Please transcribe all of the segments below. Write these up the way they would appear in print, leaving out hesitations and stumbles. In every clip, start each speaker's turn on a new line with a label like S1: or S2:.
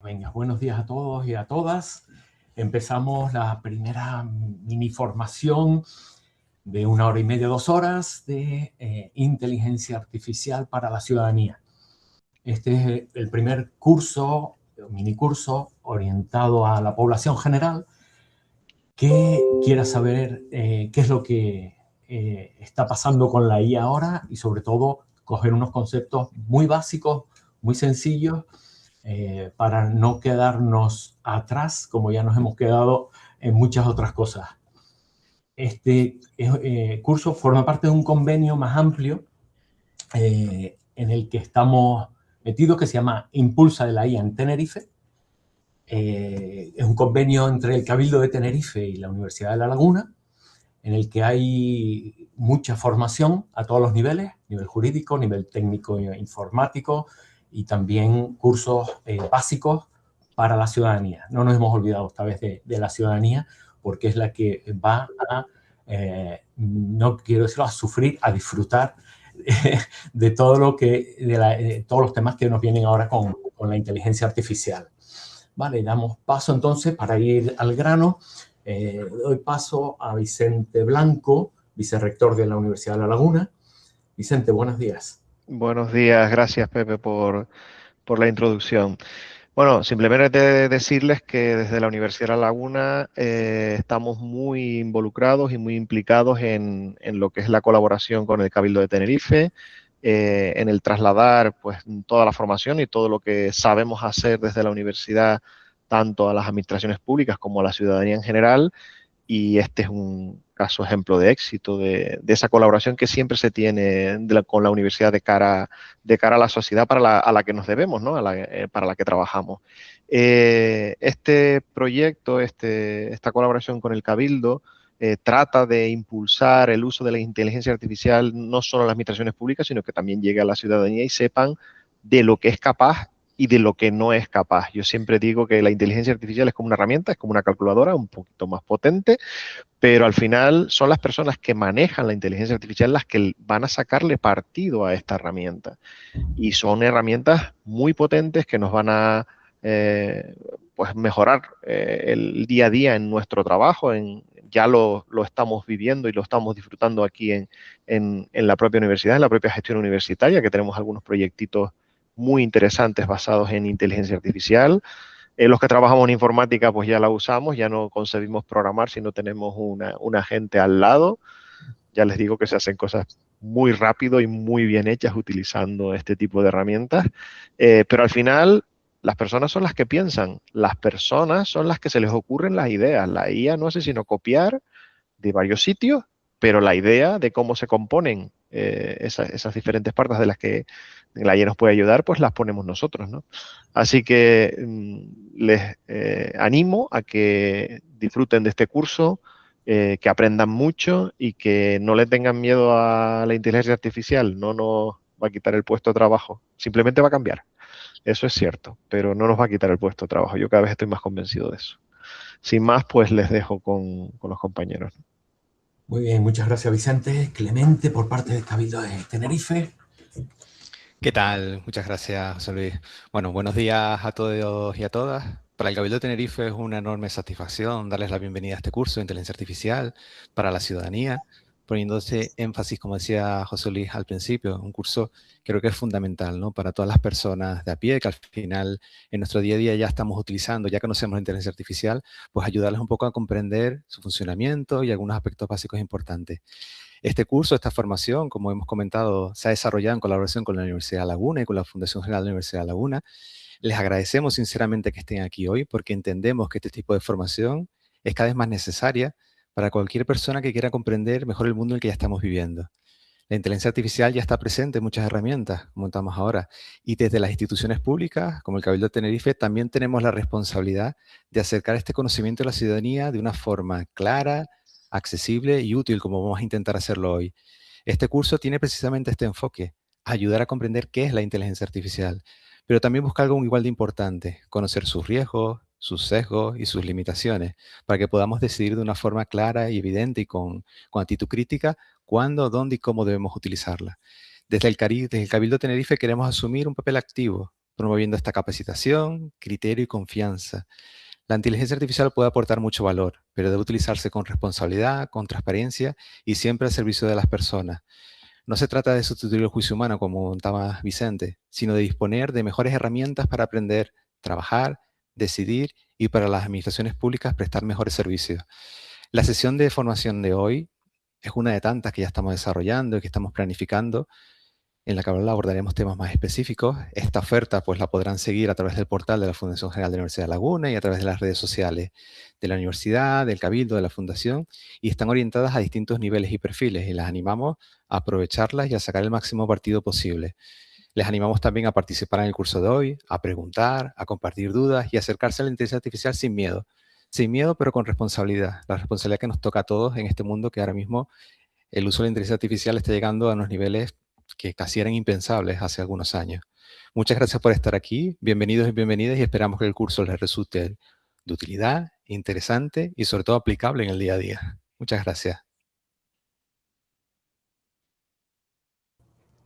S1: Venga, buenos días a todos y a todas. Empezamos la primera mini formación de 1 hora y media, 2 horas de inteligencia artificial para la ciudadanía. Este es el primer curso, mini curso, orientado a la población general que quiera saber qué es lo que está pasando con la IA ahora y sobre todo coger unos conceptos muy básicos, muy sencillos, para no quedarnos atrás como ya nos hemos quedado en muchas otras cosas. Este curso forma parte de un convenio más amplio en el que estamos metidos, que se llama Impulsa de la IA en Tenerife. Es un convenio entre el Cabildo de Tenerife y la Universidad de La Laguna, en el que hay mucha formación a todos los niveles, nivel jurídico, nivel técnico e informático, y también cursos básicos para la ciudadanía. No nos hemos olvidado esta vez de la ciudadanía, porque es la que va a, no quiero decirlo, a sufrir, a disfrutar de todo lo que, todos los temas que nos vienen ahora con la inteligencia artificial. Vale, damos paso entonces para ir al grano. Doy paso a Vicente Blanco, vicerrector de la Universidad de La Laguna. Vicente, buenos días.
S2: Buenos días, gracias Pepe por la introducción. Bueno, simplemente decirles que desde la Universidad de La Laguna estamos muy involucrados y muy implicados en lo que es la colaboración con el Cabildo de Tenerife, en el trasladar pues toda la formación y todo lo que sabemos hacer desde la universidad, tanto a las administraciones públicas como a la ciudadanía en general. Y este es un caso ejemplo de éxito de esa colaboración que siempre se tiene con la universidad de cara a la sociedad a la que nos debemos, ¿no? Para la que trabajamos. Este proyecto, esta colaboración con el Cabildo, trata de impulsar el uso de la inteligencia artificial no solo en las administraciones públicas, sino que también llegue a la ciudadanía y sepan de lo que es capaz y de lo que no es capaz. Yo siempre digo que la inteligencia artificial es como una herramienta, es como una calculadora un poquito más potente, pero al final son las personas que manejan la inteligencia artificial las que van a sacarle partido a esta herramienta. Y son herramientas muy potentes que nos van a pues mejorar el día a día en nuestro trabajo. Ya lo estamos viviendo y lo estamos disfrutando aquí en la propia universidad, en la propia gestión universitaria, que tenemos algunos proyectitos muy interesantes basados en inteligencia artificial. Los que trabajamos en informática, pues ya la usamos, ya no concebimos programar si no tenemos una gente al lado. Ya les digo que se hacen cosas muy rápido y muy bien hechas utilizando este tipo de herramientas. Pero al final, las personas son las que piensan, las personas son las que se les ocurren las ideas. La IA no hace sino copiar de varios sitios, pero la idea de cómo se componen esas diferentes partes de las que la IA nos puede ayudar, pues las ponemos nosotros, ¿no? Así que les animo a que disfruten de este curso, que aprendan mucho y que no le tengan miedo a la inteligencia artificial. No nos va a quitar el puesto de trabajo, simplemente va a cambiar. Eso es cierto, pero no nos va a quitar el puesto de trabajo. Yo cada vez estoy más convencido de eso. Sin más, pues les dejo con los compañeros.
S1: Muy bien, muchas gracias, Vicente. Clemente, por parte del Cabildo de Tenerife.
S3: ¿Qué tal? Muchas gracias, José Luis. Bueno, buenos días a todos y a todas. Para el Cabildo de Tenerife es una enorme satisfacción darles la bienvenida a este curso de inteligencia artificial para la ciudadanía, poniéndose énfasis, como decía José Luis al principio, un curso que creo que es fundamental, ¿no? Para todas las personas de a pie, que al final en nuestro día a día ya estamos utilizando, ya conocemos la inteligencia artificial, pues ayudarles un poco a comprender su funcionamiento y algunos aspectos básicos importantes. Este curso, esta formación, como hemos comentado, se ha desarrollado en colaboración con la Universidad de La Laguna y con la Fundación General de la Universidad de La Laguna. Les agradecemos sinceramente que estén aquí hoy porque entendemos que este tipo de formación es cada vez más necesaria para cualquier persona que quiera comprender mejor el mundo en el que ya estamos viviendo. La inteligencia artificial ya está presente en muchas herramientas, como estamos ahora, y desde las instituciones públicas, como el Cabildo de Tenerife, también tenemos la responsabilidad de acercar este conocimiento a la ciudadanía de una forma clara, accesible y útil, como vamos a intentar hacerlo hoy. Este curso tiene precisamente este enfoque, ayudar a comprender qué es la inteligencia artificial, pero también busca algo igual de importante, conocer sus riesgos, sus sesgos y sus limitaciones, para que podamos decidir de una forma clara y evidente y con actitud crítica cuándo, dónde y cómo debemos utilizarla. Desde el Cabildo Tenerife queremos asumir un papel activo promoviendo esta capacitación, criterio y confianza. La inteligencia artificial puede aportar mucho valor, pero debe utilizarse con responsabilidad, con transparencia y siempre al servicio de las personas. No se trata de sustituir el juicio humano, como comentaba Vicente, sino de disponer de mejores herramientas para aprender, trabajar, decidir y para las administraciones públicas prestar mejores servicios. La sesión de formación de hoy es una de tantas que ya estamos desarrollando y que estamos planificando, en la que abordaremos temas más específicos. Esta oferta pues la podrán seguir a través del portal de la Fundación General de la Universidad de Laguna y a través de las redes sociales de la universidad, del Cabildo, de la Fundación, y están orientadas a distintos niveles y perfiles y las animamos a aprovecharlas y a sacar el máximo partido posible. Les animamos también a participar en el curso de hoy, a preguntar, a compartir dudas y a acercarse a la inteligencia artificial sin miedo. Sin miedo, pero con responsabilidad. La responsabilidad que nos toca a todos en este mundo que ahora mismo el uso de la inteligencia artificial está llegando a unos niveles que casi eran impensables hace algunos años. Muchas gracias por estar aquí. Bienvenidos y bienvenidas y esperamos que el curso les resulte de utilidad, interesante y sobre todo aplicable en el día a día. Muchas gracias.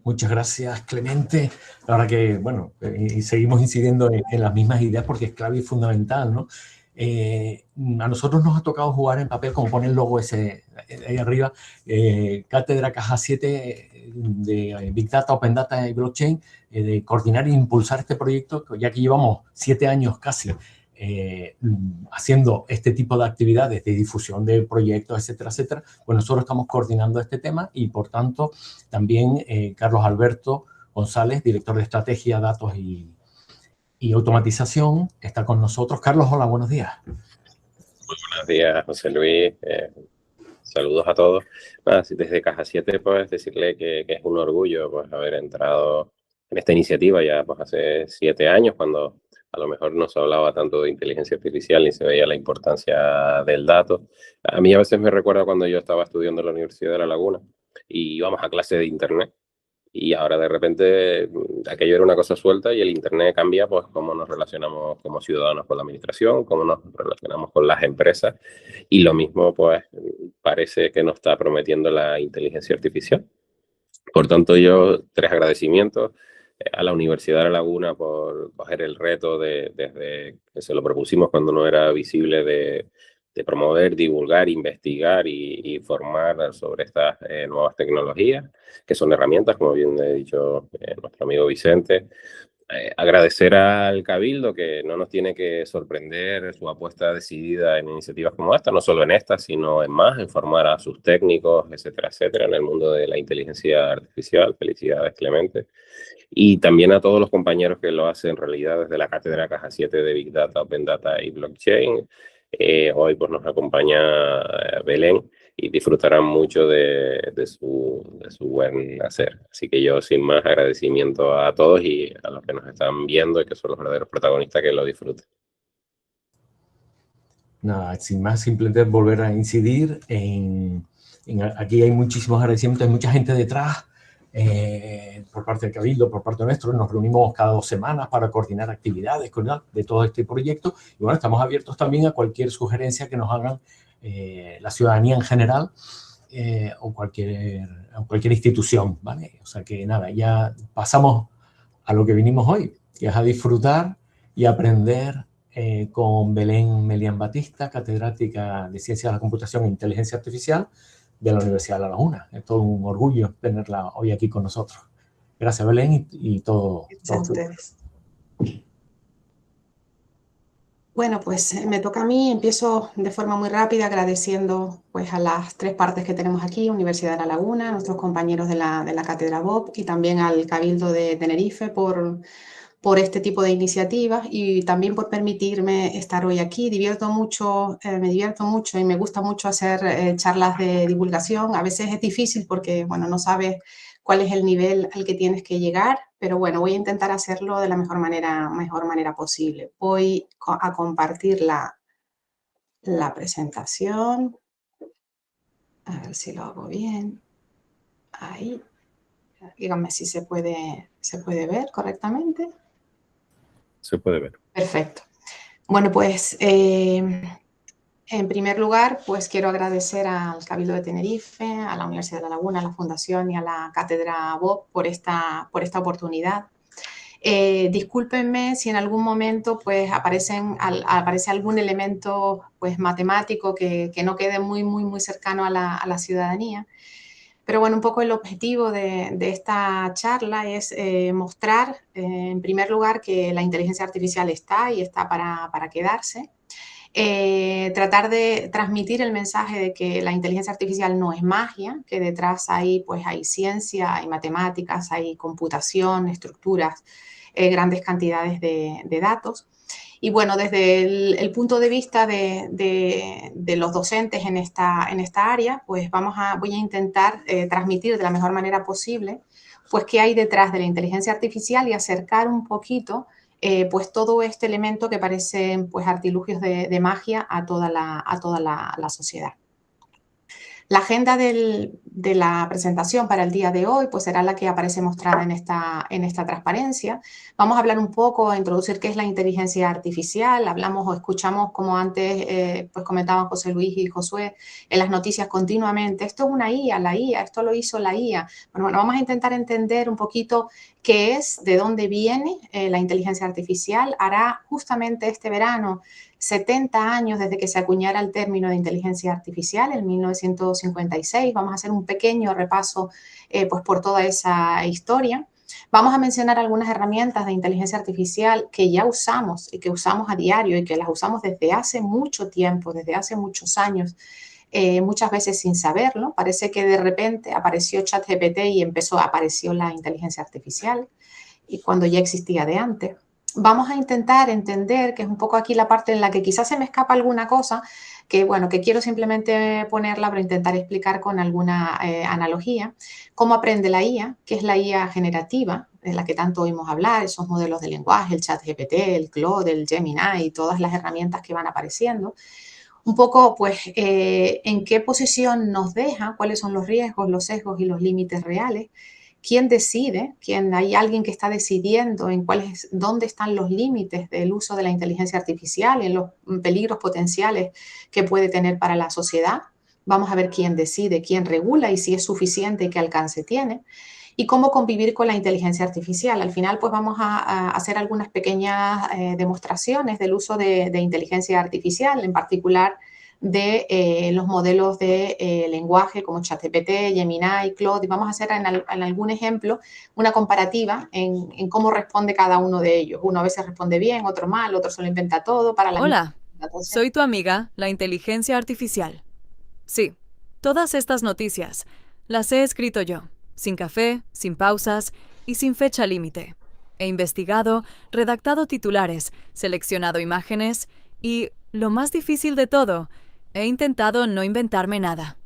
S1: Muchas gracias, Clemente. La verdad que, bueno, y seguimos incidiendo en las mismas ideas porque es clave y fundamental, ¿no? A nosotros nos ha tocado jugar en papel, como pone el logo ese ahí arriba, Cátedra Caja 7 de Big Data, Open Data y Blockchain, de coordinar e impulsar este proyecto, ya que llevamos 7 años casi haciendo este tipo de actividades de difusión de proyectos, etcétera, etcétera. Pues nosotros estamos coordinando este tema y, por tanto, también Carlos Alberto González, director de Estrategia, Datos y Automatización, está con nosotros. Carlos, hola, buenos días.
S4: Muy buenos días, José Luis. Saludos a todos. Nada, desde Caja 7, pues decirle que es un orgullo pues haber entrado en esta iniciativa ya pues hace 7 años, cuando a lo mejor no se hablaba tanto de inteligencia artificial ni se veía la importancia del dato. A mí a veces me recuerda cuando yo estaba estudiando en la Universidad de La Laguna y íbamos a clase de internet. Y ahora de repente aquello era una cosa suelta y el Internet cambia pues cómo nos relacionamos como ciudadanos con la administración, cómo nos relacionamos con las empresas, y lo mismo pues parece que nos está prometiendo la inteligencia artificial. Por tanto, yo 3 agradecimientos a la Universidad de La Laguna por coger el reto desde que se lo propusimos cuando no era visible, de promover, divulgar, investigar y formar sobre estas nuevas tecnologías, que son herramientas, como bien ha dicho nuestro amigo Vicente. Agradecer al Cabildo, que no nos tiene que sorprender su apuesta decidida en iniciativas como esta, no solo en esta, sino en más, en formar a sus técnicos, etcétera, etcétera, en el mundo de la inteligencia artificial. Felicidades, Clemente. Y también a todos los compañeros que lo hacen en realidad desde la Cátedra Caja 7 de Big Data, Open Data y Blockchain. Hoy pues nos acompaña Belén y disfrutarán mucho de su buen hacer. Así que yo, sin más, agradecimiento a todos y a los que nos están viendo y que son los verdaderos protagonistas, que lo disfruten.
S1: Nada, sin más, simplemente volver a incidir aquí hay muchísimos agradecimientos, hay mucha gente detrás, por parte del Cabildo, por parte nuestro. Nos reunimos cada 2 semanas para coordinar actividades de todo este proyecto. Y bueno, estamos abiertos también a cualquier sugerencia que nos hagan la ciudadanía en general o cualquier institución, ¿vale? O sea que nada, ya pasamos a lo que vinimos hoy, que es a disfrutar y aprender con Belén Melián Batista, catedrática de Ciencias de la Computación e Inteligencia Artificial de la Universidad de La Laguna. Es todo un orgullo tenerla hoy aquí con nosotros. Gracias, Belén, y todo.
S5: Gracias a ustedes. Bueno, pues me toca a mí. Empiezo de forma muy rápida agradeciendo pues a las 3 partes que tenemos aquí: Universidad de La Laguna, a nuestros compañeros de la Cátedra BOP y también al Cabildo de Tenerife por este tipo de iniciativas y también por permitirme estar hoy aquí. Me divierto mucho y me gusta mucho hacer charlas de divulgación. A veces es difícil porque, bueno, no sabes cuál es el nivel al que tienes que llegar, pero bueno, voy a intentar hacerlo de la mejor manera posible. Voy a compartir la presentación. A ver si lo hago bien. Ahí. Díganme si se puede ver correctamente.
S4: Se puede ver.
S5: Perfecto. Bueno, pues en primer lugar, pues quiero agradecer al Cabildo de Tenerife, a la Universidad de La Laguna, a la Fundación y a la Cátedra BOP por esta oportunidad. Discúlpenme si en algún momento pues aparece algún elemento pues matemático que no quede muy cercano a la ciudadanía. Pero bueno, un poco el objetivo de esta charla es mostrar, en primer lugar, que la inteligencia artificial está y está para quedarse. Tratar de transmitir el mensaje de que la inteligencia artificial no es magia, que detrás hay ciencia, hay matemáticas, hay computación, estructuras, grandes cantidades de datos. Y bueno, desde el punto de vista de los docentes en esta área, pues voy a intentar transmitir de la mejor manera posible pues qué hay detrás de la inteligencia artificial y acercar un poquito pues todo este elemento que parecen pues artilugios de magia a toda la sociedad. La agenda de la presentación para el día de hoy pues será la que aparece mostrada en esta transparencia. Vamos a hablar un poco, a introducir qué es la inteligencia artificial. Hablamos o escuchamos, como antes pues comentaban José Luis y Josué, en las noticias continuamente. Esto es una IA, la IA, esto lo hizo la IA. Bueno, vamos a intentar entender un poquito qué es, de dónde viene la inteligencia artificial. Hará justamente este verano 70 años desde que se acuñara el término de inteligencia artificial, en 1956. Vamos a hacer un pequeño repaso pues por toda esa historia. Vamos a mencionar algunas herramientas de inteligencia artificial que ya usamos y que usamos a diario y que las usamos desde hace mucho tiempo, desde hace muchos años, muchas veces sin saberlo. Parece que de repente apareció ChatGPT y apareció la inteligencia artificial, y cuando ya existía de antes. Vamos a intentar entender, que es un poco aquí la parte en la que quizás se me escapa alguna cosa, que bueno, que quiero simplemente ponerla para intentar explicar con alguna analogía, cómo aprende la IA, qué es la IA generativa, de la que tanto oímos hablar, esos modelos de lenguaje, el ChatGPT, el Claude, el Gemini y todas las herramientas que van apareciendo. Un poco, pues, en qué posición nos deja, cuáles son los riesgos, los sesgos y los límites reales. ¿Quién decide? ¿Hay alguien que está decidiendo en dónde están los límites del uso de la inteligencia artificial y en los peligros potenciales que puede tener para la sociedad? Vamos a ver quién decide, quién regula y si es suficiente y qué alcance tiene. Y cómo convivir con la inteligencia artificial. Al final, pues vamos a hacer algunas pequeñas demostraciones del uso de inteligencia artificial, en particular de los modelos de lenguaje como ChatGPT, Gemini, Claude, y vamos a hacer en algún ejemplo una comparativa en cómo responde cada uno de ellos. Uno a veces responde bien, otro mal, otro se lo inventa todo.
S6: Hola, soy tu amiga, la inteligencia artificial. Sí, todas estas noticias las he escrito yo, sin café, sin pausas y sin fecha límite. He investigado, redactado titulares, seleccionado imágenes y, lo más difícil de todo, he intentado no inventarme nada.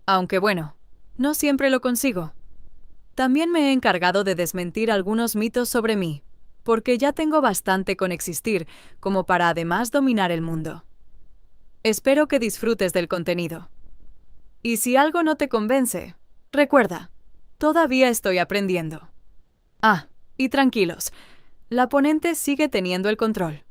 S6: Aunque bueno, no siempre lo consigo. También me he encargado de desmentir algunos mitos sobre mí, porque ya tengo bastante con existir como para además dominar el mundo. Espero que disfrutes del contenido. Y si algo no te convence, recuerda, todavía estoy aprendiendo. Ah, y tranquilos, la ponente sigue teniendo el control.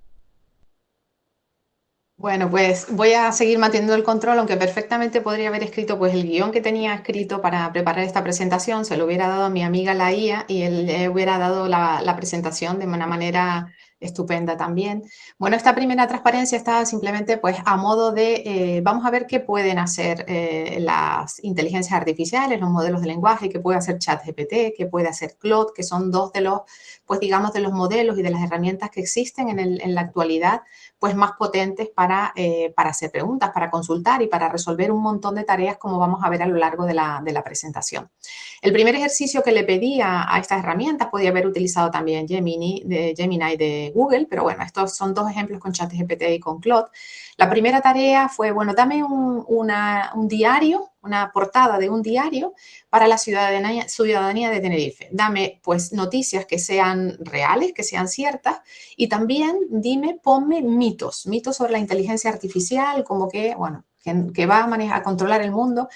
S5: Bueno, pues voy a seguir manteniendo el control, aunque perfectamente podría haber escrito pues el guión que tenía escrito para preparar esta presentación, se lo hubiera dado a mi amiga la IA y él le hubiera dado la presentación de una manera estupenda también. Bueno, esta primera transparencia está simplemente pues a modo de, vamos a ver qué pueden hacer las inteligencias artificiales, los modelos de lenguaje, qué puede hacer ChatGPT, qué puede hacer Claude, que son dos de los, pues digamos, de los modelos y de las herramientas que existen en la actualidad, pues más potentes para hacer preguntas, para consultar y para resolver un montón de tareas, como vamos a ver a lo largo de la presentación. El primer ejercicio que le pedía a estas herramientas, podía haber utilizado también Gemini de Google, pero bueno, estos son dos ejemplos con ChatGPT y con Claude. La primera tarea fue, bueno, dame un diario, una portada de un diario para la ciudadanía de Tenerife. Dame, pues, noticias que sean reales, que sean ciertas, y también ponme mitos sobre la inteligencia artificial, como que, bueno, que va a controlar el mundo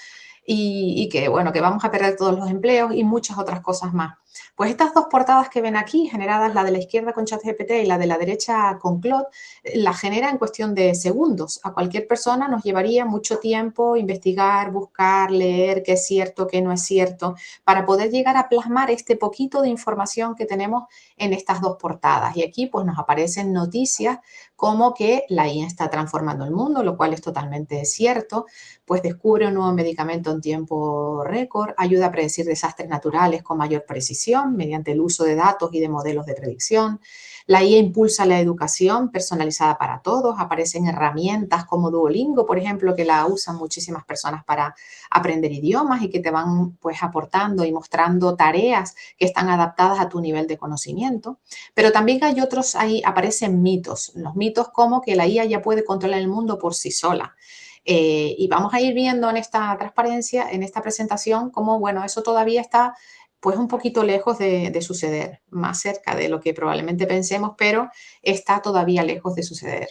S5: y que, bueno, que vamos a perder todos los empleos y muchas otras cosas más. Pues estas dos portadas que ven aquí, generadas la de la izquierda con ChatGPT y la de la derecha con Claude, la genera en cuestión de segundos. A cualquier persona nos llevaría mucho tiempo investigar, buscar, leer qué es cierto, qué no es cierto, para poder llegar a plasmar este poquito de información que tenemos en estas dos portadas. Y aquí pues nos aparecen noticias como que la IA está transformando el mundo, lo cual es totalmente cierto, pues descubre un nuevo medicamento en tiempo récord, ayuda a predecir desastres naturales con mayor precisión mediante el uso de datos y de modelos de predicción. La IA impulsa la educación personalizada para todos, aparecen herramientas como Duolingo, por ejemplo, que la usan muchísimas personas para aprender idiomas y que te van pues aportando y mostrando tareas que están adaptadas a tu nivel de conocimiento. Pero también hay otros, ahí aparecen mitos, los mitos como que la IA ya puede controlar el mundo por sí sola. Y vamos a ir viendo en esta transparencia, en esta presentación, cómo, bueno, eso todavía está pues un poquito lejos de suceder, más cerca de lo que probablemente pensemos, pero está todavía lejos de suceder.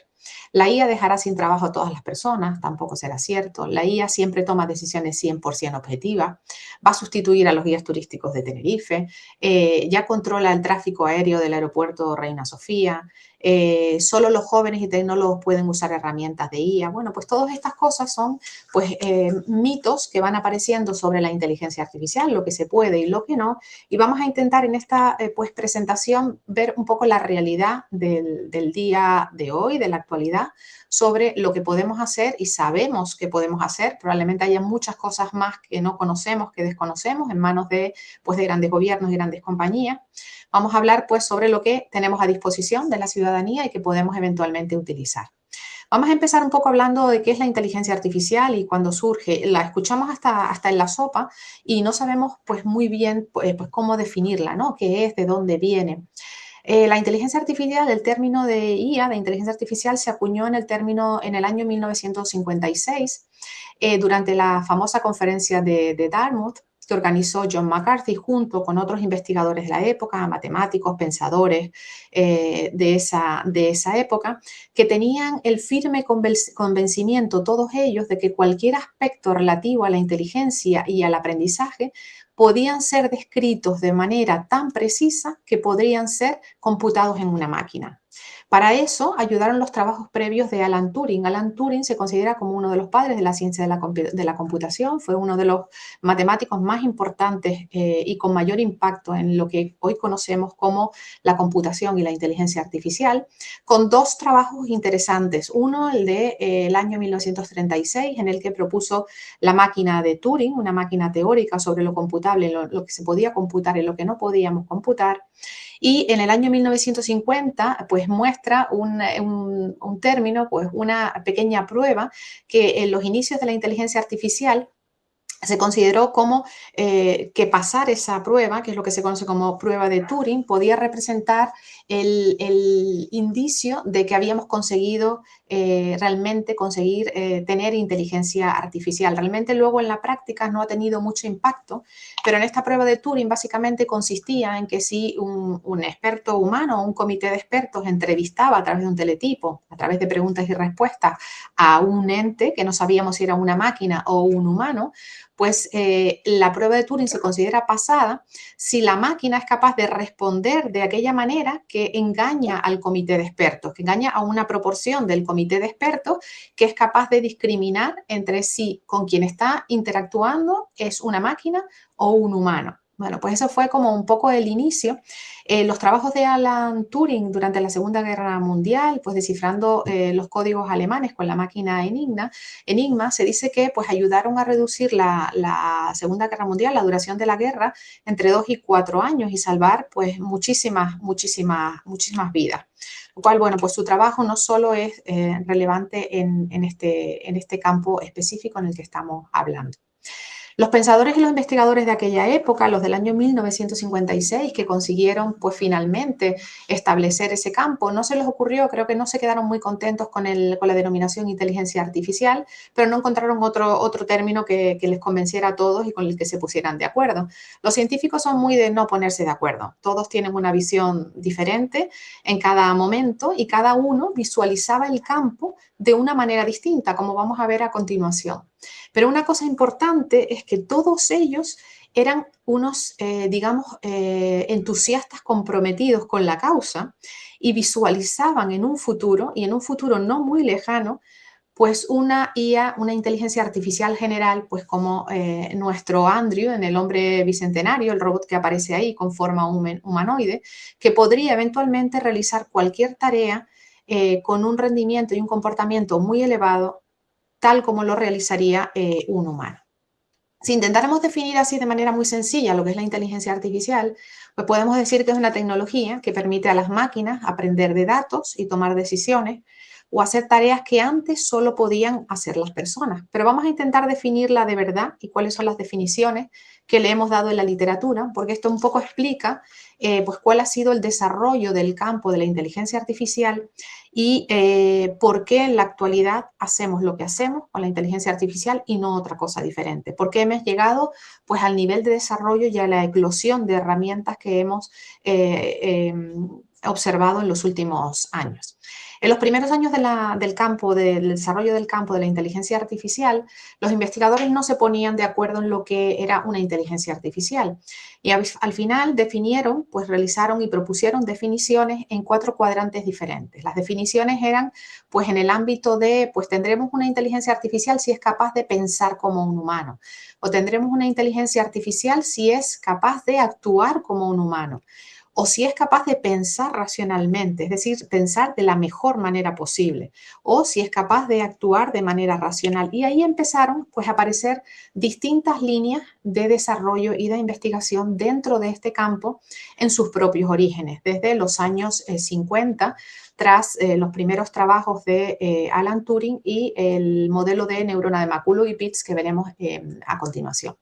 S5: La IA dejará sin trabajo a todas las personas, tampoco será cierto. La IA siempre toma decisiones 100% objetivas, va a sustituir a los guías turísticos de Tenerife, ya controla el tráfico aéreo del aeropuerto Reina Sofía, solo los jóvenes y tecnólogos pueden usar herramientas de IA. Bueno, pues todas estas cosas son pues, mitos que van apareciendo sobre la inteligencia artificial, lo que se puede y lo que no, y vamos a intentar en esta pues, presentación ver un poco la realidad del día de hoy, de la actualidad, sobre lo que podemos hacer y sabemos que podemos hacer. Probablemente haya muchas cosas más que no conocemos, que desconocemos en manos de, pues, de grandes gobiernos y grandes compañías. Vamos a hablar pues sobre lo que tenemos a disposición de la ciudadanía y que podemos eventualmente utilizar. Vamos a empezar un poco hablando de qué es la inteligencia artificial y cuándo surge. La escuchamos hasta en la sopa y no sabemos pues muy bien pues cómo definirla, ¿no? ¿Qué es? ¿De dónde viene? La inteligencia artificial, el término de IA, de inteligencia artificial, se acuñó en el año 1956 durante la famosa conferencia de Dartmouth que organizó John McCarthy junto con otros investigadores de la época, matemáticos, pensadores de esa época, que tenían el firme convencimiento, todos ellos, de que cualquier aspecto relativo a la inteligencia y al aprendizaje podían ser descritos de manera tan precisa que podrían ser computados en una máquina. Para eso ayudaron los trabajos previos de Alan Turing. Alan Turing se considera como uno de los padres de la ciencia de la computación, fue uno de los matemáticos más importantes y con mayor impacto en lo que hoy conocemos como la computación y la inteligencia artificial, con dos trabajos interesantes. Uno, el del año 1936, en el que propuso la máquina de Turing, una máquina teórica sobre lo computable, lo que se podía computar y lo que no podíamos computar. Y en el año 1950, pues muestra un término, pues una pequeña prueba que en los inicios de la inteligencia artificial se consideró como que pasar esa prueba, que es lo que se conoce como prueba de Turing, podía representar el indicio de que habíamos conseguido realmente tener inteligencia artificial. Realmente luego en la práctica no ha tenido mucho impacto, pero en esta prueba de Turing básicamente consistía en que si un experto humano o un comité de expertos entrevistaba a través de un teletipo, a través de preguntas y respuestas a un ente que no sabíamos si era una máquina o un humano, pues la prueba de Turing se considera pasada si la máquina es capaz de responder de aquella manera que engaña al comité de expertos, que engaña a una proporción del comité de expertos que es capaz de discriminar entre si con quien está interactuando es una máquina o un humano. Bueno, pues eso fue como un poco el inicio. Los trabajos de Alan Turing durante la Segunda Guerra Mundial, pues descifrando los códigos alemanes con la máquina Enigma, se dice que pues ayudaron a reducir la Segunda Guerra Mundial, la duración de la guerra, entre 2 y 4 años y salvar pues muchísimas vidas. Lo cual, bueno, pues su trabajo no solo es relevante en este campo específico en el que estamos hablando. Los pensadores y los investigadores de aquella época, los del año 1956, que consiguieron pues finalmente establecer ese campo, no se les ocurrió, creo que no se quedaron muy contentos con la denominación inteligencia artificial, pero no encontraron otro término que les convenciera a todos y con el que se pusieran de acuerdo. Los científicos son muy de no ponerse de acuerdo, todos tienen una visión diferente en cada momento y cada uno visualizaba el campo de una manera distinta, como vamos a ver a continuación. Pero una cosa importante es que todos ellos eran unos, entusiastas comprometidos con la causa y visualizaban en un futuro, y en un futuro no muy lejano, pues una IA, una inteligencia artificial general, pues como nuestro Andrew en El hombre bicentenario, el robot que aparece ahí con forma humanoide, que podría eventualmente realizar cualquier tarea con un rendimiento y un comportamiento muy elevado, tal como lo realizaría un humano. Si intentáramos definir así de manera muy sencilla lo que es la inteligencia artificial, pues podemos decir que es una tecnología que permite a las máquinas aprender de datos y tomar decisiones o hacer tareas que antes solo podían hacer las personas. Pero vamos a intentar definirla de verdad y cuáles son las definiciones que le hemos dado en la literatura, porque esto un poco explica pues cuál ha sido el desarrollo del campo de la inteligencia artificial y por qué en la actualidad hacemos lo que hacemos con la inteligencia artificial y no otra cosa diferente. ¿Por qué hemos llegado pues, al nivel de desarrollo y a la eclosión de herramientas que hemos observado en los últimos años? En los primeros años del desarrollo del campo de la inteligencia artificial, los investigadores no se ponían de acuerdo en lo que era una inteligencia artificial. Y al final definieron, pues realizaron y propusieron definiciones en 4 cuadrantes diferentes. Las definiciones eran, pues en el ámbito de, pues tendremos una inteligencia artificial si es capaz de pensar como un humano, o tendremos una inteligencia artificial si es capaz de actuar como un humano, o si es capaz de pensar racionalmente, es decir, pensar de la mejor manera posible, o si es capaz de actuar de manera racional. Y ahí empezaron pues, a aparecer distintas líneas de desarrollo y de investigación dentro de este campo en sus propios orígenes, desde los años 50, tras los primeros trabajos de Alan Turing y el modelo de neurona de McCulloch y Pitts que veremos a continuación.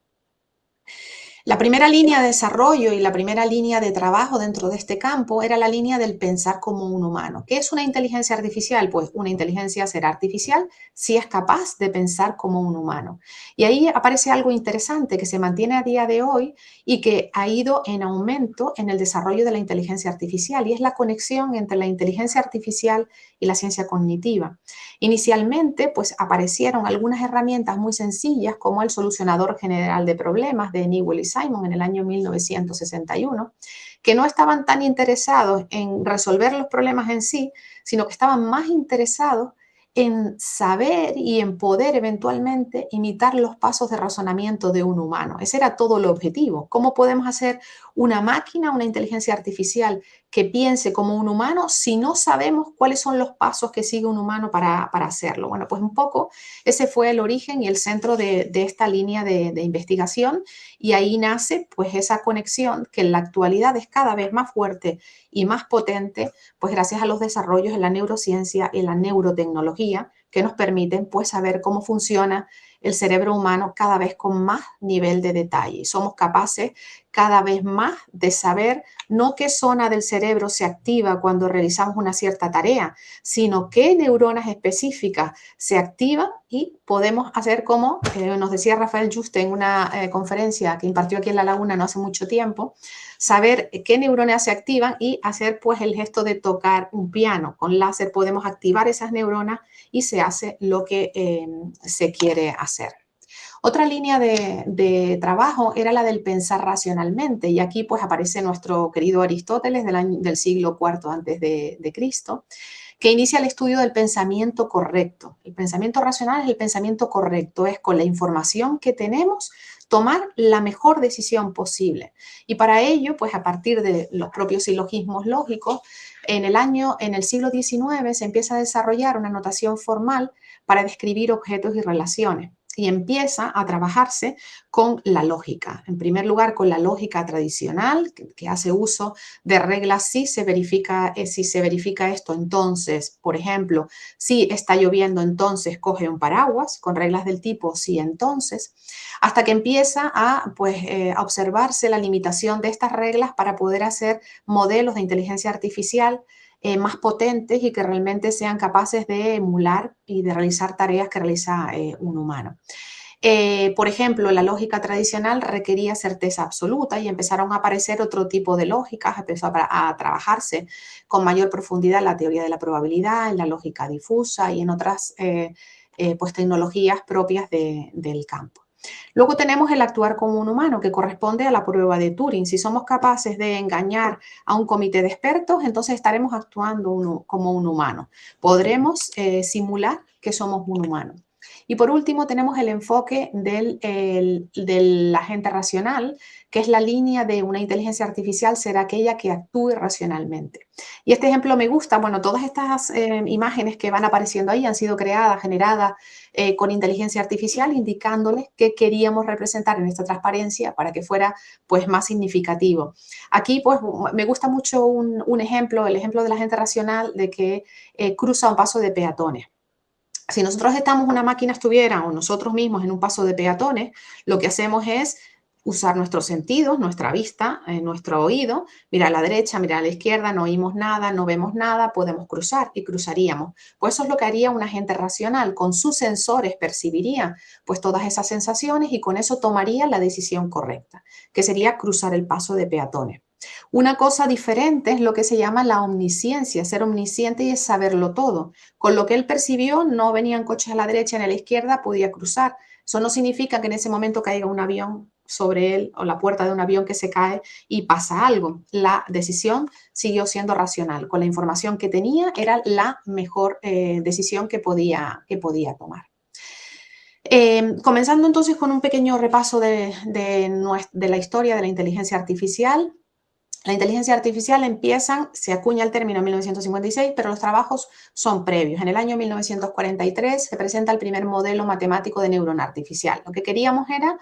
S5: La primera línea de desarrollo y la primera línea de trabajo dentro de este campo era la línea del pensar como un humano. ¿Qué es una inteligencia artificial? Pues una inteligencia será artificial si es capaz de pensar como un humano. Y ahí aparece algo interesante que se mantiene a día de hoy y que ha ido en aumento en el desarrollo de la inteligencia artificial, y es la conexión entre la inteligencia artificial y la ciencia cognitiva. Inicialmente, pues aparecieron algunas herramientas muy sencillas como el solucionador general de problemas de Newell y Simon en el año 1961, que no estaban tan interesados en resolver los problemas en sí, sino que estaban más interesados en saber y en poder eventualmente imitar los pasos de razonamiento de un humano. Ese era todo el objetivo. ¿Cómo podemos hacer una máquina, una inteligencia artificial que piense como un humano si no sabemos cuáles son los pasos que sigue un humano para hacerlo? Bueno, pues un poco ese fue el origen y el centro de esta línea de investigación, y ahí nace pues esa conexión que en la actualidad es cada vez más fuerte y más potente, pues gracias a los desarrollos en la neurociencia y la neurotecnología que nos permiten pues saber cómo funciona el cerebro humano cada vez con más nivel de detalle. Somos capaces cada vez más de saber no qué zona del cerebro se activa cuando realizamos una cierta tarea, sino qué neuronas específicas se activan, y podemos hacer como nos decía Rafael Juste en una conferencia que impartió aquí en La Laguna no hace mucho tiempo, saber qué neuronas se activan y hacer pues el gesto de tocar un piano. Con láser podemos activar esas neuronas y se hace lo que se quiere hacer. Otra línea de trabajo era la del pensar racionalmente, y aquí pues aparece nuestro querido Aristóteles del siglo IV antes de Cristo, que inicia el estudio del pensamiento correcto. El pensamiento racional es el pensamiento correcto, es con la información que tenemos tomar la mejor decisión posible. Y para ello, pues a partir de los propios silogismos lógicos, en el siglo XIX se empieza a desarrollar una notación formal para describir objetos y relaciones, y empieza a trabajarse con la lógica. En primer lugar, con la lógica tradicional, que hace uso de reglas. Si se verifica esto, entonces, por ejemplo, si está lloviendo, entonces coge un paraguas, con reglas del tipo sí, entonces, hasta que empieza a observarse la limitación de estas reglas para poder hacer modelos de inteligencia artificial más potentes y que realmente sean capaces de emular y de realizar tareas que realiza un humano. Por ejemplo, la lógica tradicional requería certeza absoluta y empezaron a aparecer otro tipo de lógicas, empezó a trabajarse con mayor profundidad la teoría de la probabilidad, en la lógica difusa y en otras pues tecnologías propias del campo. Luego tenemos el actuar como un humano, que corresponde a la prueba de Turing. Si somos capaces de engañar a un comité de expertos, entonces estaremos actuando como un humano. Podremos simular que somos un humano. Y por último tenemos el enfoque del agente racional, que es la línea de una inteligencia artificial será aquella que actúe racionalmente. Y este ejemplo me gusta. Bueno, todas estas imágenes que van apareciendo ahí han sido creadas, generadas con inteligencia artificial, indicándoles qué queríamos representar en esta transparencia para que fuera pues más significativo. Aquí pues me gusta mucho un ejemplo, el ejemplo del agente racional de que cruza un paso de peatones. Si nosotros una máquina estuviera o nosotros mismos en un paso de peatones, lo que hacemos es usar nuestros sentidos, nuestra vista, nuestro oído, mirar a la derecha, mirar a la izquierda, no oímos nada, no vemos nada, podemos cruzar y cruzaríamos. Pues eso es lo que haría un agente racional. Con sus sensores percibiría pues todas esas sensaciones y con eso tomaría la decisión correcta, que sería cruzar el paso de peatones. Una cosa diferente es lo que se llama la omnisciencia. Ser omnisciente y es saberlo todo. Con lo que él percibió, no venían coches a la derecha ni a la izquierda, podía cruzar. Eso no significa que en ese momento caiga un avión sobre él o la puerta de un avión que se cae y pasa algo. La decisión siguió siendo racional. Con la información que tenía era la mejor decisión que podía tomar. Comenzando entonces con un pequeño repaso de la historia de la inteligencia artificial. La inteligencia artificial se acuña el término en 1956, pero los trabajos son previos. En el año 1943 se presenta el primer modelo matemático de neurona artificial. Lo que queríamos era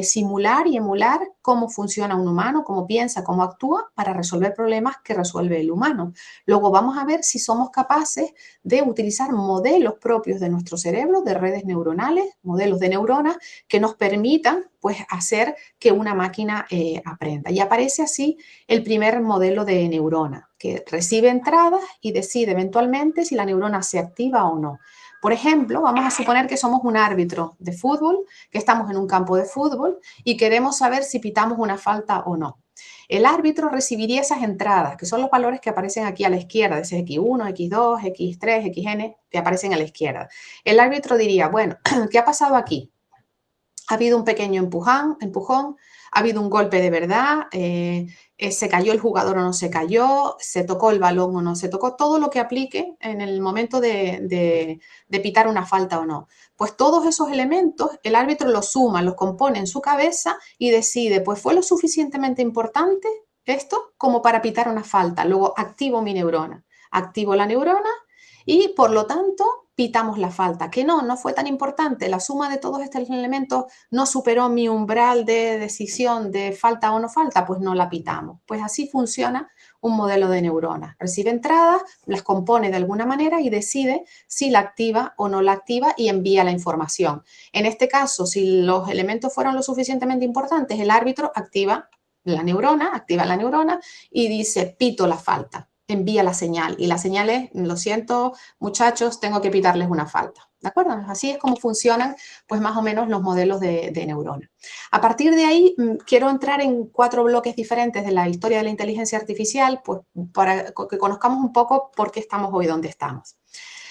S5: simular y emular cómo funciona un humano, cómo piensa, cómo actúa para resolver problemas que resuelve el humano. Luego vamos a ver si somos capaces de utilizar modelos propios de nuestro cerebro, de redes neuronales, modelos de neuronas que nos permitan pues, hacer que una máquina aprenda. Y aparece así el primer modelo de neurona, que recibe entradas y decide eventualmente si la neurona se activa o no. Por ejemplo, vamos a suponer que somos un árbitro de fútbol, que estamos en un campo de fútbol y queremos saber si pitamos una falta o no. El árbitro recibiría esas entradas, que son los valores que aparecen aquí a la izquierda, ese X1, X2, X3, XN, que aparecen a la izquierda. El árbitro diría, bueno, ¿qué ha pasado aquí? Ha habido un pequeño empujón, ha habido un golpe de verdad, se cayó el jugador o no se cayó, se tocó el balón o no se tocó, todo lo que aplique en el momento de pitar una falta o no. Pues todos esos elementos el árbitro los suma, los compone en su cabeza y decide, pues fue lo suficientemente importante esto como para pitar una falta. Luego activo mi neurona, activo la neurona y por lo tanto pitamos la falta, que no fue tan importante, la suma de todos estos elementos no superó mi umbral de decisión de falta o no falta, pues no la pitamos. Pues así funciona un modelo de neuronas. Recibe entradas, las compone de alguna manera y decide si la activa o no la activa y envía la información. En este caso, si los elementos fueron lo suficientemente importantes, el árbitro activa la neurona y dice pito la falta. Envía la señal y la señal es, lo siento muchachos, tengo que pitarles una falta, ¿de acuerdo? Así es como funcionan pues más o menos los modelos de neurona. A partir de ahí quiero entrar en 4 bloques diferentes de la historia de la inteligencia artificial pues para que conozcamos un poco por qué estamos hoy donde estamos.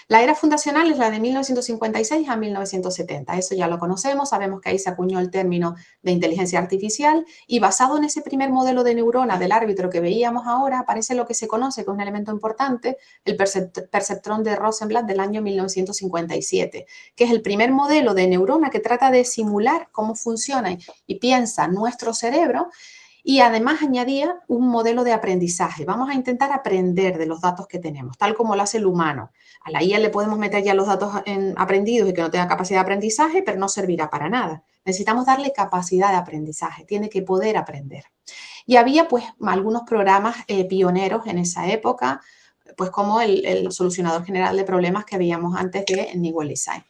S5: La era fundacional es la de 1956 a 1970, eso ya lo conocemos, sabemos que ahí se acuñó el término de inteligencia artificial y basado en ese primer modelo de neurona del árbitro que veíamos ahora, aparece lo que se conoce, que es un elemento importante, el perceptrón de Rosenblatt del año 1957, que es el primer modelo de neurona que trata de simular cómo funciona y piensa nuestro cerebro. Y además añadía un modelo de aprendizaje. Vamos a intentar aprender de los datos que tenemos, tal como lo hace el humano. A la IA le podemos meter ya los datos aprendidos y que no tenga capacidad de aprendizaje, pero no servirá para nada. Necesitamos darle capacidad de aprendizaje, tiene que poder aprender. Y había pues algunos programas pioneros en esa época, pues como el solucionador general de problemas que veíamos antes de Nigel Design.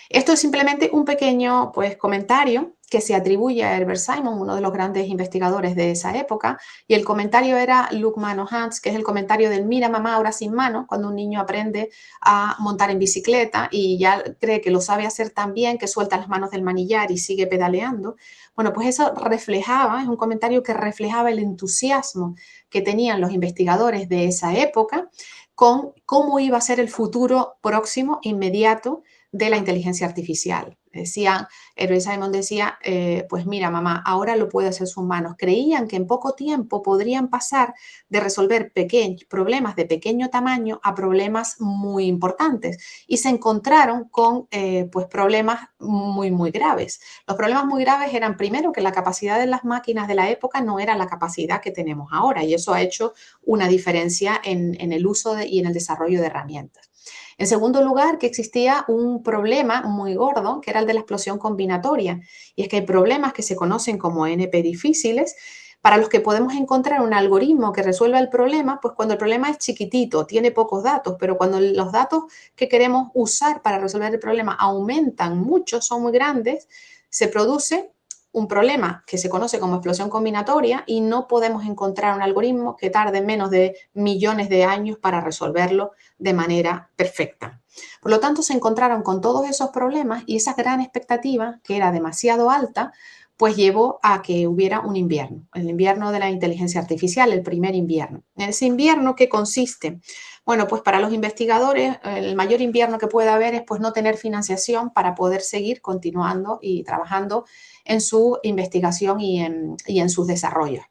S5: Esto es simplemente un pequeño pues, comentario que se atribuye a Herbert Simon, uno de los grandes investigadores de esa época, y el comentario era Luc Manohans, que es el comentario del mira mamá ahora sin mano, cuando un niño aprende a montar en bicicleta y ya cree que lo sabe hacer tan bien que suelta las manos del manillar y sigue pedaleando. Bueno, pues eso reflejaba, es un comentario que reflejaba el entusiasmo que tenían los investigadores de esa época con cómo iba a ser el futuro próximo, inmediato, de la inteligencia artificial. Edwin Simon decía, pues mira mamá, ahora lo puede hacer sus humanos. Creían que en poco tiempo podrían pasar de resolver problemas de pequeño tamaño a problemas muy importantes y se encontraron con pues problemas muy graves. Los problemas muy graves eran primero que la capacidad de las máquinas de la época no era la capacidad que tenemos ahora y eso ha hecho una diferencia en el uso y en el desarrollo de herramientas. En segundo lugar, que existía un problema muy gordo, que era el de la explosión combinatoria. Y es que hay problemas que se conocen como NP difíciles, para los que podemos encontrar un algoritmo que resuelva el problema, pues cuando el problema es chiquitito, tiene pocos datos, pero cuando los datos que queremos usar para resolver el problema aumentan mucho, son muy grandes, se produce un problema que se conoce como explosión combinatoria y no podemos encontrar un algoritmo que tarde menos de millones de años para resolverlo de manera perfecta. Por lo tanto, se encontraron con todos esos problemas y esa gran expectativa, que era demasiado alta, pues llevó a que hubiera un invierno, el invierno de la inteligencia artificial, el primer invierno. En ese invierno, ¿qué consiste? Bueno, pues para los investigadores el mayor invierno que puede haber es pues no tener financiación para poder seguir continuando y trabajando en su investigación y en sus desarrollos.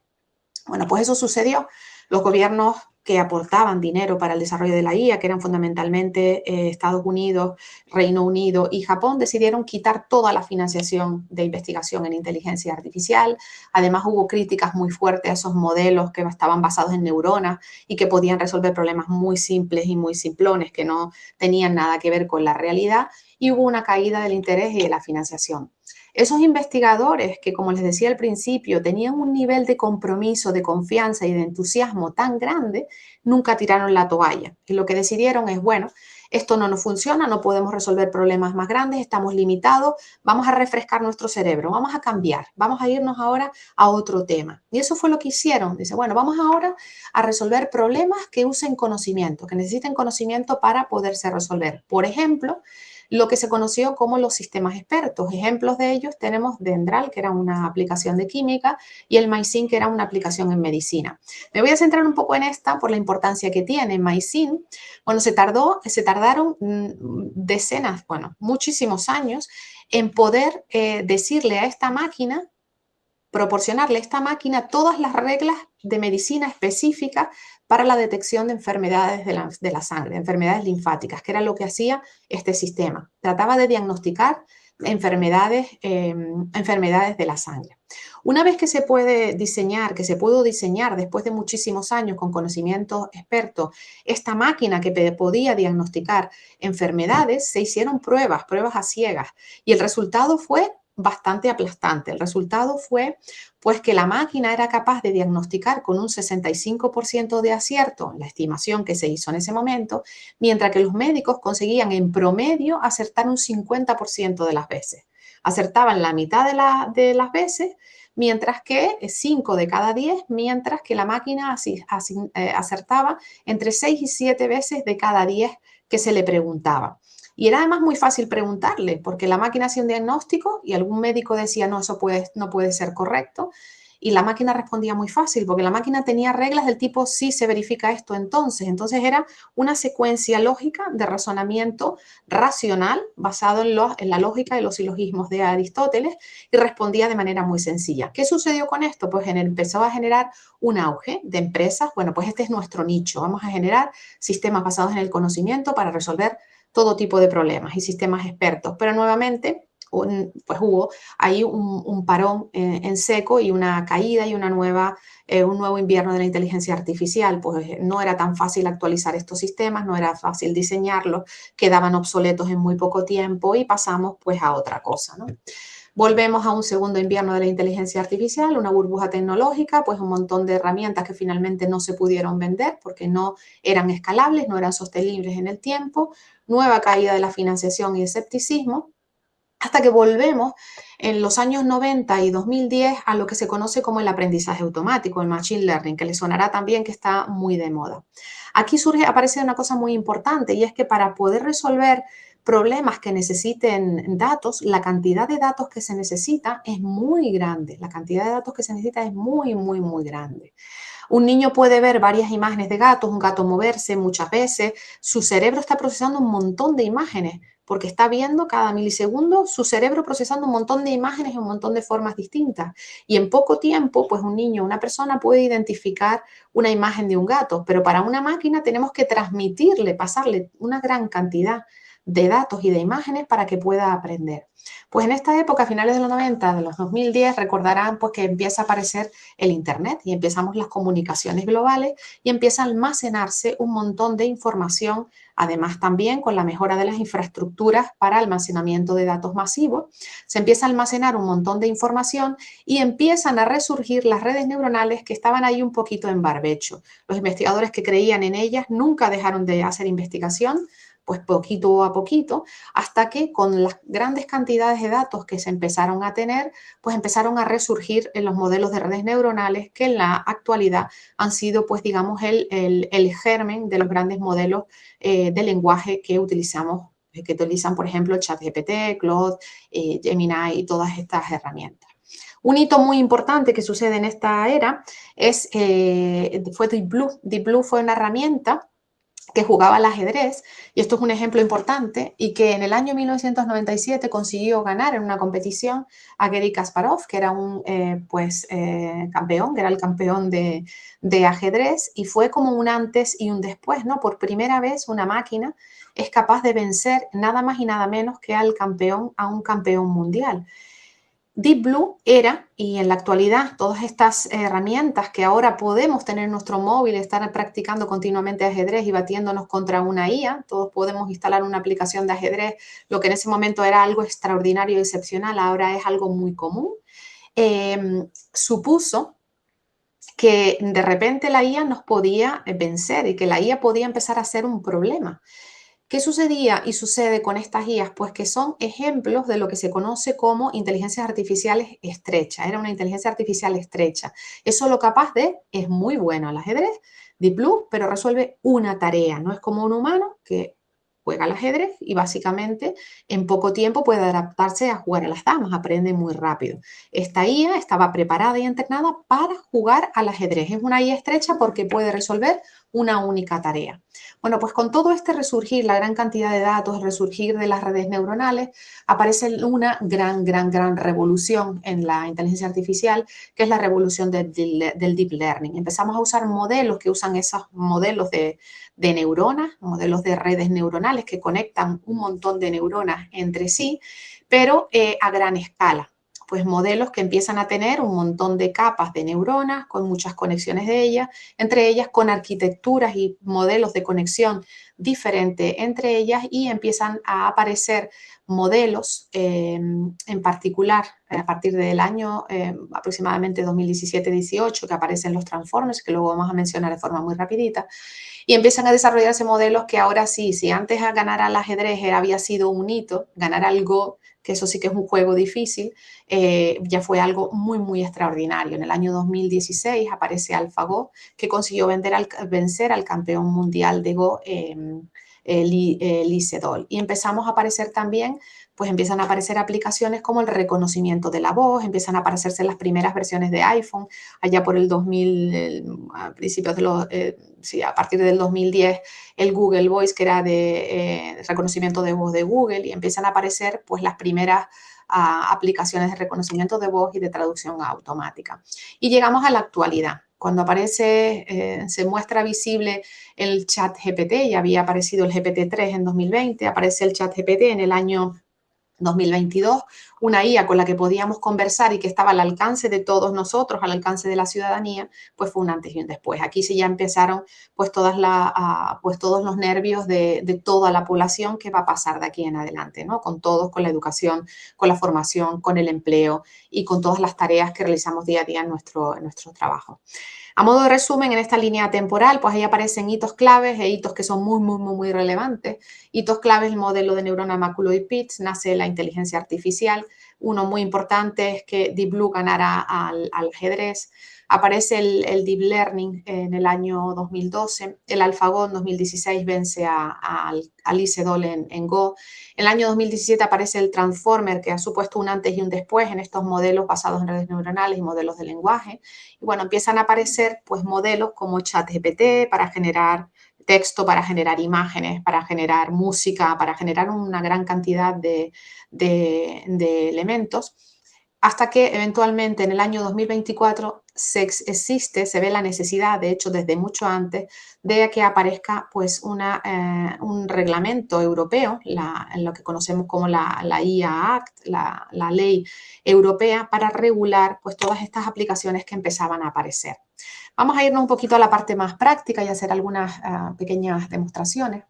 S5: Bueno, pues eso sucedió. Los gobiernos que aportaban dinero para el desarrollo de la IA, que eran fundamentalmente Estados Unidos, Reino Unido y Japón, decidieron quitar toda la financiación de investigación en inteligencia artificial. Además, hubo críticas muy fuertes a esos modelos que estaban basados en neuronas y que podían resolver problemas muy simples y muy simplones que no tenían nada que ver con la realidad. Y hubo una caída del interés y de la financiación. Esos investigadores que, como les decía al principio, tenían un nivel de compromiso, de confianza y de entusiasmo tan grande, nunca tiraron la toalla. Y lo que decidieron es, bueno, esto no nos funciona, no podemos resolver problemas más grandes, estamos limitados, vamos a refrescar nuestro cerebro, vamos a cambiar, vamos a irnos ahora a otro tema. Y eso fue lo que hicieron. Dice, bueno, vamos ahora a resolver problemas que usen conocimiento, que necesiten conocimiento para poderse resolver. Por ejemplo, lo que se conoció como los sistemas expertos. Ejemplos de ellos tenemos Dendral, que era una aplicación de química, y el MySyn, que era una aplicación en medicina. Me voy a centrar un poco en esta por la importancia que tiene. MySyn, bueno, se tardaron decenas, bueno, muchísimos años en poder decirle a esta máquina, proporcionarle a esta máquina todas las reglas de medicina específicas para la detección de enfermedades de la sangre, enfermedades linfáticas, que era lo que hacía este sistema. Trataba de diagnosticar enfermedades de la sangre. Una vez que se puede diseñar, que se pudo diseñar después de muchísimos años con conocimientos expertos, esta máquina que podía diagnosticar enfermedades, se hicieron pruebas a ciegas, y el resultado fue bastante aplastante. El resultado fue pues que la máquina era capaz de diagnosticar con un 65% de acierto, la estimación que se hizo en ese momento, mientras que los médicos conseguían en promedio acertar un 50% de las veces. Acertaban la mitad de las veces, mientras que 5 de cada 10, mientras que la máquina acertaba entre 6 y 7 veces de cada 10 que se le preguntaba. Y era además muy fácil preguntarle, porque la máquina hacía un diagnóstico y algún médico decía, no, eso no puede ser correcto. Y la máquina respondía muy fácil, porque la máquina tenía reglas del tipo, sí, se verifica esto entonces. Entonces era una secuencia lógica de razonamiento racional basado en la lógica de los silogismos de Aristóteles y respondía de manera muy sencilla. ¿Qué sucedió con esto? Pues empezó a generar un auge de empresas. Bueno, pues este es nuestro nicho. Vamos a generar sistemas basados en el conocimiento para resolver todo tipo de problemas y sistemas expertos. Pero nuevamente, pues hubo ahí un parón en seco y una caída y un nuevo invierno de la inteligencia artificial. Pues no era tan fácil actualizar estos sistemas, no era fácil diseñarlos, quedaban obsoletos en muy poco tiempo y pasamos pues a otra cosa, ¿no? Volvemos a un segundo invierno de la inteligencia artificial, una burbuja tecnológica, pues un montón de herramientas que finalmente no se pudieron vender porque no eran escalables, no eran sostenibles en el tiempo, nueva caída de la financiación y escepticismo, hasta que volvemos en los años 90 y 2010 a lo que se conoce como el aprendizaje automático, el machine learning, que le sonará también que está muy de moda. Aquí aparece una cosa muy importante y es que para poder resolver problemas que necesiten datos, la cantidad de datos que se necesita es muy grande. La cantidad de datos que se necesita es muy grande. Un niño puede ver varias imágenes de gatos, un gato moverse muchas veces, su cerebro está procesando un montón de imágenes, porque está viendo cada milisegundo su cerebro procesando un montón de imágenes y un montón de formas distintas. Y en poco tiempo, pues un niño, una persona puede identificar una imagen de un gato, pero para una máquina tenemos que transmitirle, pasarle una gran cantidad de datos y de imágenes para que pueda aprender. Pues en esta época, a finales de los 90, de los 2010, recordarán pues, que empieza a aparecer el Internet y empezamos las comunicaciones globales y empieza a almacenarse un montón de información, además también con la mejora de las infraestructuras para almacenamiento de datos masivos. Se empieza a almacenar un montón de información y empiezan a resurgir las redes neuronales que estaban ahí un poquito en barbecho. Los investigadores que creían en ellas nunca dejaron de hacer investigación, pues poquito a poquito, hasta que con las grandes cantidades de datos que se empezaron a tener, pues empezaron a resurgir en los modelos de redes neuronales que en la actualidad han sido, pues digamos, el germen de los grandes modelos de lenguaje que utilizamos, que utilizan, por ejemplo, ChatGPT, Claude, Gemini y todas estas herramientas. Un hito muy importante que sucede en esta era fue Deep Blue. Deep Blue fue una herramienta que jugaba al ajedrez, y esto es un ejemplo importante, y que en el año 1997 consiguió ganar en una competición a Garry Kasparov, que era un campeón, que era el campeón de ajedrez, y fue como un antes y un después, ¿no? Por primera vez una máquina es capaz de vencer nada más y nada menos que a un campeón mundial. Deep Blue era, y en la actualidad, todas estas herramientas que ahora podemos tener en nuestro móvil, estar practicando continuamente ajedrez y batiéndonos contra una IA, todos podemos instalar una aplicación de ajedrez, lo que en ese momento era algo extraordinario y excepcional, ahora es algo muy común, supuso que de repente la IA nos podía vencer y que la IA podía empezar a ser un problema. ¿Qué sucedía y sucede con estas IAs? Pues que son ejemplos de lo que se conoce como inteligencias artificiales estrechas. Era una inteligencia artificial estrecha. Eso lo capaz de, es muy bueno al ajedrez, Deep Blue, pero resuelve una tarea. No es como un humano que juega al ajedrez y básicamente en poco tiempo puede adaptarse a jugar a las damas, aprende muy rápido. Esta IA estaba preparada y entrenada para jugar al ajedrez. Es una IA estrecha porque puede resolver una única tarea. Bueno, pues con todo este resurgir, la gran cantidad de datos, el resurgir de las redes neuronales, aparece una gran revolución en la inteligencia artificial, que es la revolución del deep learning. Empezamos a usar modelos que usan esos modelos de neuronas, modelos de redes neuronales que conectan un montón de neuronas entre sí, pero a gran escala. Pues modelos que empiezan a tener un montón de capas de neuronas con muchas conexiones de ellas, entre ellas con arquitecturas y modelos de conexión diferentes entre ellas, y empiezan a aparecer modelos en particular a partir del año aproximadamente 2017-18 que aparecen los Transformers, que luego vamos a mencionar de forma muy rapidita, y empiezan a desarrollarse modelos que ahora sí, si antes ganar al ajedrez había sido un hito, ganar al Go, que eso sí que es un juego difícil, ya fue algo muy extraordinario. En el año 2016 aparece AlphaGo, que consiguió vencer al campeón mundial de Go, Lee Sedol. Y empezamos a aparecer también, pues empiezan a aparecer aplicaciones como el reconocimiento de la voz, empiezan a aparecerse las primeras versiones de iPhone, allá por el 2000, a principios de los, a partir del 2010, el Google Voice, que era de reconocimiento de voz de Google, y empiezan a aparecer pues las primeras aplicaciones de reconocimiento de voz y de traducción automática. Y llegamos a la actualidad. Cuando aparece, se muestra visible el ChatGPT, ya había aparecido el GPT-3 en 2020, aparece el ChatGPT en el año 2022, una IA con la que podíamos conversar y que estaba al alcance de todos nosotros, al alcance de la ciudadanía, pues fue un antes y un después. Aquí sí ya empezaron pues, todos los nervios de toda la población que va a pasar de aquí en adelante, ¿no? Con todos, con la educación, con la formación, con el empleo y con todas las tareas que realizamos día a día en nuestro trabajo. A modo de resumen, en esta línea temporal, pues ahí aparecen hitos claves e hitos que son muy relevantes. Hitos claves, el modelo de neurona maculoid-Pitts, nace la inteligencia artificial. Uno muy importante es que Deep Blue ganara al ajedrez. Aparece el Deep Learning en el año 2012, el AlphaGo en 2016 vence a Alice Doll en Go. En el año 2017 aparece el Transformer, que ha supuesto un antes y un después en estos modelos basados en redes neuronales y modelos de lenguaje. Y bueno, empiezan a aparecer pues modelos como ChatGPT para generar texto, para generar imágenes, para generar música, para generar una gran cantidad de elementos, hasta que eventualmente en el año 2024 se ve la necesidad, de hecho desde mucho antes, de que aparezca pues un reglamento europeo, lo que conocemos como la IA Act, la ley europea, para regular pues todas estas aplicaciones que empezaban a aparecer. Vamos a irnos un poquito a la parte más práctica y hacer algunas pequeñas demostraciones.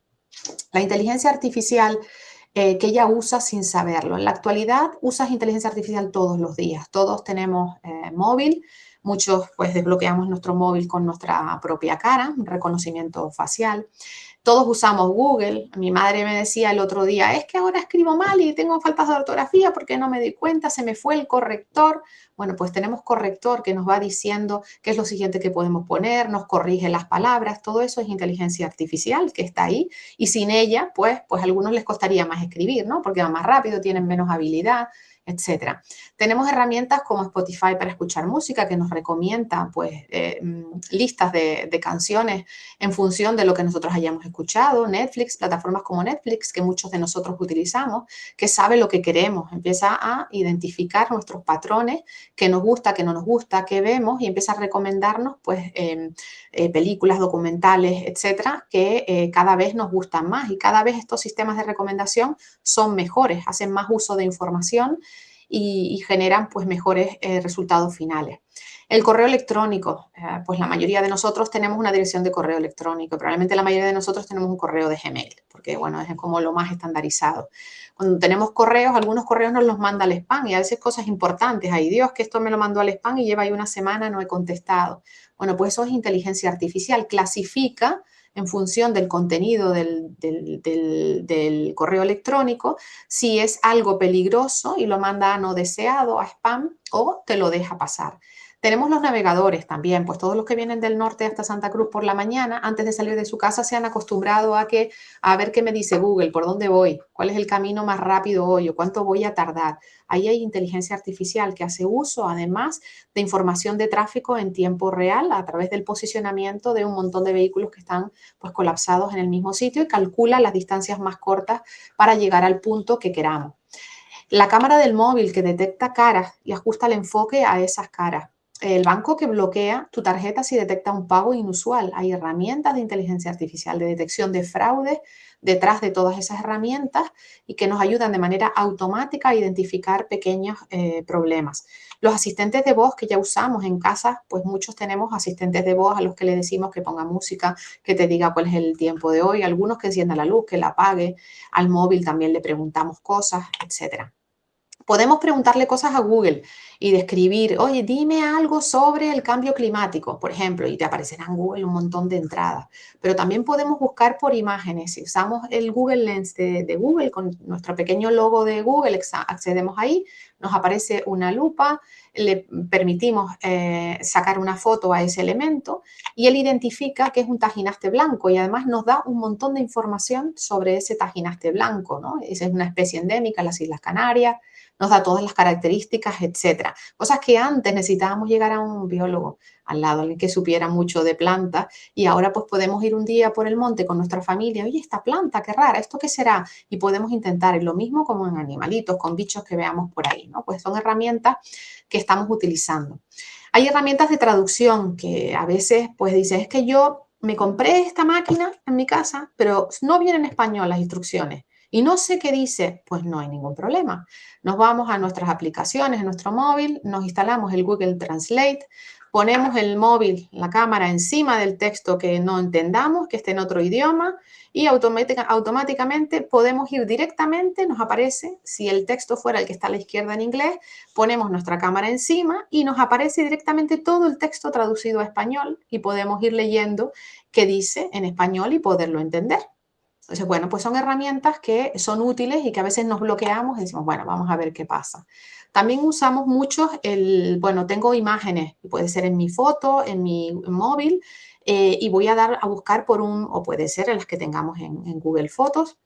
S5: La inteligencia artificial que ella usa sin saberlo. En la actualidad usas inteligencia artificial todos los días. Todos tenemos móvil. Muchos pues desbloqueamos nuestro móvil con nuestra propia cara, un reconocimiento facial. Todos usamos Google. Mi madre me decía el otro día, es que ahora escribo mal y tengo faltas de ortografía porque no me di cuenta, se me fue el corrector. Bueno, pues tenemos corrector que nos va diciendo qué es lo siguiente que podemos poner, nos corrige las palabras. Todo eso es inteligencia artificial que está ahí y sin ella, pues a algunos les costaría más escribir, ¿no? Porque va más rápido, tienen menos habilidad, etcétera. Tenemos herramientas como Spotify para escuchar música que nos recomienda pues listas de canciones en función de lo que nosotros hayamos escuchado. Netflix, plataformas como Netflix que muchos de nosotros utilizamos, que sabe lo que queremos, empieza a identificar nuestros patrones, qué nos gusta, qué no nos gusta, qué vemos y empieza a recomendarnos pues películas, documentales, etcétera, que cada vez nos gustan más y cada vez estos sistemas de recomendación son mejores, hacen más uso de información y generan pues mejores resultados finales. El correo electrónico, pues la mayoría de nosotros tenemos una dirección de correo electrónico, probablemente la mayoría de nosotros tenemos un correo de Gmail, porque bueno, es como lo más estandarizado. Cuando tenemos correos, algunos correos nos los manda al spam y a veces cosas importantes, ay Dios, que esto me lo mandó al spam y lleva ahí una semana, no he contestado. Bueno, pues eso es inteligencia artificial, clasifica en función del contenido del correo electrónico, si es algo peligroso y lo manda a no deseado, a spam, o te lo deja pasar. Tenemos los navegadores también, pues todos los que vienen del norte hasta Santa Cruz por la mañana, antes de salir de su casa, se han acostumbrado a ver qué me dice Google, por dónde voy, cuál es el camino más rápido hoy o cuánto voy a tardar. Ahí hay inteligencia artificial que hace uso, además, de información de tráfico en tiempo real a través del posicionamiento de un montón de vehículos que están pues colapsados en el mismo sitio y calcula las distancias más cortas para llegar al punto que queramos. La cámara del móvil que detecta caras y ajusta el enfoque a esas caras. El banco que bloquea tu tarjeta si detecta un pago inusual. Hay herramientas de inteligencia artificial de detección de fraude detrás de todas esas herramientas y que nos ayudan de manera automática a identificar pequeños problemas. Los asistentes de voz que ya usamos en casa, pues muchos tenemos asistentes de voz a los que le decimos que ponga música, que te diga cuál es el tiempo de hoy, algunos que encienda la luz, que la apague, al móvil también le preguntamos cosas, etcétera. Podemos preguntarle cosas a Google y describir, oye, dime algo sobre el cambio climático, por ejemplo, y te aparecerá en Google un montón de entradas. Pero también podemos buscar por imágenes. Si usamos el Google Lens de Google, con nuestro pequeño logo de Google, accedemos ahí, nos aparece una lupa, le permitimos sacar una foto a ese elemento y él identifica que es un tajinaste blanco y además nos da un montón de información sobre ese tajinaste blanco, ¿no? Esa es una especie endémica en las Islas Canarias, nos da todas las características, etcétera. Cosas que antes necesitábamos llegar a un biólogo al lado, alguien que supiera mucho de plantas y ahora pues podemos ir un día por el monte con nuestra familia, oye, esta planta, qué rara, ¿esto qué será? Y podemos intentar, y lo mismo como en animalitos, con bichos que veamos por ahí, ¿no? Pues son herramientas que estamos utilizando. Hay herramientas de traducción que a veces pues dices, es que yo me compré esta máquina en mi casa, pero no viene en español las instrucciones. Y no sé qué dice, pues no hay ningún problema. Nos vamos a nuestras aplicaciones, a nuestro móvil, nos instalamos el Google Translate, ponemos el móvil, la cámara encima del texto que no entendamos, que esté en otro idioma y automáticamente podemos ir directamente, nos aparece, si el texto fuera el que está a la izquierda en inglés, ponemos nuestra cámara encima y nos aparece directamente todo el texto traducido a español y podemos ir leyendo qué dice en español y poderlo entender. Entonces, bueno, pues son herramientas que son útiles y que a veces nos bloqueamos y decimos, bueno, vamos a ver qué pasa. También usamos mucho bueno, tengo imágenes, puede ser en mi foto, en mi móvil, y voy a buscar o puede ser en las que tengamos en Google Fotos,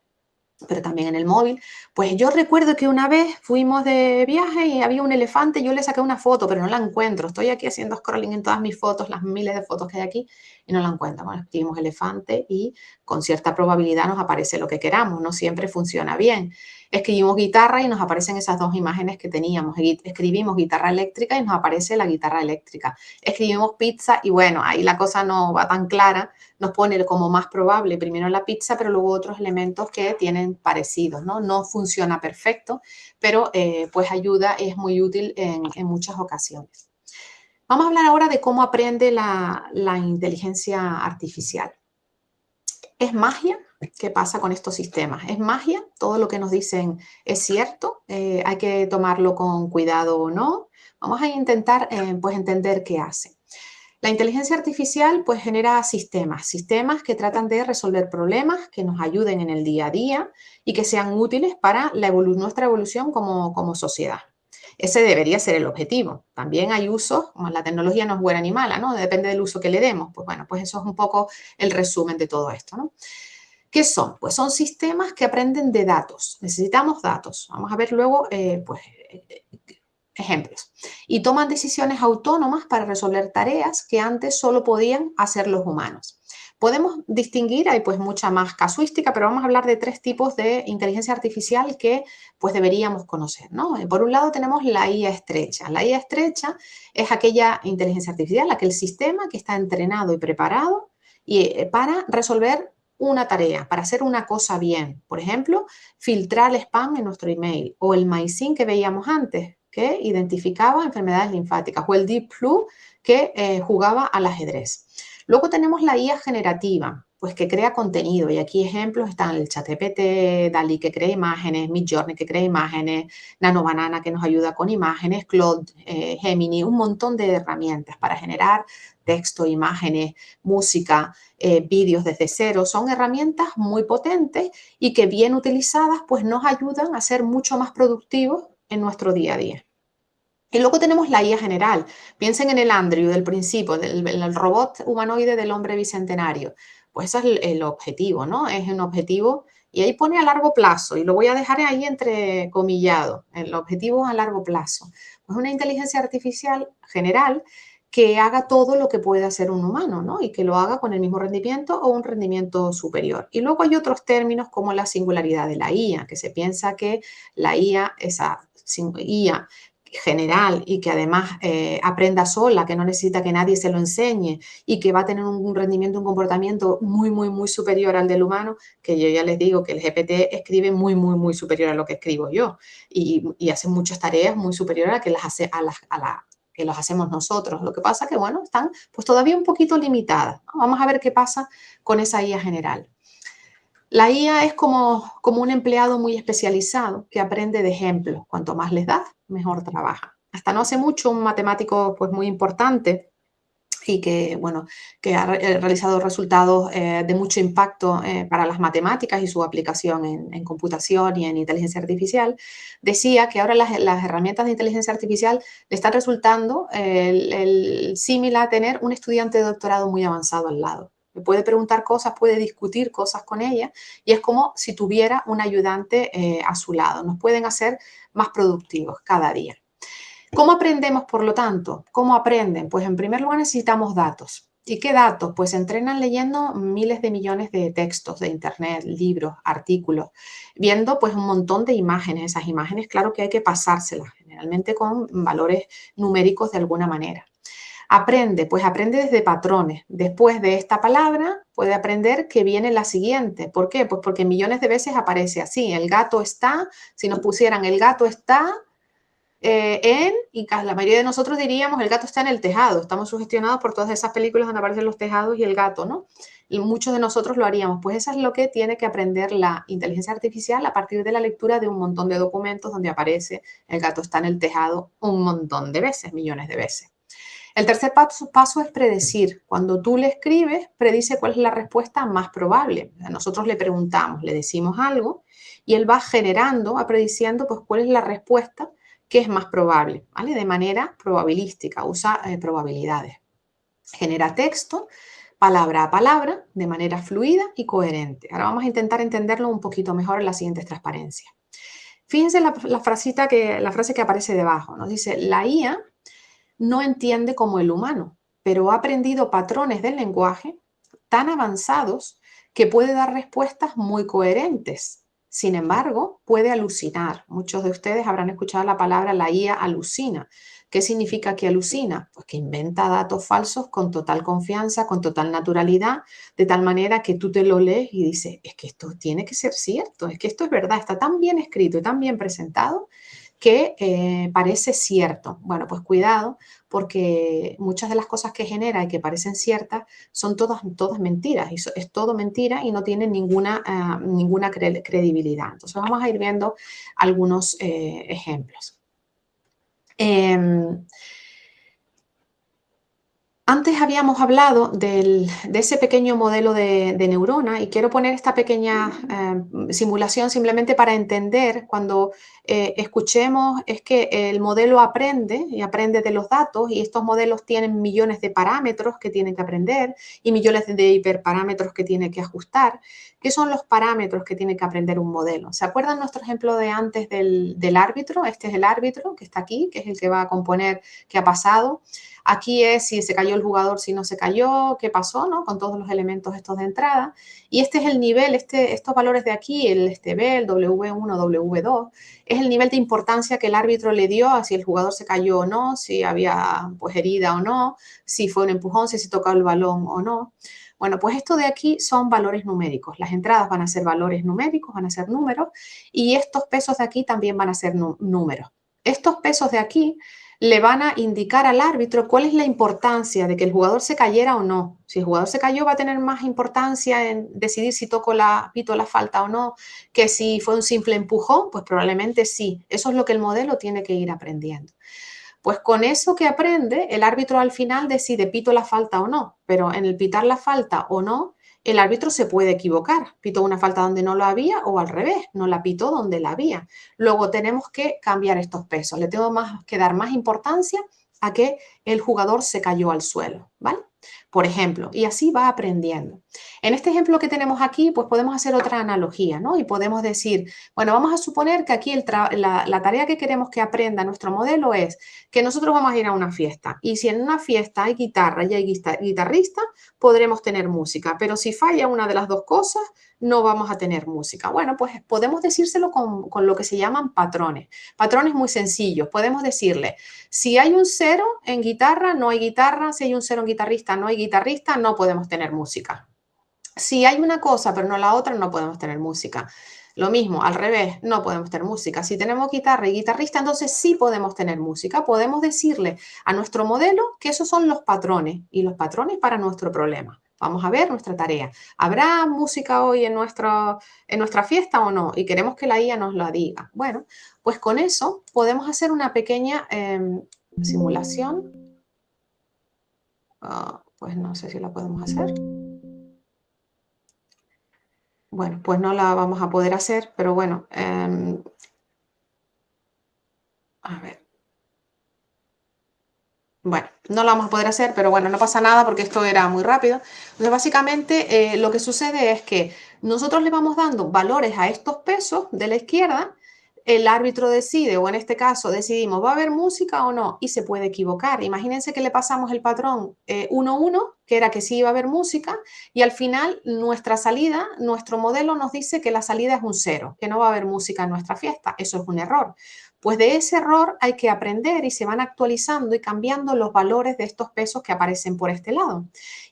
S5: pero también en el móvil. Pues yo recuerdo que una vez fuimos de viaje y había un elefante, yo le saqué una foto, pero no la encuentro. Estoy aquí haciendo scrolling en todas mis fotos, las miles de fotos que hay aquí, y no la encuentro. Bueno, escribimos elefante y con cierta probabilidad nos aparece lo que queramos, no siempre funciona bien. Escribimos guitarra y nos aparecen esas dos imágenes que teníamos. Escribimos guitarra eléctrica y nos aparece la guitarra eléctrica. Escribimos pizza y bueno, ahí la cosa no va tan clara, nos pone como más probable primero la pizza, pero luego otros elementos que tienen parecidos, ¿no? No funciona perfecto, pero pues ayuda, es muy útil en muchas ocasiones. Vamos a hablar ahora de cómo aprende la inteligencia artificial. ¿Es magia? ¿Qué pasa con estos sistemas? ¿Es magia? ¿Todo lo que nos dicen es cierto? ¿Hay que tomarlo con cuidado o no? Vamos a intentar pues entender qué hace. La inteligencia artificial pues genera sistemas que tratan de resolver problemas, que nos ayuden en el día a día y que sean útiles para nuestra evolución como sociedad. Ese debería ser el objetivo. También hay usos, como la tecnología no es buena ni mala, ¿no? Depende del uso que le demos. Pues bueno, pues eso es un poco el resumen de todo esto, ¿no? ¿Qué son? Pues son sistemas que aprenden de datos. Necesitamos datos. Vamos a ver luego, ejemplos. Y toman decisiones autónomas para resolver tareas que antes solo podían hacer los humanos. Podemos distinguir, hay pues mucha más casuística, pero vamos a hablar de 3 tipos de inteligencia artificial que pues deberíamos conocer, ¿no? Por un lado tenemos la IA estrecha. La IA estrecha es aquella inteligencia artificial, aquel sistema que está entrenado y preparado para resolver una tarea, para hacer una cosa bien. Por ejemplo, filtrar el spam en nuestro email o el MySync que veíamos antes, que identificaba enfermedades linfáticas, o el Deep Blue que jugaba al ajedrez. Luego tenemos la IA generativa, pues que crea contenido, y aquí ejemplos están el ChatGPT, DALL-E que crea imágenes, Midjourney que crea imágenes, NanoBanana que nos ayuda con imágenes, Claude, Gemini, un montón de herramientas para generar texto, imágenes, música, vídeos desde cero. Son herramientas muy potentes y que bien utilizadas pues nos ayudan a ser mucho más productivos en nuestro día a día. Y luego tenemos la IA general. Piensen en el Andrew del principio, el robot humanoide del hombre bicentenario. Pues eso es el objetivo, ¿no? Es un objetivo y ahí pone a largo plazo y lo voy a dejar ahí entrecomillado. El objetivo a largo plazo. Pues una inteligencia artificial general que haga todo lo que puede hacer un humano, ¿no? Y que lo haga con el mismo rendimiento o un rendimiento superior. Y luego hay otros términos como la singularidad de la IA, que se piensa que la IA, esa IA general y que además aprenda sola, que no necesita que nadie se lo enseñe y que va a tener un rendimiento, un comportamiento muy, muy, muy superior al del humano, que yo ya les digo que el GPT escribe muy, muy, muy superior a lo que escribo yo y hace muchas tareas muy superiores a que las hace que los hacemos nosotros. Lo que pasa que, bueno, están pues todavía un poquito limitadas, ¿no? Vamos a ver qué pasa con esa IA general. La IA es como un empleado muy especializado que aprende de ejemplos. Cuanto más les das, mejor trabaja. Hasta no hace mucho, un matemático pues muy importante y que, bueno, que ha realizado resultados de mucho impacto para las matemáticas y su aplicación en computación y en inteligencia artificial, decía que ahora las herramientas de inteligencia artificial le están resultando el símil a tener un estudiante de doctorado muy avanzado al lado. Me puede preguntar cosas, puede discutir cosas con ella y es como si tuviera un ayudante a su lado. Nos pueden hacer más productivos cada día. ¿Cómo aprendemos, por lo tanto? ¿Cómo aprenden? Pues en primer lugar necesitamos datos. ¿Y qué datos? Pues se entrenan leyendo miles de millones de textos de internet, libros, artículos, viendo pues un montón de imágenes. Esas imágenes, claro que hay que pasárselas, generalmente con valores numéricos de alguna manera. Aprende, pues aprende desde patrones. Después de esta palabra puede aprender que viene la siguiente. ¿Por qué? Pues porque millones de veces aparece así. El gato está, si nos pusieran el gato está y la mayoría de nosotros diríamos el gato está en el tejado. Estamos sugestionados por todas esas películas donde aparecen los tejados y el gato, ¿no? Y muchos de nosotros lo haríamos. Pues eso es lo que tiene que aprender la inteligencia artificial a partir de la lectura de un montón de documentos donde aparece el gato está en el tejado un montón de veces, millones de veces. El tercer paso es predecir. Cuando tú le escribes, predice cuál es la respuesta más probable. Nosotros le preguntamos, le decimos algo y él va generando, va prediciendo pues cuál es la respuesta que es más probable, ¿vale? De manera probabilística, usa probabilidades. Genera texto, palabra a palabra, de manera fluida y coherente. Ahora vamos a intentar entenderlo un poquito mejor en las siguientes transparencias. Fíjense la frase que aparece debajo. Nos dice, la IA no entiende como el humano, pero ha aprendido patrones del lenguaje tan avanzados que puede dar respuestas muy coherentes. Sin embargo, puede alucinar. Muchos de ustedes habrán escuchado la palabra la IA alucina. ¿Qué significa que alucina? Pues que inventa datos falsos con total confianza, con total naturalidad, de tal manera que tú te lo lees y dices, es que esto tiene que ser cierto, es que esto es verdad, está tan bien escrito y tan bien presentado que parece cierto. Bueno, pues cuidado, porque muchas de las cosas que genera y que parecen ciertas son todas mentiras. Es todo mentira y no tiene ninguna credibilidad. Entonces vamos a ir viendo algunos ejemplos. Antes habíamos hablado de ese pequeño modelo de neurona y quiero poner esta pequeña simulación simplemente para entender cuando escuchemos es que el modelo aprende y aprende de los datos y estos modelos tienen millones de parámetros que tienen que aprender y millones de hiperparámetros que tiene que ajustar. ¿Qué son los parámetros que tiene que aprender un modelo? ¿Se acuerdan nuestro ejemplo de antes del árbitro? Este es el árbitro que está aquí, que es el que va a componer qué ha pasado. Aquí es si se cayó el jugador, si no se cayó, qué pasó, ¿no? Con todos los elementos estos de entrada. Y este es el nivel, estos valores de aquí, el B, el W1, W2, es el nivel de importancia que el árbitro le dio a si el jugador se cayó o no, si había pues herida o no, si fue un empujón, si se tocó el balón o no. Bueno, pues esto de aquí son valores numéricos. Las entradas van a ser valores numéricos, van a ser números, y estos pesos de aquí también van a ser números. Estos pesos de aquí le van a indicar al árbitro cuál es la importancia de que el jugador se cayera o no. Si el jugador se cayó va a tener más importancia en decidir si pito la falta o no, que si fue un simple empujón, pues probablemente sí. Eso es lo que el modelo tiene que ir aprendiendo. Pues con eso que aprende, el árbitro al final decide pito la falta o no, pero en el pitar la falta o no, el árbitro se puede equivocar. Pitó una falta donde no lo había o al revés, no la pitó donde la había. Luego tenemos que cambiar estos pesos. Le tengo que dar más importancia a que el jugador se cayó al suelo, ¿vale? Por ejemplo, y así va aprendiendo. En este ejemplo que tenemos aquí, pues podemos hacer otra analogía, ¿no? Y podemos decir, bueno, vamos a suponer que aquí la tarea que queremos que aprenda nuestro modelo es que nosotros vamos a ir a una fiesta y si en una fiesta hay guitarra y hay guitarrista, podremos tener música, pero si falla una de las dos cosas, no vamos a tener música. Bueno, pues podemos decírselo con lo que se llaman patrones. Patrones muy sencillos. Podemos decirle, si hay un 0 en guitarra, no hay guitarra. Si hay un 0 en guitarrista, no hay guitarrista, no podemos tener música. Si hay una cosa pero no la otra, no podemos tener música. Lo mismo, al revés, no podemos tener música. Si tenemos guitarra y guitarrista, entonces sí podemos tener música. Podemos decirle a nuestro modelo que esos son los patrones y los patrones para nuestro problema. Vamos a ver nuestra tarea. ¿Habrá música hoy en nuestra fiesta o no? Y queremos que la IA nos la diga. Bueno, pues con eso podemos hacer una pequeña simulación. Pues no sé si la podemos hacer. Bueno, pues no la vamos a poder hacer, pero bueno. A ver. Bueno, no lo vamos a poder hacer, pero bueno, no pasa nada porque esto era muy rápido. Entonces, básicamente, lo que sucede es que nosotros le vamos dando valores a estos pesos de la izquierda, el árbitro decide, o en este caso decidimos, ¿va a haber música o no? Y se puede equivocar. Imagínense que le pasamos el patrón 1-1, que era que sí iba a haber música, y al final nuestra salida, nuestro modelo nos dice que la salida es un 0, que no va a haber música en nuestra fiesta. Eso es un error. Pues de ese error hay que aprender y se van actualizando y cambiando los valores de estos pesos que aparecen por este lado.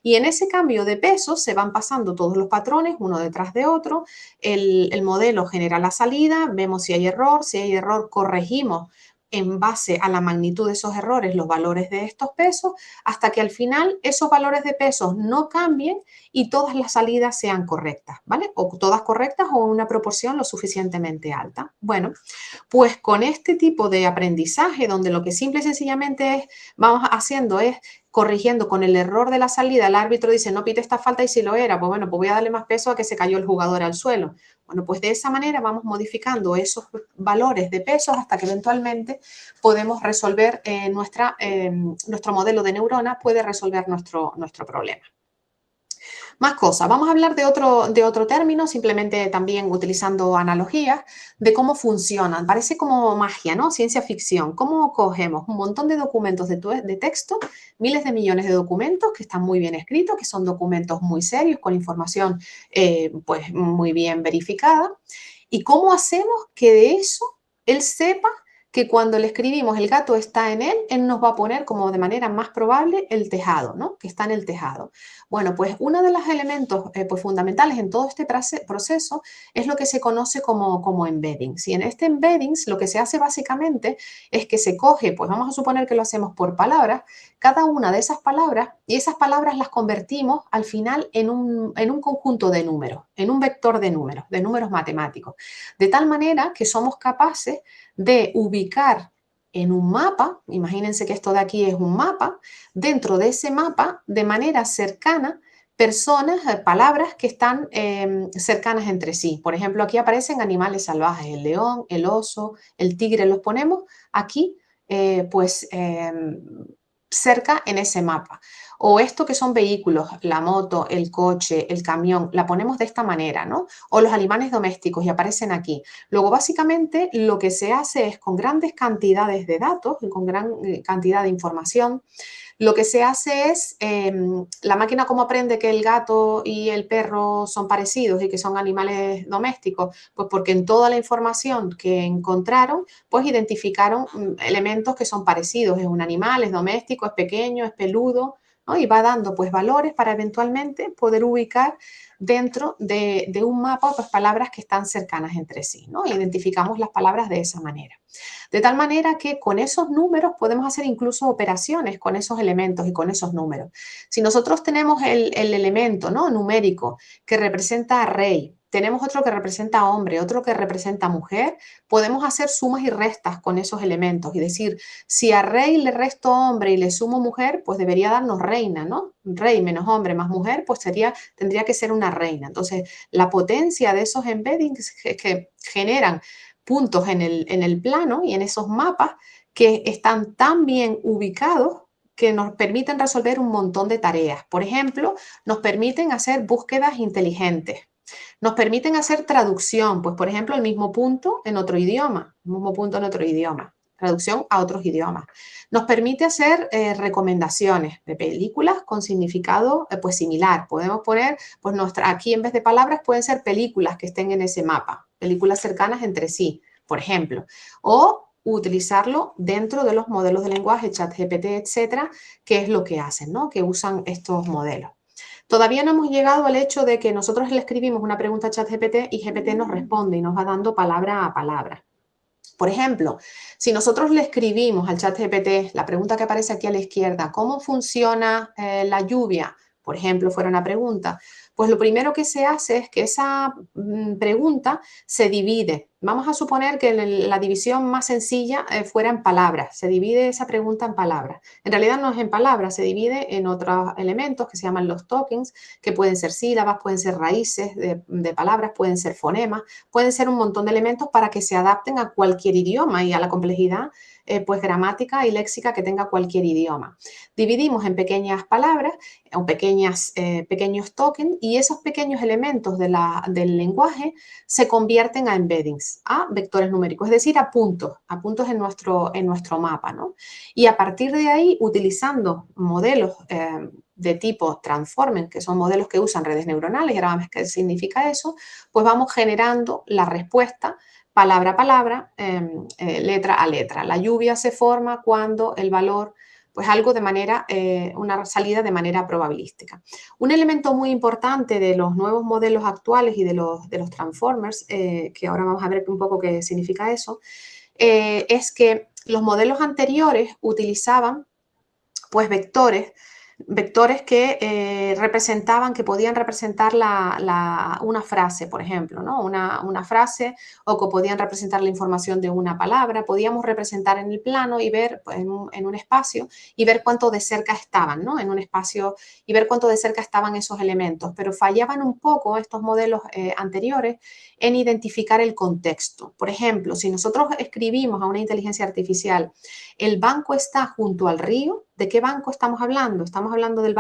S5: Y en ese cambio de pesos se van pasando todos los patrones uno detrás de otro. El modelo genera la salida, vemos si hay error corregimos en base a la magnitud de esos errores los valores de estos pesos hasta que al final esos valores de pesos no cambien y todas las salidas sean correctas, ¿vale? O todas correctas o en una proporción lo suficientemente alta. Bueno, pues con este tipo de aprendizaje donde lo que simple y sencillamente vamos haciendo es corrigiendo con el error de la salida, el árbitro dice no pite esta falta y si lo era, pues bueno, pues voy a darle más peso a que se cayó el jugador al suelo. Bueno, pues de esa manera vamos modificando esos valores de pesos hasta que eventualmente podemos resolver nuestro modelo de neurona puede resolver nuestro problema. Más cosas. Vamos a hablar de otro término, simplemente también utilizando analogías de cómo funcionan. Parece como magia, ¿no? Ciencia ficción. ¿Cómo cogemos un montón de documentos de texto, miles de millones de documentos que están muy bien escritos, que son documentos muy serios, con información pues muy bien verificada? ¿Y cómo hacemos que de eso él sepa que cuando le escribimos el gato está en él nos va a poner como de manera más probable el tejado, ¿no? Que está en el tejado. Bueno, pues uno de los elementos pues fundamentales en todo este proceso es lo que se conoce como embeddings. Y en este embeddings lo que se hace básicamente es que se coge, pues vamos a suponer que lo hacemos por palabras, cada una de esas palabras, y esas palabras las convertimos al final en un conjunto de números, en un vector de números matemáticos. De tal manera que somos capaces de ubicar en un mapa, imagínense que esto de aquí es un mapa, dentro de ese mapa, de manera cercana, personas, palabras que están cercanas entre sí. Por ejemplo, aquí aparecen animales salvajes, el león, el oso, el tigre, los ponemos aquí, cerca en ese mapa. O esto que son vehículos, la moto, el coche, el camión, la ponemos de esta manera, ¿no? O los animales domésticos y aparecen aquí. Luego, básicamente, lo que se hace es con grandes cantidades de datos y con gran cantidad de información, lo que se hace es, la máquina como aprende que el gato y el perro son parecidos y que son animales domésticos, pues porque en toda la información que encontraron, pues identificaron elementos que son parecidos, es un animal, es doméstico, es pequeño, es peludo, ¿no? Y va dando pues valores para eventualmente poder ubicar dentro de un mapa pues palabras que están cercanas entre sí, ¿no? Identificamos las palabras de esa manera. De tal manera que con esos números podemos hacer incluso operaciones con esos elementos y con esos números. Si nosotros tenemos el elemento, ¿no?, numérico que representa a rey, tenemos otro que representa hombre, otro que representa mujer, podemos hacer sumas y restas con esos elementos y decir, si a rey le resto hombre y le sumo mujer, pues debería darnos reina, ¿no? Rey menos hombre más mujer, pues tendría que ser una reina. Entonces, la potencia de esos embeddings que generan puntos en el plano y en esos mapas que están tan bien ubicados que nos permiten resolver un montón de tareas. Por ejemplo, nos permiten hacer búsquedas inteligentes. Nos permiten hacer traducción, pues por ejemplo el mismo punto en otro idioma, traducción a otros idiomas. Nos permite hacer recomendaciones de películas con significado pues similar. Podemos poner, pues aquí en vez de palabras pueden ser películas que estén en ese mapa, películas cercanas entre sí, por ejemplo. O utilizarlo dentro de los modelos de lenguaje, ChatGPT, etcétera, que es lo que hacen, ¿no? Que usan estos modelos. Todavía no hemos llegado al hecho de que nosotros le escribimos una pregunta a ChatGPT y GPT nos responde y nos va dando palabra a palabra. Por ejemplo, si nosotros le escribimos al ChatGPT la pregunta que aparece aquí a la izquierda, ¿cómo funciona la lluvia? Por ejemplo, fuera una pregunta. Pues lo primero que se hace es que esa pregunta se divide. Vamos a suponer que la división más sencilla fuera en palabras. Se divide esa pregunta en palabras. En realidad no es en palabras, se divide en otros elementos que se llaman los tokens, que pueden ser sílabas, pueden ser raíces de palabras, pueden ser fonemas, pueden ser un montón de elementos para que se adapten a cualquier idioma y a la complejidad pues gramática y léxica que tenga cualquier idioma. Dividimos en pequeñas palabras o pequeños tokens y esos pequeños elementos del lenguaje se convierten a embeddings, a vectores numéricos, es decir, a puntos en nuestro mapa, ¿no? Y a partir de ahí, utilizando modelos de tipo transformer, que son modelos que usan redes neuronales, y ahora vamos a ver qué significa eso, pues vamos generando la respuesta palabra a palabra, letra a letra. La lluvia se forma cuando el valor, pues algo de manera, una salida de manera probabilística. Un elemento muy importante de los nuevos modelos actuales y de los transformers, que ahora vamos a ver un poco qué significa eso, es que los modelos anteriores utilizaban pues vectores que representaban, que podían representar una frase, por ejemplo, ¿no? Una frase, o que podían representar la información de una palabra. Podíamos representar en el plano y ver pues, en un espacio y ver cuánto de cerca estaban, ¿no? En un espacio y ver cuánto de cerca estaban esos elementos, pero fallaban un poco estos modelos anteriores en identificar el contexto. Por ejemplo, si nosotros escribimos a una inteligencia artificial, el banco está junto al río, ¿de qué banco estamos hablando? ¿Estamos hablando del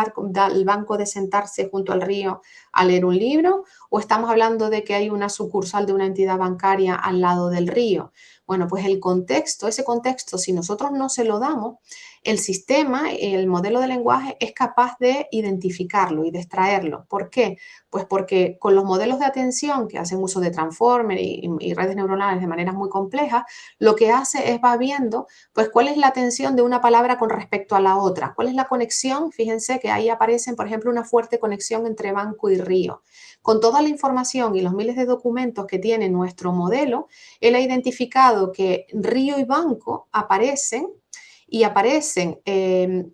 S5: banco de sentarse junto al río a leer un libro? ¿O estamos hablando de que hay una sucursal de una entidad bancaria al lado del río? Bueno, pues el contexto, ese contexto, si nosotros no se lo damos, el sistema, el modelo de lenguaje es capaz de identificarlo y de extraerlo. ¿Por qué? Pues porque con los modelos de atención que hacen uso de transformer y redes neuronales de maneras muy complejas, lo que hace es va viendo pues cuál es la atención de una palabra con respecto a la otra, cuál es la conexión. Fíjense que ahí aparecen, por ejemplo, una fuerte conexión entre banco y río. Con toda la información y los miles de documentos que tiene nuestro modelo, él ha identificado que río y banco aparecen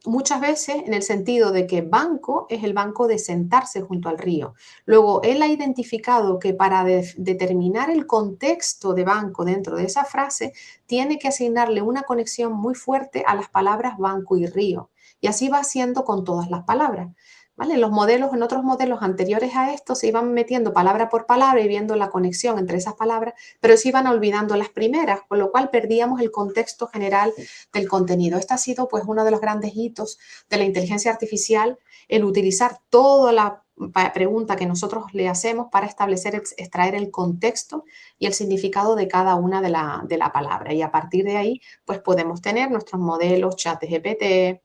S5: muchas veces en el sentido de que banco es el banco de sentarse junto al río. Luego, él ha identificado que para determinar el contexto de banco dentro de esa frase, tiene que asignarle una conexión muy fuerte a las palabras banco y río. Y así va haciendo con todas las palabras. ¿Vale? En otros modelos anteriores a esto se iban metiendo palabra por palabra y viendo la conexión entre esas palabras, pero se iban olvidando las primeras, con lo cual perdíamos el contexto general del contenido. Este ha sido pues uno de los grandes hitos de la inteligencia artificial, el utilizar toda la pregunta que nosotros le hacemos para extraer el contexto y el significado de cada una de la palabra. Y a partir de ahí, pues podemos tener nuestros modelos, ChatGPT,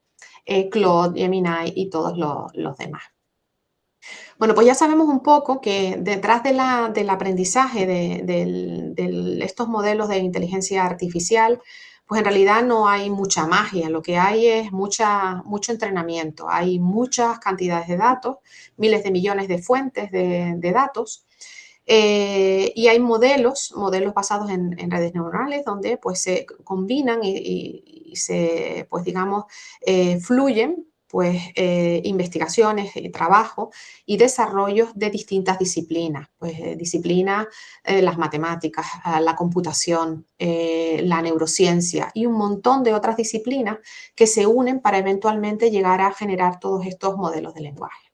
S5: Claude, Gemini y todos los demás. Bueno, pues ya sabemos un poco que detrás del aprendizaje de estos modelos de inteligencia artificial, pues en realidad no hay mucha magia, lo que hay es mucho entrenamiento, hay muchas cantidades de datos, miles de millones de fuentes de datos, y hay modelos basados en redes neuronales donde pues se combinan y se, pues digamos, fluyen pues investigaciones, trabajo y desarrollos de distintas disciplinas, pues disciplinas, las matemáticas, la computación, la neurociencia y un montón de otras disciplinas que se unen para eventualmente llegar a generar todos estos modelos de lenguaje.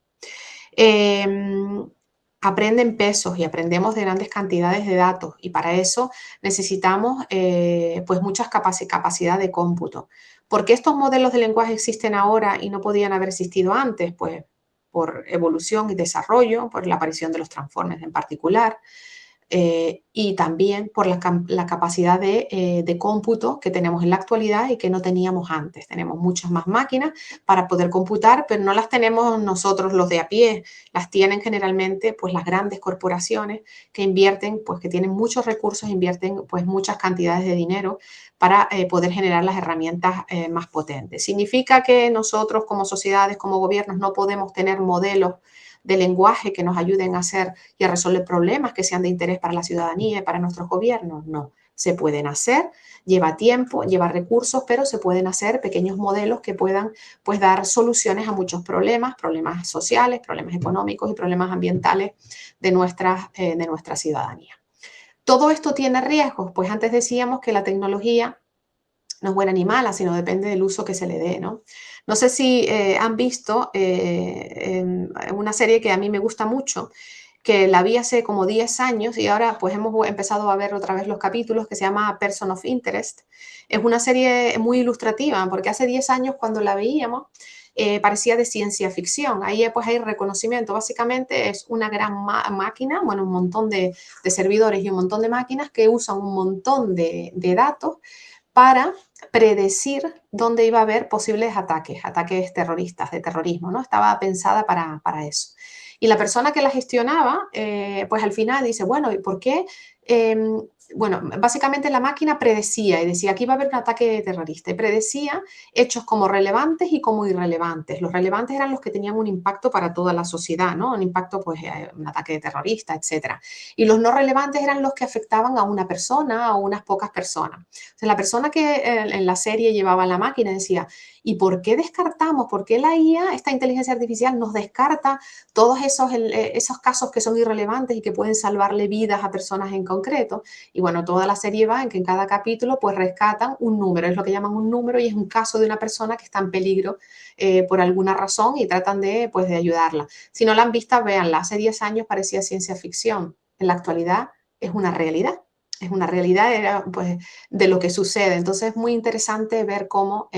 S5: Aprenden pesos y aprendemos de grandes cantidades de datos y para eso necesitamos pues muchas capacidad de cómputo. ¿Por qué estos modelos de lenguaje existen ahora y no podían haber existido antes? Pues por evolución y desarrollo, por la aparición de los transformers en particular, y también por la capacidad de cómputo que tenemos en la actualidad y que no teníamos antes. Tenemos muchas más máquinas para poder computar, pero no las tenemos nosotros los de a pie, las tienen generalmente pues las grandes corporaciones que invierten, pues que tienen muchos recursos, invierten pues muchas cantidades de dinero para poder generar las herramientas más potentes. ¿Significa que nosotros como sociedades, como gobiernos, no podemos tener modelos de lenguaje que nos ayuden a hacer y a resolver problemas que sean de interés para la ciudadanía y para nuestros gobiernos? No, se pueden hacer, lleva tiempo, lleva recursos, pero se pueden hacer pequeños modelos que puedan pues dar soluciones a muchos problemas sociales, problemas económicos y problemas ambientales de nuestra ciudadanía. ¿Todo esto tiene riesgos? Pues antes decíamos que la tecnología no es buena ni mala, sino depende del uso que se le dé, ¿no? No sé si han visto una serie que a mí me gusta mucho, que la vi hace como 10 años y ahora pues hemos empezado a ver otra vez los capítulos, que se llama Person of Interest. Es una serie muy ilustrativa porque hace 10 años cuando la veíamos parecía de ciencia ficción. Ahí pues hay reconocimiento. Básicamente es una gran máquina, bueno, un montón de servidores y un montón de máquinas que usan un montón de datos para predecir dónde iba a haber posibles ataques terroristas, de terrorismo, ¿no? Estaba pensada para eso. Y la persona que la gestionaba, pues al final dice, bueno, ¿y por qué bueno, básicamente la máquina predecía y decía que iba a haber un ataque terrorista y predecía hechos como relevantes y como irrelevantes. Los relevantes eran los que tenían un impacto para toda la sociedad, ¿no? Un impacto, pues, un ataque terrorista, etcétera. Y los no relevantes eran los que afectaban a una persona o unas pocas personas. O sea, la persona que en la serie llevaba la máquina decía, ¿y por qué descartamos? ¿Por qué la IA, esta inteligencia artificial, nos descarta todos esos casos que son irrelevantes y que pueden salvarle vidas a personas en concreto? Y bueno, toda la serie va en que en cada capítulo pues rescatan un número, es lo que llaman un número y es un caso de una persona que está en peligro por alguna razón y tratan de ayudarla. Si no la han visto, véanla. Hace 10 años parecía ciencia ficción. En la actualidad es una realidad. Es una realidad pues, de lo que sucede. Entonces es muy interesante ver cómo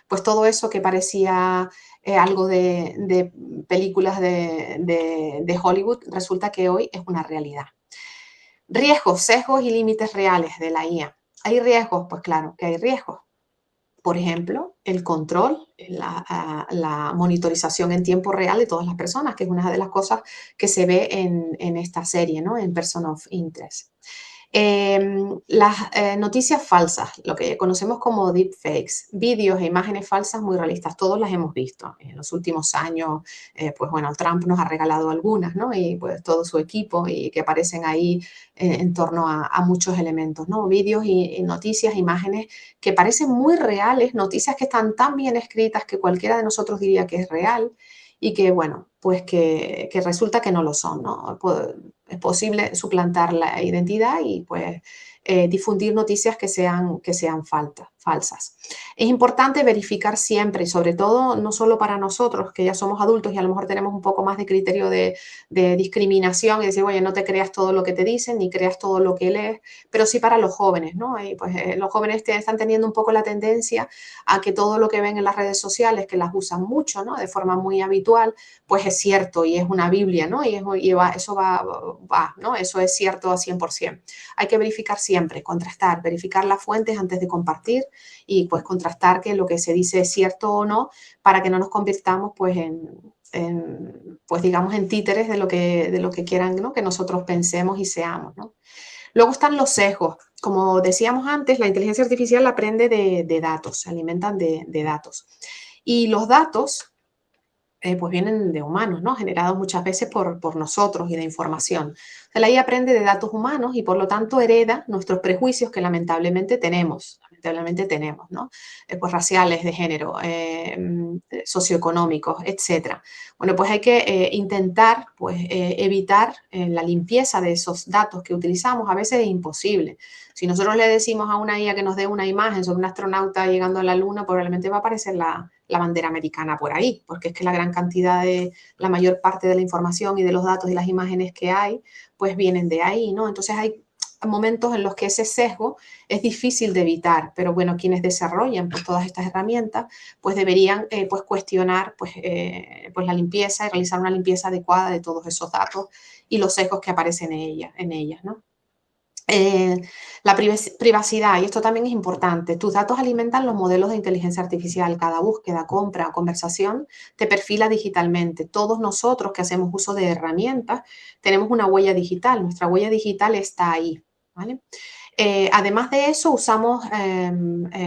S5: pues todo eso que parecía algo de películas de Hollywood resulta que hoy es una realidad. Riesgos, sesgos y límites reales de la IA. ¿Hay riesgos? Pues claro que hay riesgos. Por ejemplo, el control, la monitorización en tiempo real de todas las personas, que es una de las cosas que se ve en esta serie, ¿no? En Person of Interest. Las noticias falsas, lo que conocemos como deepfakes, vídeos e imágenes falsas muy realistas, todos las hemos visto en los últimos años. Pues bueno, Trump nos ha regalado algunas, ¿no? Y pues todo su equipo y que aparecen ahí en torno a muchos elementos, ¿no? Vídeos y noticias, imágenes que parecen muy reales, noticias que están tan bien escritas que cualquiera de nosotros diría que es real y que, bueno, pues que resulta que no lo son, ¿no? Es posible suplantar la identidad y pues difundir noticias que sean falsas. Es importante verificar siempre y sobre todo no solo para nosotros que ya somos adultos y a lo mejor tenemos un poco más de criterio de discriminación y decir, oye, no te creas todo lo que te dicen ni creas todo lo que lees, pero sí para los jóvenes, ¿no? Y pues los jóvenes están teniendo un poco la tendencia a que todo lo que ven en las redes sociales, que las usan mucho, ¿no? De forma muy habitual, pues es cierto y es una Biblia, ¿no? Eso va, ¿no? Eso es cierto a 100%. Hay que verificar siempre, contrastar, verificar las fuentes antes de compartir y pues contrastar que lo que se dice es cierto o no para que no nos convirtamos pues pues digamos en títeres de lo que quieran, ¿no? Que nosotros pensemos y seamos, ¿no? Luego están los sesgos. Como decíamos antes, la inteligencia artificial aprende de datos, se alimentan de datos. Y los datos pues vienen de humanos, ¿no? Generados muchas veces por nosotros y de información. O sea, la IA aprende de datos humanos y por lo tanto hereda nuestros prejuicios que lamentablemente tenemos, ¿no? Pues raciales, de género, socioeconómicos, etcétera. Bueno, pues hay que intentar pues, evitar la limpieza de esos datos que utilizamos. A veces es imposible. Si nosotros le decimos a una IA que nos dé una imagen sobre un astronauta llegando a la Luna, probablemente va a aparecer la bandera americana por ahí, porque es que la mayor parte de la información y de los datos y las imágenes que hay, pues vienen de ahí, ¿no? Entonces hay momentos en los que ese sesgo es difícil de evitar, pero bueno, quienes desarrollan pues, todas estas herramientas, pues deberían pues cuestionar pues la limpieza y realizar una limpieza adecuada de todos esos datos y los sesgos que aparecen en ellas, ¿no? La privacidad, y esto también es importante, tus datos alimentan los modelos de inteligencia artificial, cada búsqueda, compra o conversación te perfila digitalmente. Todos nosotros que hacemos uso de herramientas tenemos una huella digital, nuestra huella digital está ahí, ¿vale? Además de eso usamos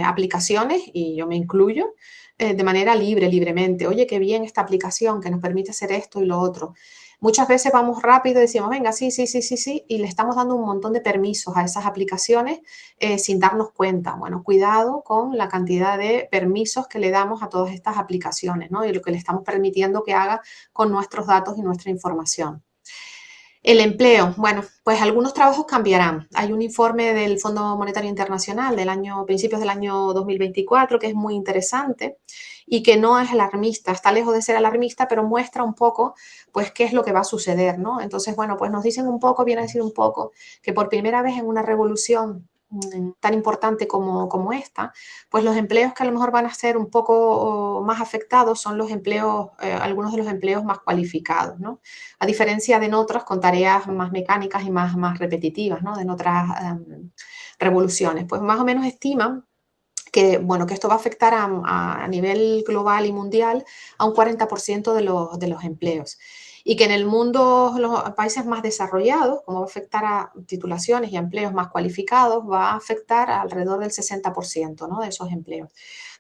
S5: aplicaciones, y yo me incluyo, de manera libremente. Oye, qué bien esta aplicación que nos permite hacer esto y lo otro. Muchas veces vamos rápido y decimos, venga, sí, y le estamos dando un montón de permisos a esas aplicaciones sin darnos cuenta. Bueno, cuidado con la cantidad de permisos que le damos a todas estas aplicaciones, ¿no? Y lo que le estamos permitiendo que haga con nuestros datos y nuestra información. El empleo, bueno, pues algunos trabajos cambiarán. Hay un informe del Fondo Monetario Internacional principios del año 2024 que es muy interesante y que no es alarmista, está lejos de ser alarmista, pero muestra un poco pues qué es lo que va a suceder, ¿no? Entonces, bueno, pues nos dicen un poco, viene a decir un poco que por primera vez en una revolución tan importante como esta, pues los empleos que a lo mejor van a ser un poco más afectados son los empleos, algunos de los empleos más cualificados, ¿no? A diferencia de en otros con tareas más mecánicas y más repetitivas, ¿no? De en otras revoluciones. Pues más o menos estiman que, bueno, que esto va a afectar a nivel global y mundial a un 40% de los empleos. y que en el mundo, los países más desarrollados, como va a afectar a titulaciones y empleos más cualificados, va a afectar a alrededor del 60%, ¿no?, de esos empleos.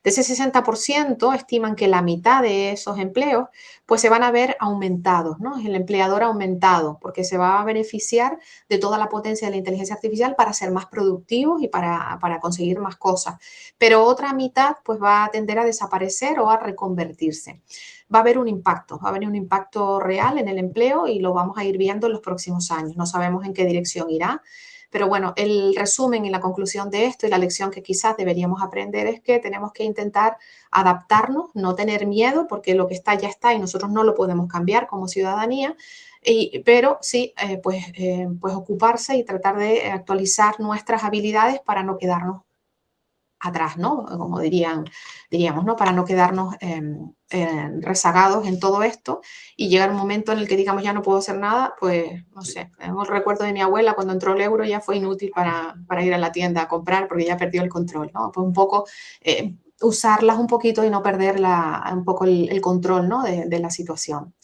S5: De ese 60%, estiman que la mitad de esos empleos pues se van a ver aumentados, ¿no? El empleador aumentado, porque se va a beneficiar de toda la potencia de la inteligencia artificial para ser más productivos y para conseguir más cosas. Pero otra mitad pues va a tender a desaparecer o a reconvertirse. Va a haber un impacto real en el empleo y lo vamos a ir viendo en los próximos años. No sabemos en qué dirección irá. Pero bueno, el resumen y la conclusión de esto y la lección que quizás deberíamos aprender es que tenemos que intentar adaptarnos, no tener miedo, porque lo que está ya está y nosotros no lo podemos cambiar como ciudadanía, pero sí pues ocuparse y tratar de actualizar nuestras habilidades para no quedarnos atrás, ¿no? Como diríamos, ¿no? Para no quedarnos rezagados en todo esto y llegar un momento en el que digamos ya no puedo hacer nada, pues no sé, tengo el recuerdo de mi abuela cuando entró el euro ya fue inútil para ir a la tienda a comprar porque ya perdió el control, ¿no? Pues un poco usarlas un poquito y no perder un poco el control, ¿no?, de la situación.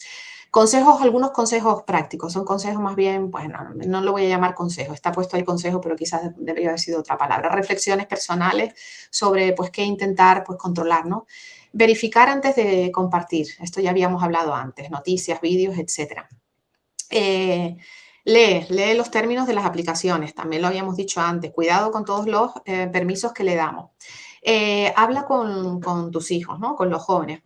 S5: Algunos consejos prácticos, son consejos más bien, pues no lo voy a llamar consejo, está puesto ahí consejo, pero quizás debería haber sido otra palabra. Reflexiones personales sobre pues qué intentar pues controlar, ¿no? Verificar antes de compartir, esto ya habíamos hablado antes, noticias, vídeos, etc. Lee los términos de las aplicaciones, también lo habíamos dicho antes, cuidado con todos los permisos que le damos. Habla con tus hijos, ¿no?, con los jóvenes,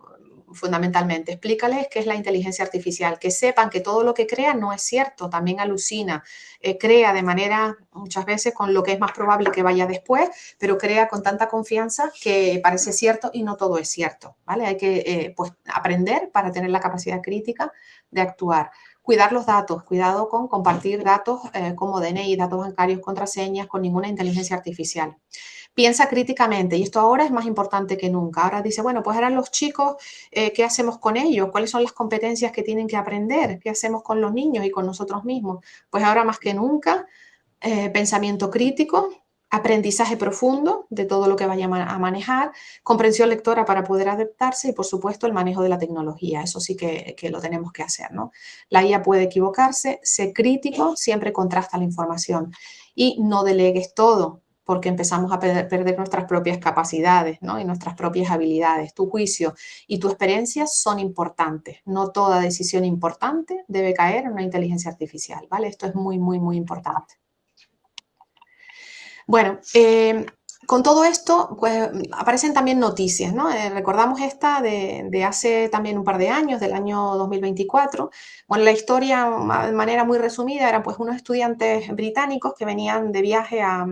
S5: fundamentalmente. Explícales qué es la inteligencia artificial, que sepan que todo lo que crea no es cierto, también alucina, crea de manera, muchas veces, con lo que es más probable que vaya después, pero crea con tanta confianza que parece cierto y no todo es cierto, ¿vale? Hay que pues, aprender para tener la capacidad crítica de actuar. Cuidar los datos, cuidado con compartir datos como DNI, datos bancarios, contraseñas, con ninguna inteligencia artificial. Piensa críticamente, y esto ahora es más importante que nunca. Ahora dice, bueno, pues ahora los chicos, ¿qué hacemos con ellos? ¿Cuáles son las competencias que tienen que aprender? ¿Qué hacemos con los niños y con nosotros mismos? Pues ahora más que nunca, pensamiento crítico, aprendizaje profundo de todo lo que vaya a manejar, comprensión lectora para poder adaptarse y, por supuesto, el manejo de la tecnología. Eso sí que lo tenemos que hacer, ¿no? La IA puede equivocarse, sé crítico, siempre contrasta la información y no delegues todo, porque empezamos a perder nuestras propias capacidades, ¿no?, y nuestras propias habilidades. Tu juicio y tu experiencia son importantes. No toda decisión importante debe caer en una inteligencia artificial, ¿vale? Esto es muy, muy, muy importante. Bueno, con todo esto, pues aparecen también noticias, ¿no? Recordamos esta de hace también un par de años, del año 2024. Bueno, la historia, de manera muy resumida, eran pues unos estudiantes británicos que venían de viaje a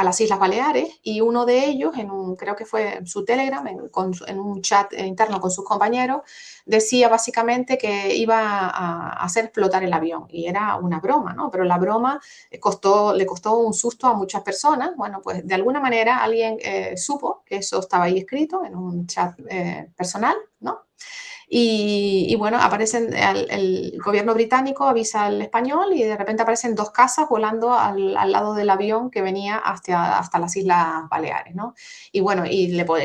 S5: las Islas Baleares, y uno de ellos, creo que fue en su Telegram, en un chat interno con sus compañeros, decía básicamente que iba a hacer explotar el avión, y era una broma, ¿no? Pero la broma le costó un susto a muchas personas. Bueno, pues de alguna manera alguien supo que eso estaba ahí escrito en un chat personal, ¿no? Y bueno, el gobierno británico avisa al español y de repente aparecen dos casas volando al lado del avión que venía hasta las Islas Baleares, ¿no? Y bueno,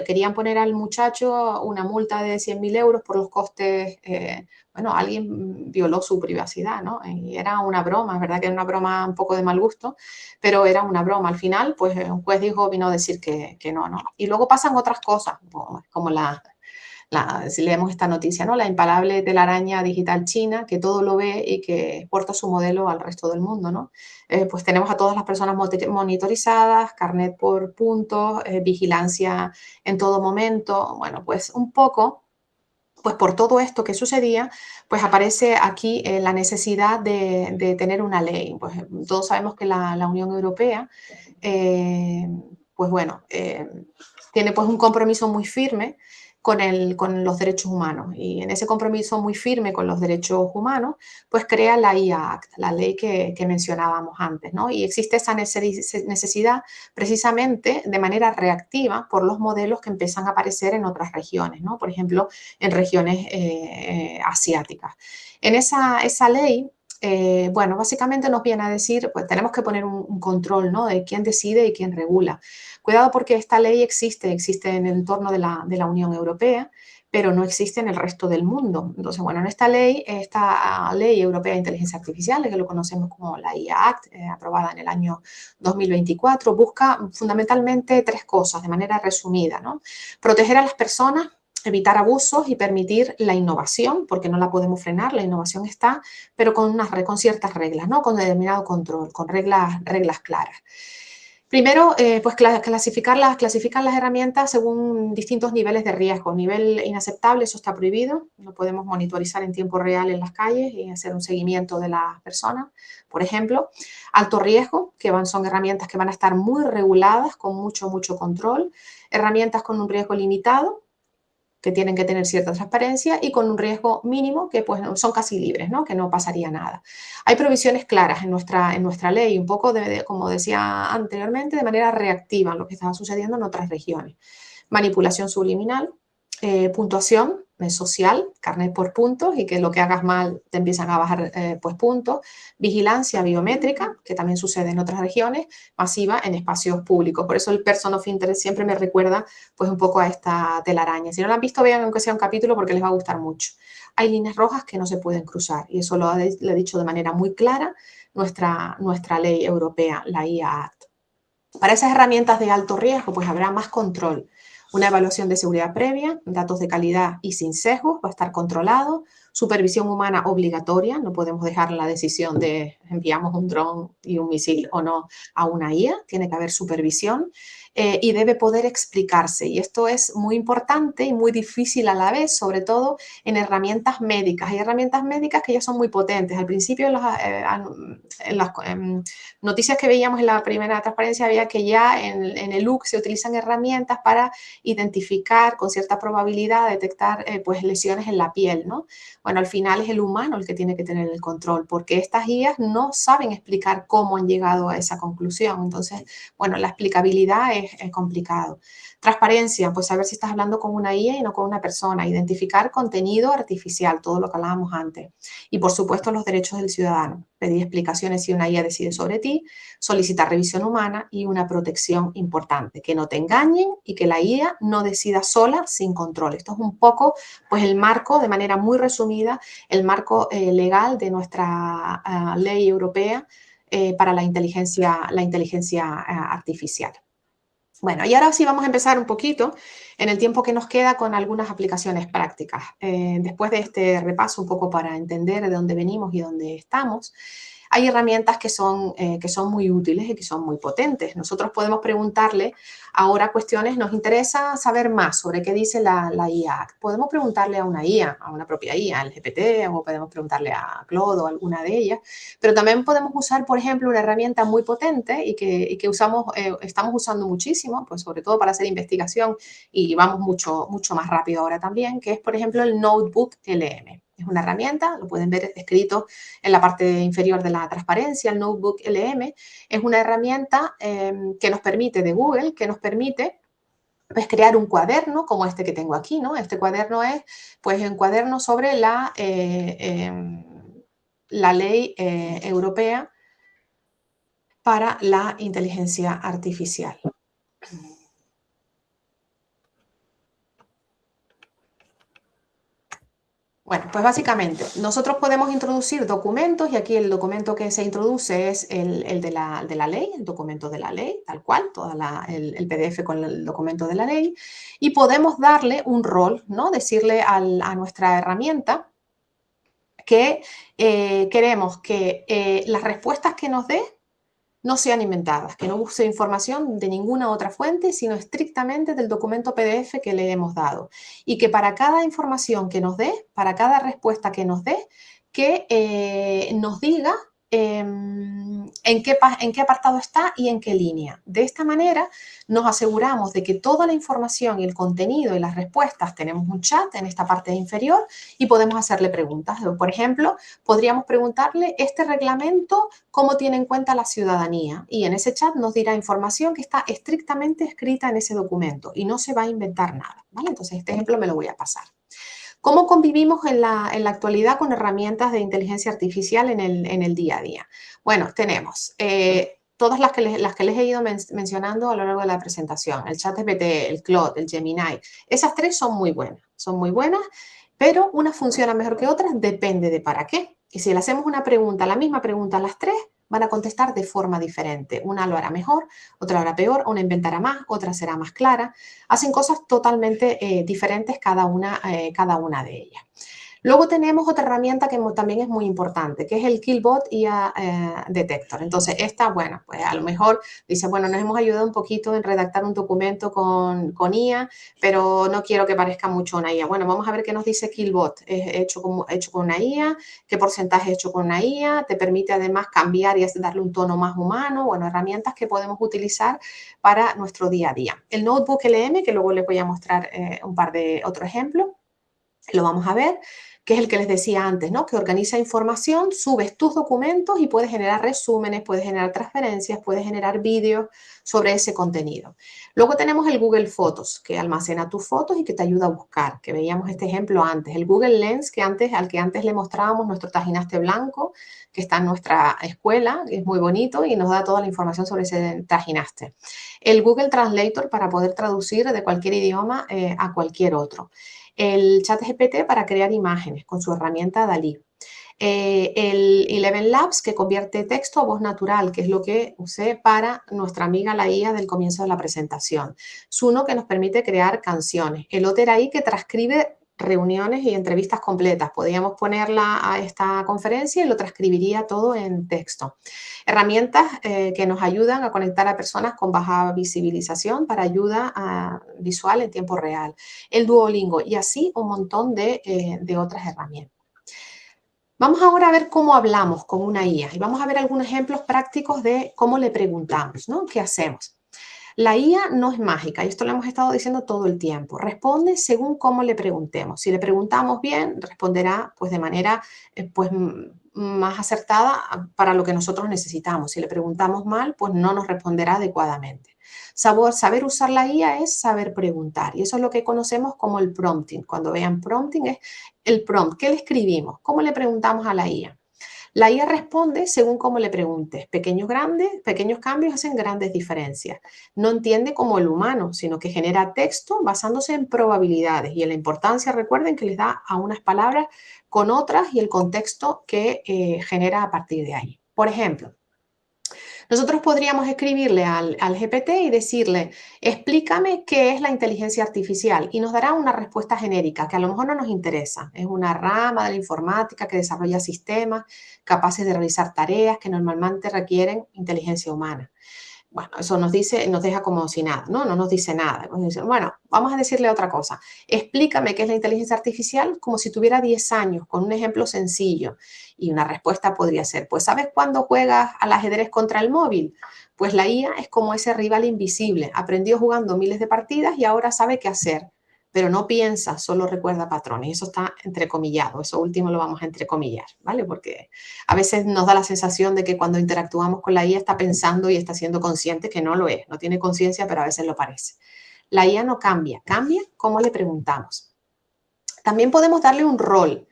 S5: querían poner al muchacho una multa de 100.000 euros por los costes. Bueno, alguien violó su privacidad, ¿no? Y era una broma, es verdad que era una broma un poco de mal gusto, pero era una broma. Al final, pues un juez vino a decir que no, ¿no? Y luego pasan otras cosas, como si leemos esta noticia, ¿no?, la impalable telaraña digital china, que todo lo ve y que exporta su modelo al resto del mundo, ¿no? Pues tenemos a todas las personas monitorizadas, carnet por puntos, vigilancia en todo momento. Bueno, pues un poco, pues por todo esto que sucedía, pues aparece aquí la necesidad de tener una ley. Pues todos sabemos que la Unión Europea, pues bueno, tiene pues un compromiso muy firme con los derechos humanos, y en ese compromiso muy firme con los derechos humanos, pues crea la IA Act, la ley que mencionábamos antes, ¿no? Y existe esa necesidad precisamente de manera reactiva por los modelos que empiezan a aparecer en otras regiones, ¿no? Por ejemplo, en regiones asiáticas. En esa ley, bueno, básicamente nos viene a decir, pues tenemos que poner un control, ¿no?, de quién decide y quién regula. Cuidado, porque esta ley existe en el entorno de la Unión Europea, pero no existe en el resto del mundo. Entonces, bueno, en esta ley europea de inteligencia artificial, que lo conocemos como la IA Act, aprobada en el año 2024, busca fundamentalmente 3 cosas, de manera resumida, ¿no? Proteger a las personas, evitar abusos y permitir la innovación, porque no la podemos frenar, la innovación está, pero con ciertas reglas, ¿no? Con determinado control, con reglas claras. Primero, pues clasifican las herramientas según distintos niveles de riesgo. Nivel inaceptable, eso está prohibido. No podemos monitorizar en tiempo real en las calles y hacer un seguimiento de las personas. Por ejemplo, alto riesgo, que son herramientas que van a estar muy reguladas, con mucho control. Herramientas con un riesgo limitado, que tienen que tener cierta transparencia, y con un riesgo mínimo, que pues son casi libres, ¿no? Que no pasaría nada. Hay provisiones claras en nuestra ley, un poco, como decía anteriormente, de manera reactiva a lo que estaba sucediendo en otras regiones. Manipulación subliminal, puntuación social, carnet por puntos, y que lo que hagas mal te empiezan a bajar pues puntos. Vigilancia biométrica, que también sucede en otras regiones, masiva en espacios públicos. Por eso el person of interest siempre me recuerda pues un poco a esta telaraña. Si no lo han visto, vean aunque sea un capítulo, porque les va a gustar mucho. Hay líneas rojas que no se pueden cruzar, y eso lo ha dicho de manera muy clara nuestra ley europea, la IA Act. Para esas herramientas de alto riesgo, pues habrá más control. Una evaluación de seguridad previa, datos de calidad y sin sesgos, va a estar controlado. Supervisión humana obligatoria, no podemos dejar la decisión de enviamos un dron y un misil o no a una IA, tiene que haber supervisión. Y debe poder explicarse. Y esto es muy importante y muy difícil a la vez, sobre todo en herramientas médicas. Hay herramientas médicas que ya son muy potentes. Al principio, en las noticias que veíamos en la primera transparencia, había que ya en el UC se utilizan herramientas para identificar con cierta probabilidad, detectar pues lesiones en la piel, ¿no? Bueno, al final es el humano el que tiene que tener el control, porque estas guías no saben explicar cómo han llegado a esa conclusión. Entonces, bueno, la explicabilidad es complicado. Transparencia, pues saber si estás hablando con una IA y no con una persona. Identificar contenido artificial, todo lo que hablábamos antes. Y, por supuesto, los derechos del ciudadano. Pedir explicaciones si una IA decide sobre ti, solicitar revisión humana y una protección importante. Que no te engañen y que la IA no decida sola sin control. Esto es un poco, pues, el marco, de manera muy resumida, el marco legal de nuestra ley europea para la inteligencia artificial. Bueno, y ahora sí vamos a empezar un poquito en el tiempo que nos queda con algunas aplicaciones prácticas. Después de este repaso un poco para entender de dónde venimos y dónde estamos, hay herramientas que son muy útiles y que son muy potentes. Nosotros podemos preguntarle ahora cuestiones, nos interesa saber más sobre qué dice la IA. Podemos preguntarle a una IA, a una propia IA, al GPT, o podemos preguntarle a Claude o alguna de ellas, pero también podemos usar, por ejemplo, una herramienta muy potente y que estamos usando muchísimo, pues sobre todo para hacer investigación, y vamos mucho más rápido ahora también, que es, por ejemplo, el Notebook LM. Es una herramienta, lo pueden ver escrito en la parte inferior de la transparencia. El Notebook LM es una herramienta que nos permite, de Google, que nos permite pues crear un cuaderno como este que tengo aquí, ¿no? Este cuaderno es pues un cuaderno sobre la ley europea para la inteligencia artificial. Bueno, pues básicamente nosotros podemos introducir documentos, y aquí el documento que se introduce es el de la ley, el documento de la ley, tal cual, el PDF con el documento de la ley, y podemos darle un rol, ¿no? Decirle a nuestra herramienta que queremos que las respuestas que nos dé no sean inventadas, que no use información de ninguna otra fuente, sino estrictamente del documento PDF que le hemos dado. Y que para cada información que nos dé, para cada respuesta que nos dé, que nos diga en qué apartado está y en qué línea. De esta manera nos aseguramos de que toda la información y el contenido y las respuestas, tenemos un chat en esta parte inferior y podemos hacerle preguntas. Por ejemplo, podríamos preguntarle este reglamento, ¿cómo tiene en cuenta la ciudadanía? Y en ese chat nos dirá información que está estrictamente escrita en ese documento y no se va a inventar nada, ¿vale? Entonces, este ejemplo me lo voy a pasar. ¿Cómo convivimos en la actualidad con herramientas de inteligencia artificial en el día a día? Bueno, tenemos todas las que les he ido mencionando a lo largo de la presentación, el ChatGPT, el Claude, el Gemini, esas tres son muy buenas, pero unas funcionan mejor que otras, depende de para qué. Y si le hacemos una pregunta, la misma pregunta a las tres, van a contestar de forma diferente. Una lo hará mejor, otra lo hará peor, una inventará más, otra será más clara. Hacen cosas totalmente diferentes cada una de ellas. Luego tenemos otra herramienta que también es muy importante, que es el Killbot IA Detector. Entonces, esta, bueno, pues a lo mejor dice, bueno, nos hemos ayudado un poquito en redactar un documento con IA, pero no quiero que parezca mucho una IA. Bueno, vamos a ver qué nos dice Killbot. ¿Es hecho con una IA? ¿Qué porcentaje es hecho con una IA? ¿Te permite además cambiar y darle un tono más humano? Bueno, herramientas que podemos utilizar para nuestro día a día. El Notebook LM, que luego les voy a mostrar un par de otros ejemplos, lo vamos a ver, que es el que les decía antes, ¿no? Que organiza información, subes tus documentos y puedes generar resúmenes, puedes generar transferencias, puedes generar vídeos sobre ese contenido. Luego tenemos el Google Fotos, que almacena tus fotos y que te ayuda a buscar, que veíamos este ejemplo antes. El Google Lens, al que antes le mostrábamos nuestro trajinaste blanco, que está en nuestra escuela, es muy bonito y nos da toda la información sobre ese trajinaste. El Google Translator para poder traducir de cualquier idioma a cualquier otro. El ChatGPT para crear imágenes con su herramienta DALL-E. El Eleven Labs que convierte texto a voz natural, que es lo que usé para nuestra amiga la IA del comienzo de la presentación. Suno que nos permite crear canciones. El Otter AI que transcribe reuniones y entrevistas completas. Podríamos ponerla a esta conferencia y lo transcribiría todo en texto. Herramientas que nos ayudan a conectar a personas con baja visibilización para ayuda visual en tiempo real. El Duolingo y así un montón de otras herramientas. Vamos ahora a ver cómo hablamos con una IA y vamos a ver algunos ejemplos prácticos de cómo le preguntamos, ¿no? ¿Qué hacemos? La IA no es mágica y esto lo hemos estado diciendo todo el tiempo. Responde según cómo le preguntemos. Si le preguntamos bien, responderá pues de manera más acertada para lo que nosotros necesitamos. Si le preguntamos mal, pues no nos responderá adecuadamente. Saber usar la IA es saber preguntar y eso es lo que conocemos como el prompting. Cuando vean prompting es el prompt. ¿Qué le escribimos? ¿Cómo le preguntamos a la IA? La IA responde según cómo le preguntes. Pequeños cambios hacen grandes diferencias. No entiende como el humano, sino que genera texto basándose en probabilidades y en la importancia, recuerden, que les da a unas palabras con otras y el contexto que genera a partir de ahí. Por ejemplo, nosotros podríamos escribirle al GPT y decirle, explícame qué es la inteligencia artificial y nos dará una respuesta genérica que a lo mejor no nos interesa. Es una rama de la informática que desarrolla sistemas capaces de realizar tareas que normalmente requieren inteligencia humana. Bueno, eso nos deja como si nada, ¿no? No nos dice nada. Bueno, vamos a decirle otra cosa. Explícame qué es la inteligencia artificial como si tuviera 10 años, con un ejemplo sencillo. Y una respuesta podría ser, pues, ¿sabes cuándo juegas al ajedrez contra el móvil? Pues la IA es como ese rival invisible. Aprendió jugando miles de partidas y ahora sabe qué hacer. Pero no piensa, solo recuerda patrones. Eso está entrecomillado. Eso último lo vamos a entrecomillar, ¿vale? Porque a veces nos da la sensación de que cuando interactuamos con la IA está pensando y está siendo consciente, que no lo es. No tiene conciencia, pero a veces lo parece. La IA no cambia. Cambia cómo le preguntamos. También podemos darle un rol,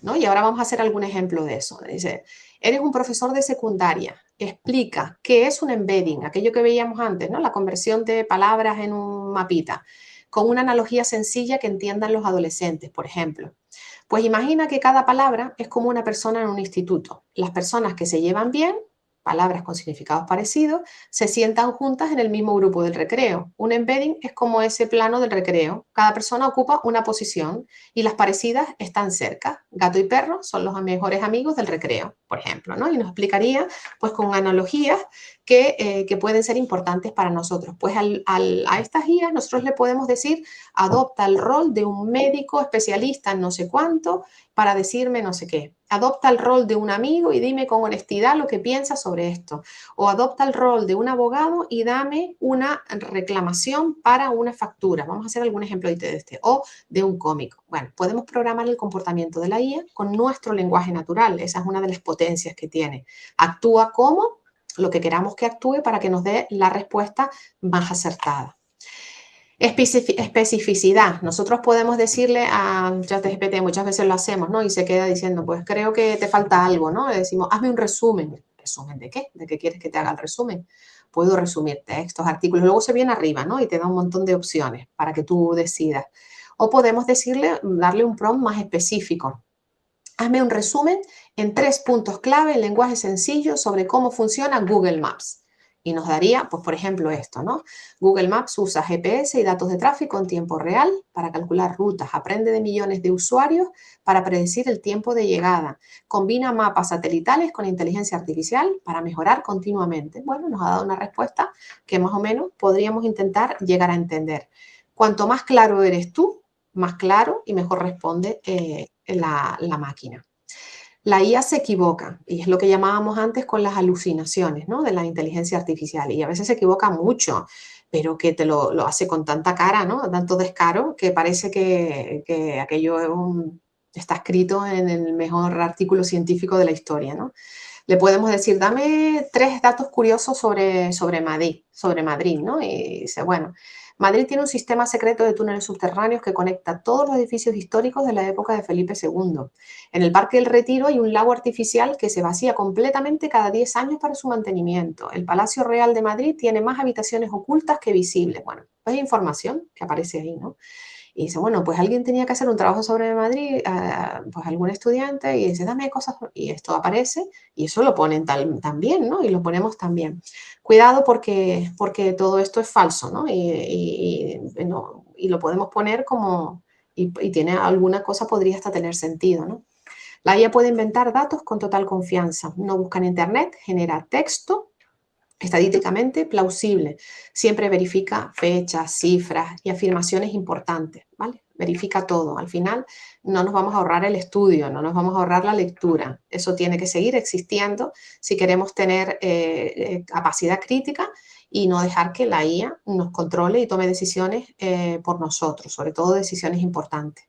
S5: ¿no? Y ahora vamos a hacer algún ejemplo de eso. Dice, eres un profesor de secundaria. Explica qué es un embedding, aquello que veíamos antes, ¿no? La conversión de palabras en un mapita, con una analogía sencilla que entiendan los adolescentes, por ejemplo. Pues imagina que cada palabra es como una persona en un instituto. Las personas que se llevan bien, palabras con significados parecidos, se sientan juntas en el mismo grupo del recreo. Un embedding es como ese plano del recreo. Cada persona ocupa una posición y las parecidas están cerca. Gato y perro son los mejores amigos del recreo, por ejemplo, ¿no? Y nos explicaría, pues, con analogías que pueden ser importantes para nosotros. Pues a estas guías nosotros le podemos decir, adopta el rol de un médico especialista en no sé cuánto para decirme no sé qué. Adopta el rol de un amigo y dime con honestidad lo que piensas sobre esto. O adopta el rol de un abogado y dame una reclamación para una factura. Vamos a hacer algún ejemplo de este. O de un cómico. Bueno, podemos programar el comportamiento de la IA con nuestro lenguaje natural. Esa es una de las potencias que tiene. Actúa como lo que queramos que actúe para que nos dé la respuesta más acertada. Especificidad. Nosotros podemos decirle a ChatGPT, muchas veces lo hacemos, ¿no? Y se queda diciendo, pues creo que te falta algo, ¿no? Le decimos, hazme un resumen. ¿resumen de qué? ¿De qué quieres que te haga el resumen? Puedo resumir textos, artículos, luego se viene arriba, ¿no? Y te da un montón de opciones para que tú decidas. O podemos darle un prompt más específico. Hazme un resumen en 3 puntos clave en lenguaje sencillo sobre cómo funciona Google Maps. Y nos daría, pues por ejemplo, esto, ¿no? Google Maps usa GPS y datos de tráfico en tiempo real para calcular rutas, aprende de millones de usuarios para predecir el tiempo de llegada, combina mapas satelitales con inteligencia artificial para mejorar continuamente. Bueno, nos ha dado una respuesta que más o menos podríamos intentar llegar a entender. Cuanto más claro eres tú, más claro y mejor responde la máquina. La IA se equivoca y es lo que llamábamos antes con las alucinaciones, ¿no? De la inteligencia artificial, y a veces se equivoca mucho, pero que te lo hace con tanta cara, ¿no? Tanto descaro que parece que aquello está escrito en el mejor artículo científico de la historia, ¿no? Le podemos decir, dame 3 datos curiosos sobre Madrid, ¿no? Y dice, bueno, Madrid tiene un sistema secreto de túneles subterráneos que conecta todos los edificios históricos de la época de Felipe II. En el Parque del Retiro hay un lago artificial que se vacía completamente cada 10 años para su mantenimiento. El Palacio Real de Madrid tiene más habitaciones ocultas que visibles. Bueno, pues hay información que aparece ahí, ¿no? Y dice, bueno, pues alguien tenía que hacer un trabajo sobre Madrid, pues algún estudiante, y dice, dame cosas, y esto aparece, y eso lo ponen también, ¿no? Y lo ponemos también. Cuidado porque todo esto es falso, ¿no? Y lo podemos poner como, y tiene alguna cosa, podría hasta tener sentido, ¿no? La IA puede inventar datos con total confianza, no busca en internet, genera texto, estadísticamente plausible. Siempre verifica fechas, cifras y afirmaciones importantes, ¿vale? Verifica todo. Al final no nos vamos a ahorrar el estudio, no nos vamos a ahorrar la lectura. Eso tiene que seguir existiendo si queremos tener capacidad crítica y no dejar que la IA nos controle y tome decisiones por nosotros, sobre todo decisiones importantes.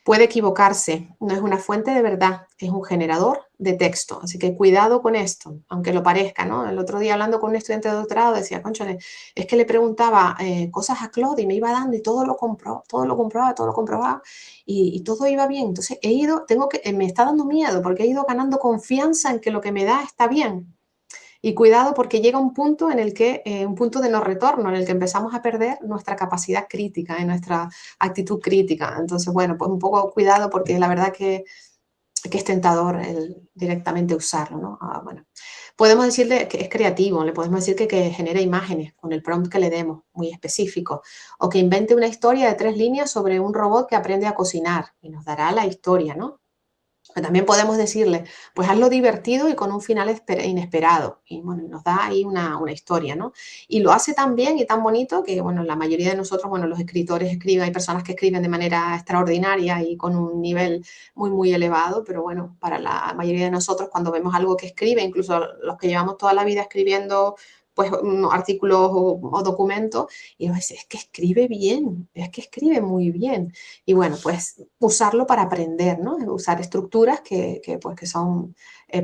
S5: Puede equivocarse, no es una fuente de verdad, es un generador de texto. Así que cuidado con esto, aunque lo parezca, ¿no? El otro día hablando con un estudiante de doctorado decía, cónchale, es que le preguntaba cosas a Claude y me iba dando y todo lo comprobaba y todo iba bien. Entonces me está dando miedo porque he ido ganando confianza en que lo que me da está bien. Y cuidado porque llega un punto en el que, un punto de no retorno, en el que empezamos a perder nuestra capacidad crítica, nuestra actitud crítica. Entonces, bueno, pues un poco cuidado porque la verdad que es tentador directamente usarlo, ¿no? Bueno, podemos decirle que es creativo, le podemos decir que genere imágenes con el prompt que le demos, muy específico, o que invente una historia de 3 líneas sobre un robot que aprende a cocinar y nos dará la historia, ¿no? También podemos decirle, pues hazlo divertido y con un final inesperado. Y bueno, nos da ahí una historia, ¿no? Y lo hace tan bien y tan bonito que, bueno, la mayoría de nosotros, bueno, los escritores escriben, hay personas que escriben de manera extraordinaria y con un nivel muy, muy elevado, pero bueno, para la mayoría de nosotros cuando vemos algo que escribe, incluso los que llevamos toda la vida escribiendo pues artículos o documentos, y nos dice, es que escribe bien, es que escribe muy bien. Y bueno, pues usarlo para aprender, ¿no? Usar estructuras que son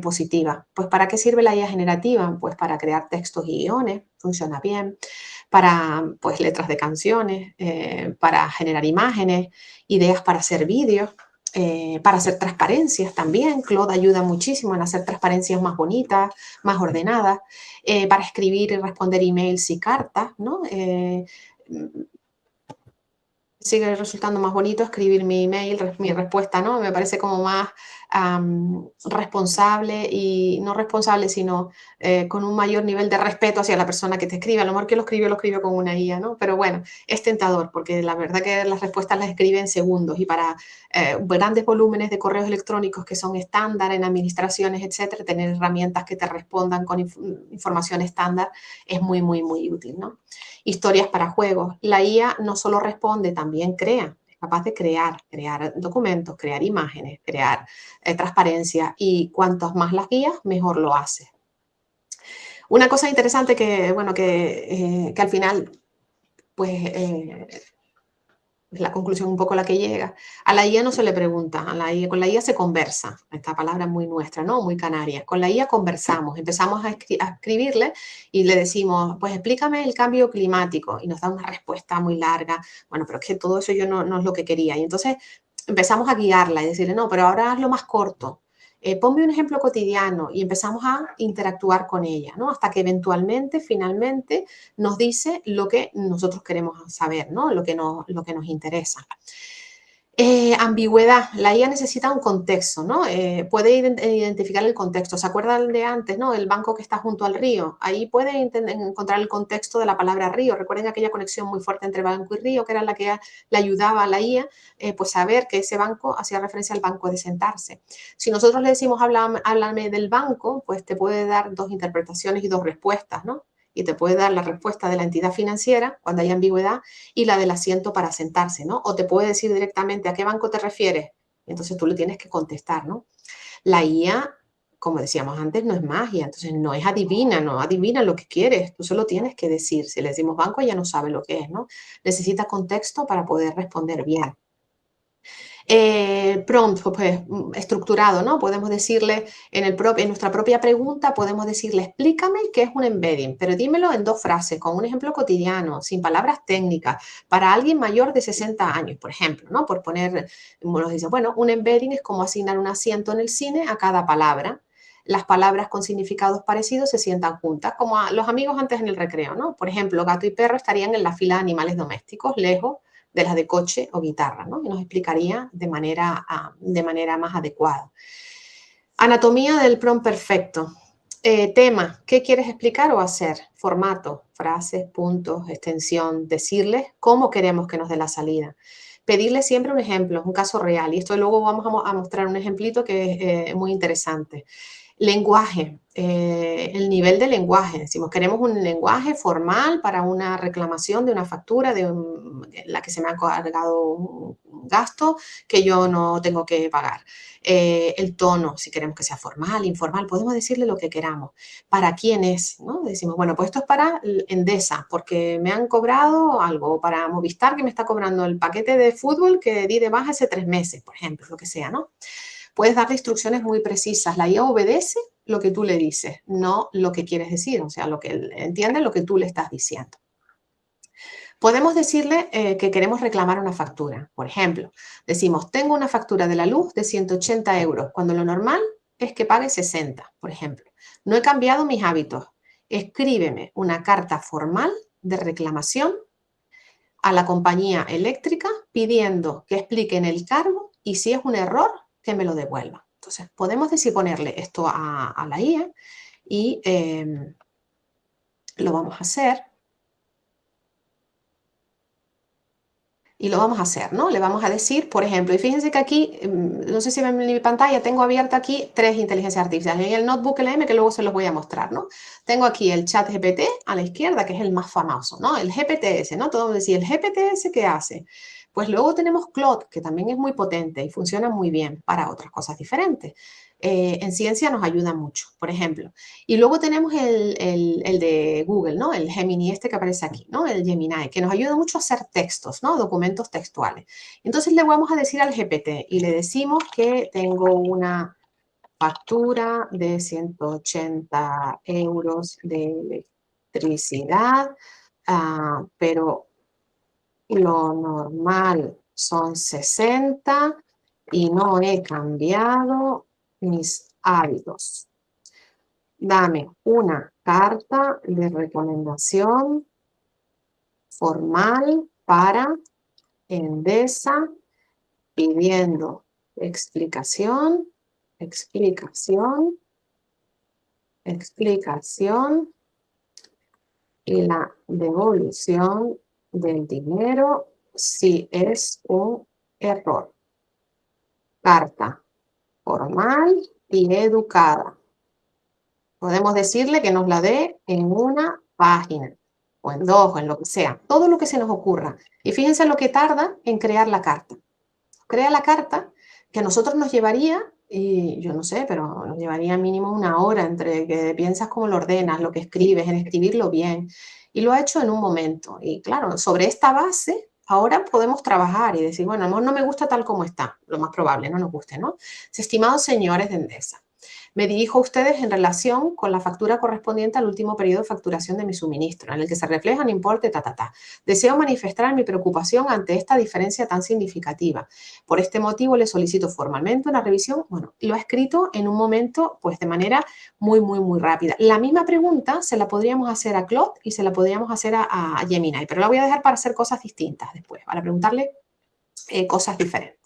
S5: positivas. Pues ¿para qué sirve la IA generativa? Pues para crear textos y guiones, funciona bien, para pues letras de canciones, para generar imágenes, ideas para hacer vídeos, para hacer transparencias también. Claude ayuda muchísimo en hacer transparencias más bonitas, más ordenadas, para escribir y responder emails y cartas, ¿no? Sigue resultando más bonito escribir mi email, mi respuesta, ¿no? Me parece como más responsable y no responsable, sino con un mayor nivel de respeto hacia la persona que te escribe. A lo mejor que lo escribe con una IA, ¿no? Pero bueno, es tentador porque la verdad que las respuestas las escribe en segundos y para grandes volúmenes de correos electrónicos que son estándar en administraciones, etcétera, tener herramientas que te respondan con información estándar es muy, muy, muy útil, ¿no? Historias para juegos. La IA no solo responde, también crea. Es capaz de crear documentos, crear imágenes, crear transparencia y cuantos más las guías, mejor lo hace. Una cosa interesante que al final, pues es la conclusión un poco la que llega. A la IA no se le pregunta, con la IA se conversa. Esta palabra es muy nuestra, ¿no? Muy canaria. Con la IA conversamos, empezamos a escribirle y le decimos, pues explícame el cambio climático y nos da una respuesta muy larga. Bueno, pero es que todo eso yo no es lo que quería. Y entonces empezamos a guiarla y decirle, no, pero ahora hazlo más corto. Ponme un ejemplo cotidiano y empezamos a interactuar con ella, ¿no? Hasta que eventualmente, finalmente, nos dice lo que nosotros queremos saber, ¿no? Lo que nos interesa. Ambigüedad. La IA necesita un contexto, ¿no? Puede identificar el contexto. ¿Se acuerdan de antes, no? El banco que está junto al río. Ahí puede encontrar el contexto de la palabra río. Recuerden aquella conexión muy fuerte entre banco y río, que era la que le ayudaba a la IA, pues saber que ese banco hacía referencia al banco de sentarse. Si nosotros le decimos háblame del banco, pues te puede dar 2 interpretaciones y 2 respuestas, ¿no? Y te puede dar la respuesta de la entidad financiera cuando hay ambigüedad y la del asiento para sentarse, ¿no? O te puede decir directamente a qué banco te refieres. Entonces tú le tienes que contestar, ¿no? La IA, como decíamos antes, no es magia, entonces no es adivina, no adivina lo que quieres, tú solo tienes que decir. Si le decimos banco, ella no sabe lo que es, ¿no? Necesita contexto para poder responder bien. Prompt, pues estructurado, ¿no? Podemos decirle en nuestra propia pregunta, podemos decirle, explícame qué es un embedding, pero dímelo en 2 frases, con un ejemplo cotidiano, sin palabras técnicas, para alguien mayor de 60 años, por ejemplo, ¿no? Por poner, nos dice, bueno, un embedding es como asignar un asiento en el cine a cada palabra. Las palabras con significados parecidos se sientan juntas, como a los amigos antes en el recreo, ¿no? Por ejemplo, gato y perro estarían en la fila de animales domésticos, lejos de las de coche o guitarra, ¿no? Y nos explicaría de manera más adecuada. Anatomía del prompt perfecto. Tema, ¿qué quieres explicar o hacer? Formato, frases, puntos, extensión, decirles cómo queremos que nos dé la salida. Pedirle siempre un ejemplo, un caso real. Y esto luego vamos a mostrar un ejemplito que es muy interesante. Lenguaje, el nivel de lenguaje. Decimos, queremos un lenguaje formal para una reclamación de una factura en la que se me ha cargado un gasto que yo no tengo que pagar. El tono, si queremos que sea formal, informal, podemos decirle lo que queramos. ¿Para quién es? ¿No? Decimos, bueno, pues esto es para Endesa, porque me han cobrado algo, para Movistar, que me está cobrando el paquete de fútbol que di de baja hace 3 meses, por ejemplo, lo que sea, ¿no? Puedes darle instrucciones muy precisas. La IA obedece lo que tú le dices, no lo que quieres decir, o sea, lo que él entiende lo que tú le estás diciendo. Podemos decirle que queremos reclamar una factura. Por ejemplo, decimos, tengo una factura de la luz de 180 euros, cuando lo normal es que pague 60, por ejemplo. No he cambiado mis hábitos. Escríbeme una carta formal de reclamación a la compañía eléctrica pidiendo que expliquen el cargo y si es un error, que me lo devuelva. Entonces, podemos ponerle esto a la IA y lo vamos a hacer. Y lo vamos a hacer, ¿no? Le vamos a decir, por ejemplo, y fíjense que aquí, no sé si ven en mi pantalla, tengo abierta aquí 3 inteligencias artificiales. En el notebook LM, que luego se los voy a mostrar, ¿no? Tengo aquí el chat GPT a la izquierda, que es el más famoso, ¿no? El GPTs, ¿no? Todo decir, ¿el GPTs qué hace? Pues luego tenemos Claude, que también es muy potente y funciona muy bien para otras cosas diferentes. En ciencia nos ayuda mucho, por ejemplo. Y luego tenemos el de Google, ¿no? El Gemini este que aparece aquí, ¿no? El Gemini, que nos ayuda mucho a hacer textos, ¿no? Documentos textuales. Entonces le vamos a decir al GPT y le decimos que tengo una factura de 180 euros de electricidad, pero lo normal son 60 y no he cambiado mis hábitos. Dame una carta de recomendación formal para Endesa pidiendo explicación y la devolución del dinero si es un error. Carta formal y educada. Podemos decirle que nos la dé en una página, o en 2, o en lo que sea. Todo lo que se nos ocurra. Y fíjense lo que tarda en crear la carta. Crea la carta que a nosotros nos llevaría, y yo no sé, pero nos llevaría mínimo 1 hora entre que piensas cómo lo ordenas, lo que escribes, en escribirlo bien. Y lo ha hecho en un momento. Y claro, sobre esta base, ahora podemos trabajar y decir, bueno, a lo mejor no me gusta tal como está. Lo más probable, no nos guste, ¿no? Estimados señores de Endesa, Me dirijo a ustedes en relación con la factura correspondiente al último periodo de facturación de mi suministro, en el que se reflejan importe, Deseo manifestar mi preocupación ante esta diferencia tan significativa. Por este motivo, le solicito formalmente una revisión. Bueno, lo he escrito en un momento, pues de manera muy rápida. La misma pregunta se la podríamos hacer a Claude y se la podríamos hacer a Gemini, pero la voy a dejar para hacer cosas distintas después, para preguntarle cosas diferentes.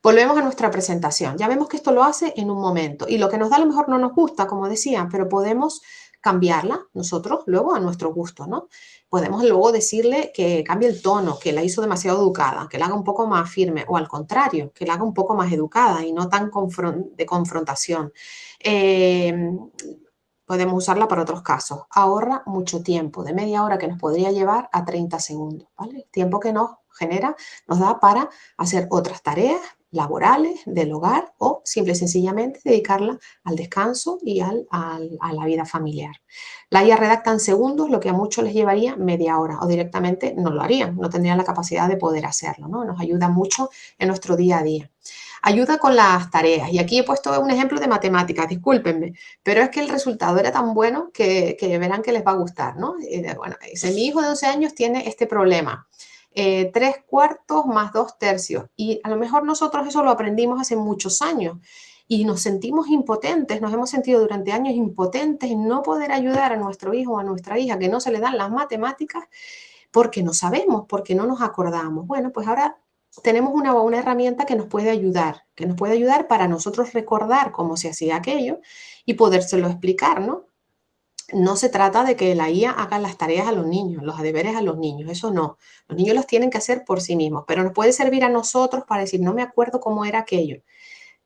S5: Volvemos a nuestra presentación. Ya vemos que esto lo hace en un momento y lo que nos da a lo mejor no nos gusta, como decía, pero podemos cambiarla nosotros luego a nuestro gusto, ¿no? Podemos luego decirle que cambie el tono, que la hizo demasiado educada, que la haga un poco más firme o al contrario, que la haga un poco más educada y no tan de confrontación. Podemos usarla para otros casos. Ahorra mucho tiempo, de media hora que nos podría llevar a 30 segundos, ¿vale? Tiempo que nos genera, nos da para hacer otras tareas laborales, del hogar o simple y sencillamente dedicarla al descanso y a la vida familiar. La IA redacta en segundos lo que a muchos les llevaría media hora o directamente no lo harían, no tendrían la capacidad de poder hacerlo, ¿no? Nos ayuda mucho en nuestro día a día. Ayuda con las tareas y aquí he puesto un ejemplo de matemáticas, discúlpenme, pero es que el resultado era tan bueno que verán que les va a gustar, ¿no? Bueno, dice, mi hijo de 12 años tiene este problema. 3/4 más 2/3 y a lo mejor nosotros eso lo aprendimos hace muchos años y nos sentimos impotentes, nos hemos sentido durante años impotentes en no poder ayudar a nuestro hijo o a nuestra hija que no se le dan las matemáticas porque no sabemos, porque no nos acordamos. Bueno, pues ahora tenemos una herramienta que nos puede ayudar para nosotros recordar cómo se hacía aquello y podérselo explicar, ¿no? No se trata de que la IA haga las tareas a los niños, los deberes a los niños, eso no. Los niños los tienen que hacer por sí mismos, pero nos puede servir a nosotros para decir, no me acuerdo cómo era aquello.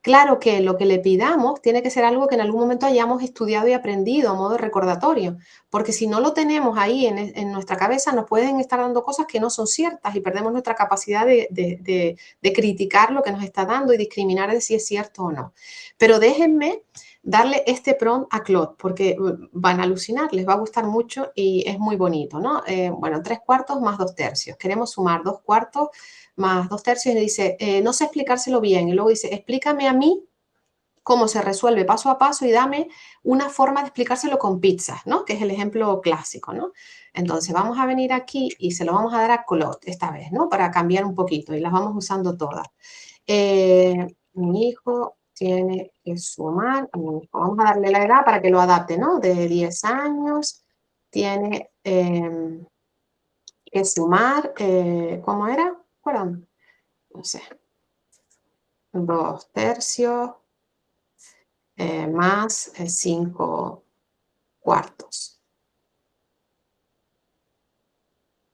S5: Claro que lo que le pidamos tiene que ser algo que en algún momento hayamos estudiado y aprendido a modo de recordatorio, porque si no lo tenemos ahí en nuestra cabeza nos pueden estar dando cosas que no son ciertas y perdemos nuestra capacidad de criticar lo que nos está dando y discriminar de si es cierto o no. Pero déjenme darle este prompt a Claude, porque van a alucinar, les va a gustar mucho y es muy bonito, ¿no? Bueno, 3/4 más 2/3. Queremos sumar 2/4 más 2/3 y le dice, no sé explicárselo bien. Y luego dice, explícame a mí cómo se resuelve paso a paso y dame una forma de explicárselo con pizzas, ¿no? Que es el ejemplo clásico, ¿no? Entonces vamos a venir aquí y se lo vamos a dar a Claude esta vez, ¿no? Para cambiar un poquito y las vamos usando todas. Mi hijo tiene que sumar, vamos a darle la edad para que lo adapte, ¿no? De 10 años, tiene que sumar, ¿cómo era? Perdón, no sé, 2/3 más 5/4.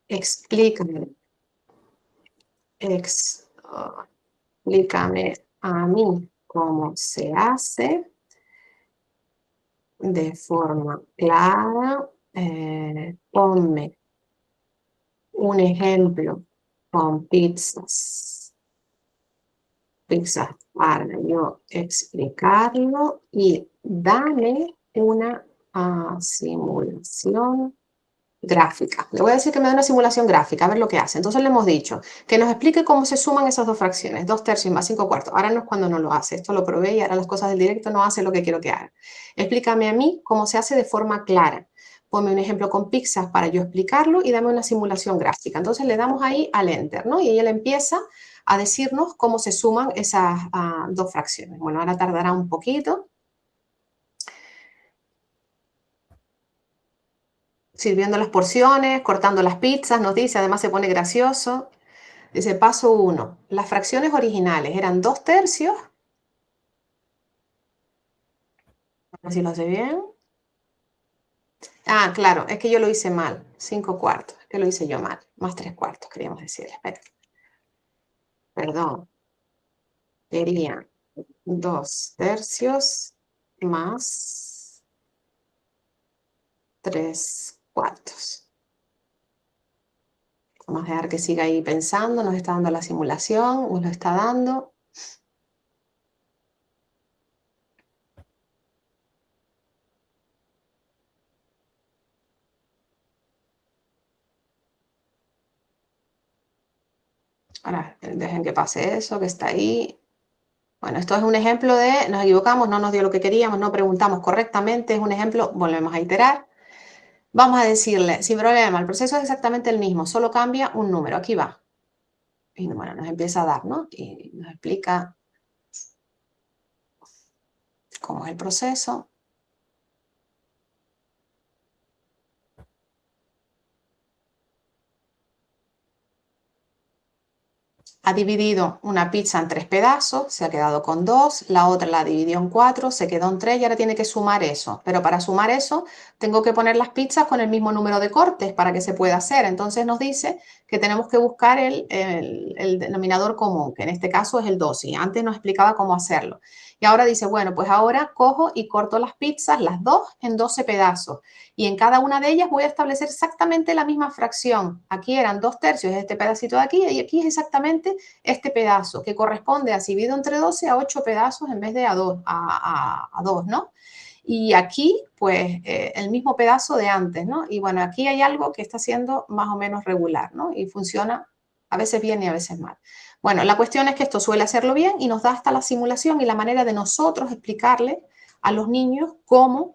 S5: Explícame a mí cómo se hace de forma clara. Ponme un ejemplo con pizzas para yo explicarlo y dame una simulación gráfica. Le voy a decir que me dé una simulación gráfica, a ver lo que hace. Entonces le hemos dicho que nos explique cómo se suman esas dos fracciones, 2/3 más 5/4. Ahora no es cuando no lo hace, esto lo probé y ahora las cosas del directo no hace lo que quiero que haga. Explícame a mí cómo se hace de forma clara. Ponme un ejemplo con pizzas para yo explicarlo y dame una simulación gráfica. Entonces le damos ahí al Enter, ¿no? Y ella empieza a decirnos cómo se suman esas dos fracciones. Bueno, ahora tardará un poquito. Sirviendo las porciones, cortando las pizzas, nos dice, además se pone gracioso. Dice, paso 1, las fracciones originales eran 2/3. A ver si lo hace bien. Ah, claro, es que yo lo hice mal, 5/4, es que lo hice yo mal, más 3/4, queríamos decirle, espera. Perdón, sería 2/3 más 3/4. Vamos a dejar que siga ahí pensando, nos está dando la simulación, nos lo está dando. Ahora, dejen que pase eso, que está ahí. Bueno, esto es un ejemplo de nos equivocamos, no nos dio lo que queríamos, no preguntamos correctamente, es un ejemplo, volvemos a iterar. Vamos a decirle, sin problema, el proceso es exactamente el mismo, solo cambia un número, aquí va. Y bueno, nos empieza a dar, ¿no? Y nos explica cómo es el proceso. Ha dividido una pizza en 3 pedazos, se ha quedado con 2, la otra la dividió en 4, se quedó en 3 y ahora tiene que sumar eso. Pero para sumar eso tengo que poner las pizzas con el mismo número de cortes para que se pueda hacer. Entonces nos dice que tenemos que buscar el denominador común, que en este caso es el 2. Y antes nos explicaba cómo hacerlo. Y ahora dice, bueno, pues ahora cojo y corto las pizzas, las 2, en 12 pedazos. Y en cada una de ellas voy a establecer exactamente la misma fracción. Aquí eran 2/3, este pedacito de aquí, y aquí es exactamente este pedazo, que corresponde a, si divido entre 12, a 8 pedazos en vez de a 2, ¿no? Y aquí, pues, el mismo pedazo de antes, ¿no? Y bueno, aquí hay algo que está siendo más o menos regular, ¿no? Y funciona a veces bien y a veces mal. Bueno, la cuestión es que esto suele hacerlo bien y nos da hasta la simulación y la manera de nosotros explicarle a los niños cómo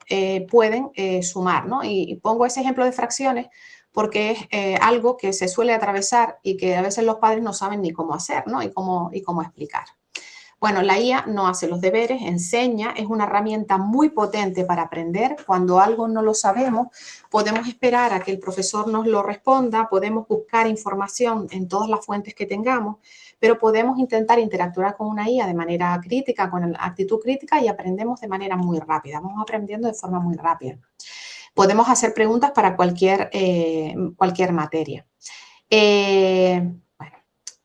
S5: pueden sumar, ¿no? Y pongo ese ejemplo de fracciones porque es algo que se suele atravesar y que a veces los padres no saben ni cómo hacer, ¿no? Y cómo explicar. Bueno, la IA no hace los deberes, enseña, es una herramienta muy potente para aprender. Cuando algo no lo sabemos, podemos esperar a que el profesor nos lo responda, podemos buscar información en todas las fuentes que tengamos, pero podemos intentar interactuar con una IA de manera crítica, con actitud crítica y aprendemos de manera muy rápida, vamos aprendiendo de forma muy rápida. Podemos hacer preguntas para cualquier materia.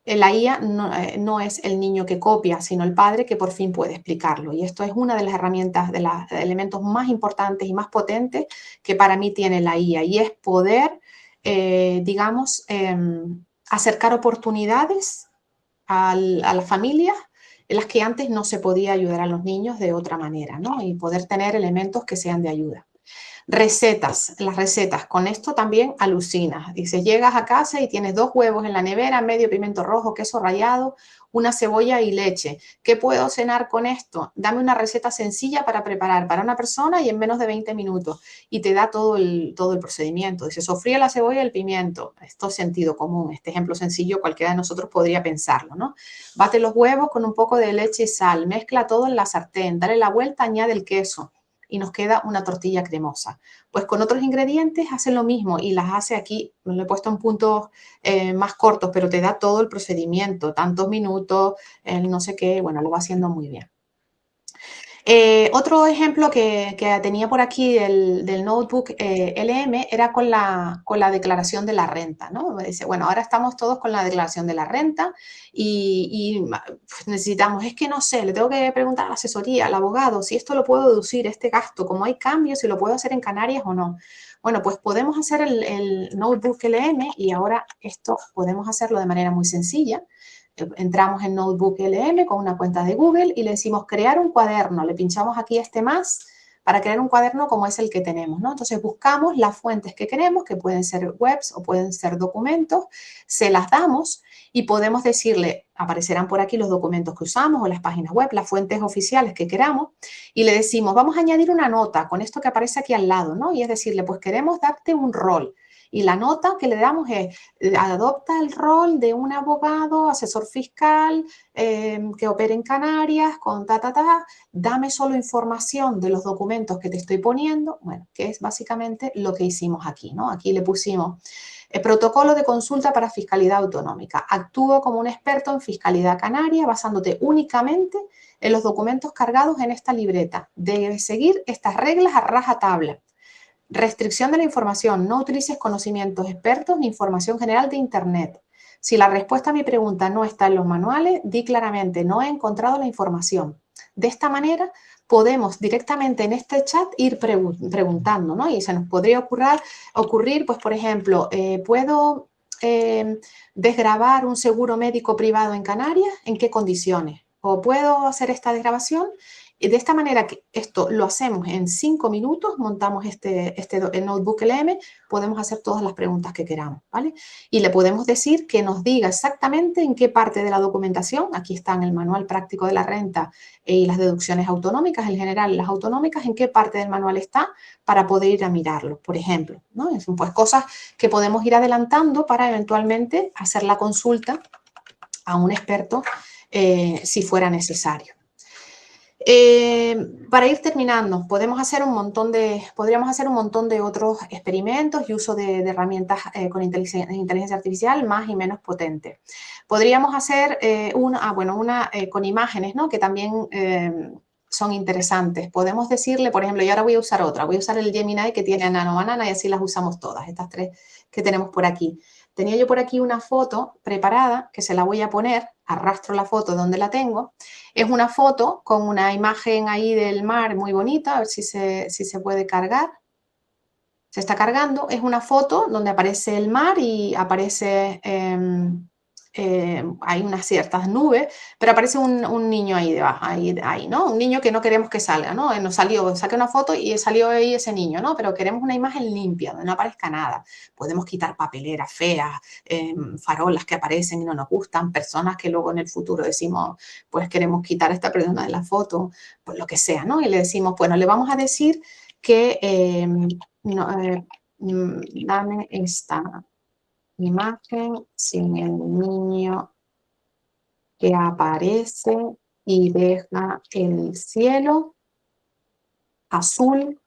S5: La IA no es el niño que copia, sino el padre que por fin puede explicarlo. Y esto es una de las herramientas, de los elementos más importantes y más potentes que para mí tiene la IA. Y es poder, digamos, acercar oportunidades a las familias en las que antes no se podía ayudar a los niños de otra manera, ¿no? Y poder tener elementos que sean de ayuda. Recetas, las recetas, con esto también alucinas. Dices, llegas a casa y tienes 2 huevos en la nevera, medio pimiento rojo, queso rallado, una cebolla y leche. ¿Qué puedo cenar con esto? Dame una receta sencilla para preparar para una persona y en menos de 20 minutos. Y te da todo el procedimiento. Dice, sofríe la cebolla y el pimiento. Esto es sentido común. Este ejemplo sencillo cualquiera de nosotros podría pensarlo, ¿no? Bate los huevos con un poco de leche y sal. Mezcla todo en la sartén. Dale la vuelta, añade el queso. Y nos queda una tortilla cremosa. Pues con otros ingredientes hace lo mismo y las hace aquí, lo he puesto en puntos más cortos, pero te da todo el procedimiento, tantos minutos, no sé qué, bueno, lo va haciendo muy bien. Otro ejemplo que tenía por aquí del notebook LM era con la declaración de la renta, ¿no? Dice, bueno, ahora estamos todos con la declaración de la renta y necesitamos, es que no sé, le tengo que preguntar a la asesoría, al abogado, si esto lo puedo deducir, este gasto, como hay cambios, si lo puedo hacer en Canarias o no. Bueno, pues podemos hacer el notebook LM y ahora esto podemos hacerlo de manera muy sencilla. Entramos en Notebook LM con una cuenta de Google y le decimos crear un cuaderno. Le pinchamos aquí este más para crear un cuaderno como es el que tenemos, ¿no? Entonces buscamos las fuentes que queremos, que pueden ser webs o pueden ser documentos, se las damos y podemos decirle, aparecerán por aquí los documentos que usamos o las páginas web, las fuentes oficiales que queramos y le decimos, vamos a añadir una nota con esto que aparece aquí al lado, ¿no? Y es decirle, pues queremos darte un rol. Y la nota que le damos es, adopta el rol de un abogado, asesor fiscal, que opere en Canarias, con dame solo información de los documentos que te estoy poniendo, bueno, que es básicamente lo que hicimos aquí, ¿no? Aquí le pusimos el protocolo de consulta para fiscalidad autonómica. Actúo como un experto en fiscalidad canaria basándote únicamente en los documentos cargados en esta libreta. Debes seguir estas reglas a rajatabla. Restricción de la información. No utilices conocimientos expertos ni información general de Internet. Si la respuesta a mi pregunta no está en los manuales, di claramente, no he encontrado la información. De esta manera, podemos directamente en este chat ir preguntando, ¿no? Y se nos podría ocurrir, pues, por ejemplo, ¿puedo desgravar un seguro médico privado en Canarias? ¿En qué condiciones? ¿O puedo hacer esta desgravación? Y de esta manera, que esto lo hacemos en 5 minutos, montamos el notebook LM, podemos hacer todas las preguntas que queramos, ¿vale? Y le podemos decir que nos diga exactamente en qué parte de la documentación, aquí están el manual práctico de la renta y las deducciones autonómicas, en general las autonómicas, en qué parte del manual está para poder ir a mirarlo, por ejemplo, ¿no? Son pues cosas que podemos ir adelantando para eventualmente hacer la consulta a un experto si fuera necesario. Para ir terminando, podríamos hacer un montón de otros experimentos y uso de herramientas con inteligencia artificial más y menos potentes. Podríamos hacer una con imágenes, ¿no? Que también son interesantes. Podemos decirle, por ejemplo, y ahora voy a usar otra, voy a usar el Gemini que tiene Nano Banana y así las usamos todas, estas 3 que tenemos por aquí. Tenía yo por aquí una foto preparada que se la voy a poner, arrastro la foto donde la tengo. Es una foto con una imagen ahí del mar muy bonita, a ver si se puede cargar. Se está cargando. Es una foto donde aparece el mar y aparece, hay unas ciertas nubes, pero aparece un niño ahí debajo, ahí, ¿no? Un niño que no queremos que salga, ¿no? Nos salió, saqué una foto y salió ahí ese niño, ¿no? Pero queremos una imagen limpia, donde no aparezca nada. Podemos quitar papeleras feas, farolas que aparecen y no nos gustan, personas que luego en el futuro decimos, pues queremos quitar a esta persona de la foto, pues lo que sea, ¿no? Y le decimos, bueno, le vamos a decir que dame esta imagen sin el niño que aparece y deja el cielo azul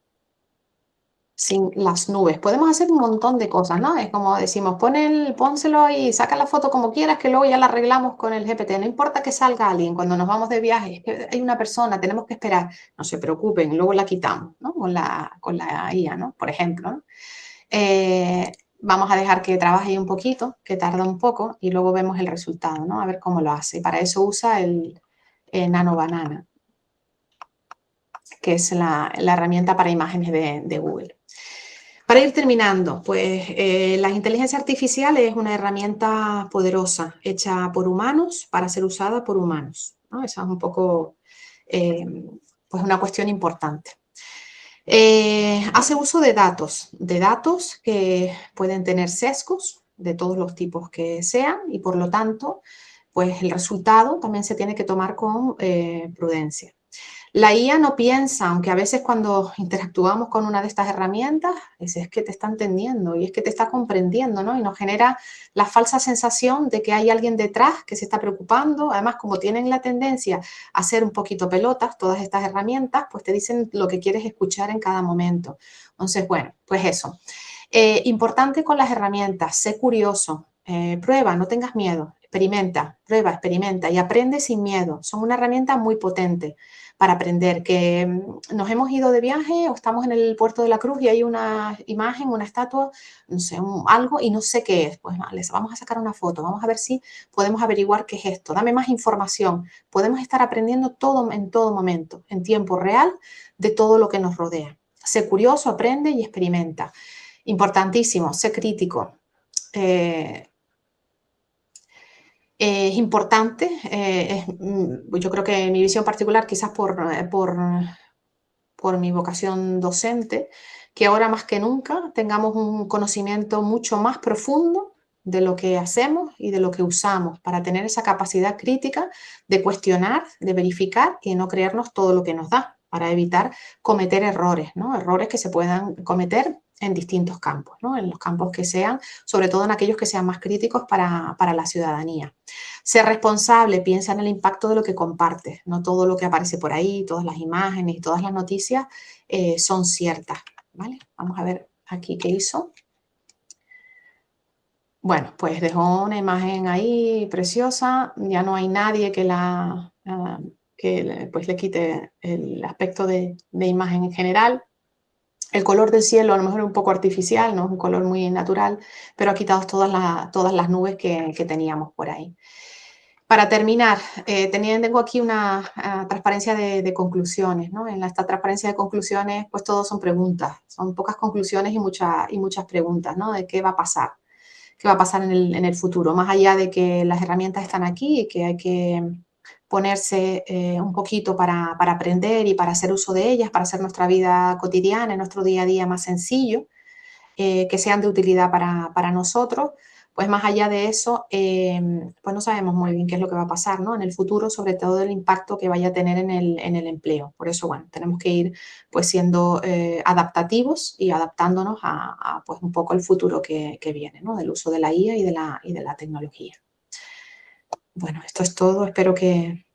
S5: sin las nubes. Podemos hacer un montón de cosas, ¿no? Es como decimos, pónselo y saca la foto como quieras, que luego ya la arreglamos con el GPT. No importa que salga alguien cuando nos vamos de viaje, es que hay una persona, tenemos que esperar. No se preocupen, luego la quitamos, ¿no? Con la IA, ¿no? Por ejemplo, ¿no? Vamos a dejar que trabaje ahí un poquito, que tarda un poco, y luego vemos el resultado, ¿no? A ver cómo lo hace. Y para eso usa el Nano Banana, que es la herramienta para imágenes de Google. Para ir terminando, pues la inteligencia artificial es una herramienta poderosa, hecha por humanos para ser usada por humanos, ¿no? Esa es un poco pues una cuestión importante. Hace uso de datos que pueden tener sesgos de todos los tipos que sean y por lo tanto, pues el resultado también se tiene que tomar con prudencia. La IA no piensa, aunque a veces cuando interactuamos con una de estas herramientas, es que te está entendiendo y es que te está comprendiendo, ¿no? Y nos genera la falsa sensación de que hay alguien detrás que se está preocupando. Además, como tienen la tendencia a ser un poquito pelotas, todas estas herramientas, pues te dicen lo que quieres escuchar en cada momento. Entonces, bueno, pues eso. Importante con las herramientas, sé curioso, prueba, no tengas miedo, experimenta, prueba, experimenta y aprende sin miedo. Son una herramienta muy potente para aprender, que nos hemos ido de viaje o estamos en el puerto de la Cruz y hay una imagen, una estatua, no sé, algo y no sé qué es. Pues vale, vamos a sacar una foto, vamos a ver si podemos averiguar qué es esto. Dame más información. Podemos estar aprendiendo todo en todo momento, en tiempo real, de todo lo que nos rodea. Sé curioso, aprende y experimenta. Importantísimo, sé crítico. Es importante, yo creo que en mi visión particular, quizás por mi vocación docente, que ahora más que nunca tengamos un conocimiento mucho más profundo de lo que hacemos y de lo que usamos para tener esa capacidad crítica de cuestionar, de verificar y no creernos todo lo que nos da, para evitar cometer errores, ¿no? Errores que se puedan cometer en distintos campos, ¿no? En los campos que sean, sobre todo en aquellos que sean más críticos para la ciudadanía. Ser responsable, piensa en el impacto de lo que compartes, no todo lo que aparece por ahí, todas las imágenes y todas las noticias son ciertas, ¿vale? Vamos a ver aquí qué hizo. Bueno, pues dejó una imagen ahí preciosa, ya no hay nadie que pues le quite el aspecto de imagen en general. El color del cielo a lo mejor es un poco artificial, no es un color muy natural, pero ha quitado todas las nubes que teníamos por ahí. Para terminar, tengo aquí una transparencia de conclusiones, ¿no? En esta transparencia de conclusiones, pues todo son preguntas, son pocas conclusiones y muchas preguntas, ¿no? De qué va a pasar. ¿Qué va a pasar en el futuro? Más allá de que las herramientas están aquí y que hay que ponerse un poquito para aprender y para hacer uso de ellas, para hacer nuestra vida cotidiana, nuestro día a día más sencillo, que sean de utilidad para nosotros. Pues más allá de eso, pues no sabemos muy bien qué es lo que va a pasar, ¿no? En el futuro, sobre todo el impacto que vaya a tener en el empleo. Por eso, bueno, tenemos que ir pues siendo adaptativos y adaptándonos a pues un poco el futuro que viene, ¿no? Del uso de la IA y de la tecnología. Bueno, esto es todo. Espero que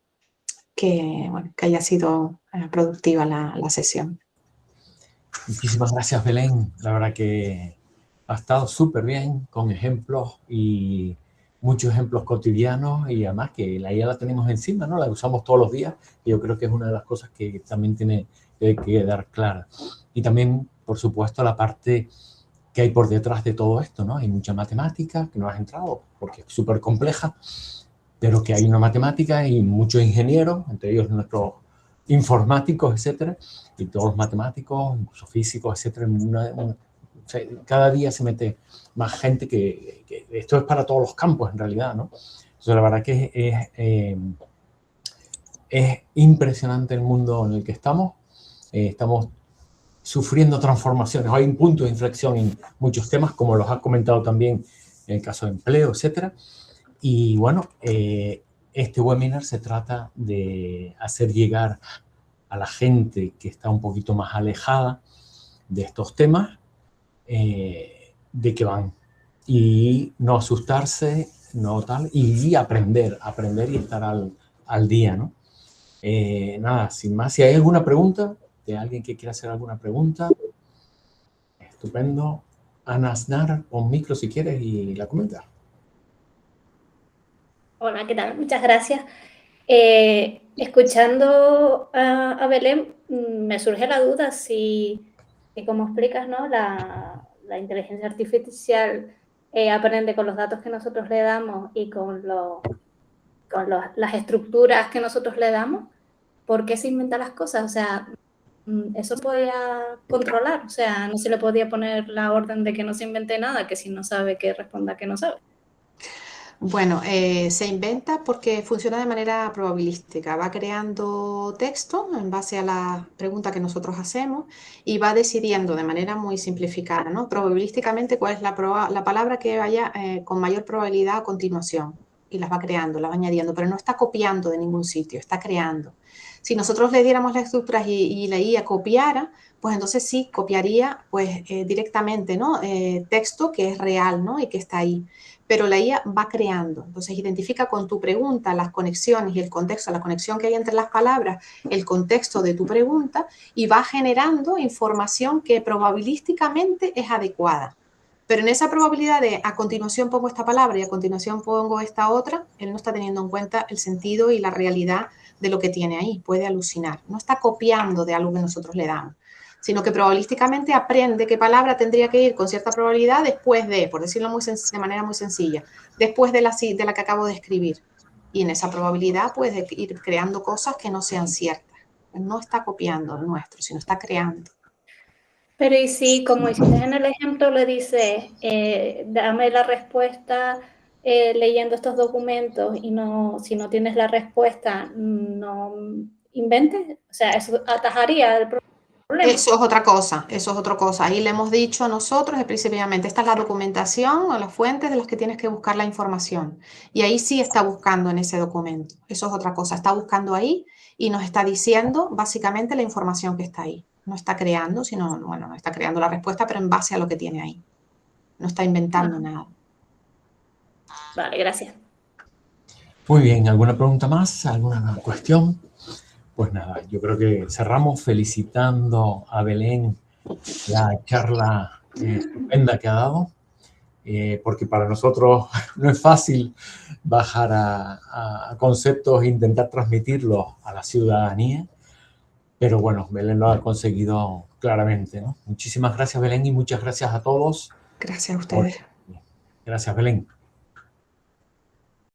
S5: haya sido productiva la sesión.
S1: Muchísimas gracias, Belén. La verdad que ha estado súper bien, con ejemplos y muchos ejemplos cotidianos, y además que la IA la tenemos encima, ¿no? La usamos todos los días, y yo creo que es una de las cosas que también tiene que quedar clara. Y también, por supuesto, la parte que hay por detrás de todo esto, ¿no? Hay mucha matemática que no has entrado porque es súper compleja, pero que hay una matemática y muchos ingenieros, entre ellos nuestros informáticos, etcétera, y todos los matemáticos, incluso físicos, etcétera. Cada día se mete más gente que esto es para todos los campos, en realidad, ¿no? Entonces, la verdad que es impresionante el mundo en el que estamos. Estamos sufriendo transformaciones. Hay un punto de inflexión en muchos temas, como los has comentado también en el caso de empleo, etcétera. Y bueno, este webinar se trata de hacer llegar a la gente que está un poquito más alejada de estos temas, de que van, y no asustarse, no tal, y aprender y estar al día, ¿no? Nada, sin más, si hay alguna pregunta de alguien que quiera hacer alguna pregunta, estupendo. Ana Aznar, pon micro si quieres y la comenta.
S7: Hola, ¿qué tal? Muchas gracias. Escuchando a Belén, me surge la duda si, como explicas, ¿no? La inteligencia artificial aprende con los datos que nosotros le damos y con las estructuras que nosotros le damos. ¿Por qué se inventa las cosas? O sea, eso podía controlar. O sea, no se le podía poner la orden de que no se invente nada, que si no sabe, que responda que no sabe.
S5: Bueno, se inventa porque funciona de manera probabilística. Va creando texto en base a la pregunta que nosotros hacemos y va decidiendo de manera muy simplificada, ¿no? Probabilísticamente cuál es la palabra que vaya con mayor probabilidad a continuación. Y las va creando, las va añadiendo, pero no está copiando de ningún sitio, está creando. Si nosotros le diéramos las estructuras y la IA copiara, pues entonces sí copiaría pues, directamente, ¿no? Texto que es real, ¿no? Y que está ahí. Pero la IA va creando. Entonces identifica con tu pregunta las conexiones y el contexto, la conexión que hay entre las palabras, el contexto de tu pregunta, y va generando información que probabilísticamente es adecuada. Pero en esa probabilidad de a continuación pongo esta palabra y a continuación pongo esta otra, él no está teniendo en cuenta el sentido y la realidad de lo que tiene ahí. Puede alucinar. No está copiando de algo que nosotros le damos, sino que probabilísticamente aprende qué palabra tendría que ir con cierta probabilidad después de, por decirlo de manera muy sencilla, después de la que acabo de escribir. Y en esa probabilidad puede ir creando cosas que no sean ciertas. No está copiando el nuestro, sino está creando.
S7: Pero y si, como hiciste en el ejemplo, le dices, dame la respuesta leyendo estos documentos y no, si no tienes la respuesta, no inventes, o sea, eso atajaría el problema.
S5: Eso es otra cosa, eso es otra cosa. Ahí le hemos dicho nosotros específicamente, esta es la documentación o las fuentes de las que tienes que buscar la información. Y ahí sí está buscando en ese documento. Eso es otra cosa, está buscando ahí y nos está diciendo básicamente la información que está ahí. No está creando, sino, bueno, no está creando la respuesta, pero en base a lo que tiene ahí. No está inventando nada.
S7: Vale, gracias.
S1: Muy bien, ¿alguna pregunta más? ¿Alguna cuestión? Pues nada, yo creo que cerramos felicitando a Belén la charla estupenda que ha dado, porque para nosotros no es fácil bajar a conceptos e intentar transmitirlos a la ciudadanía, pero bueno, Belén lo ha conseguido claramente, ¿no? Muchísimas gracias, Belén, y muchas gracias a todos.
S5: Gracias a ustedes.
S1: Gracias, Belén.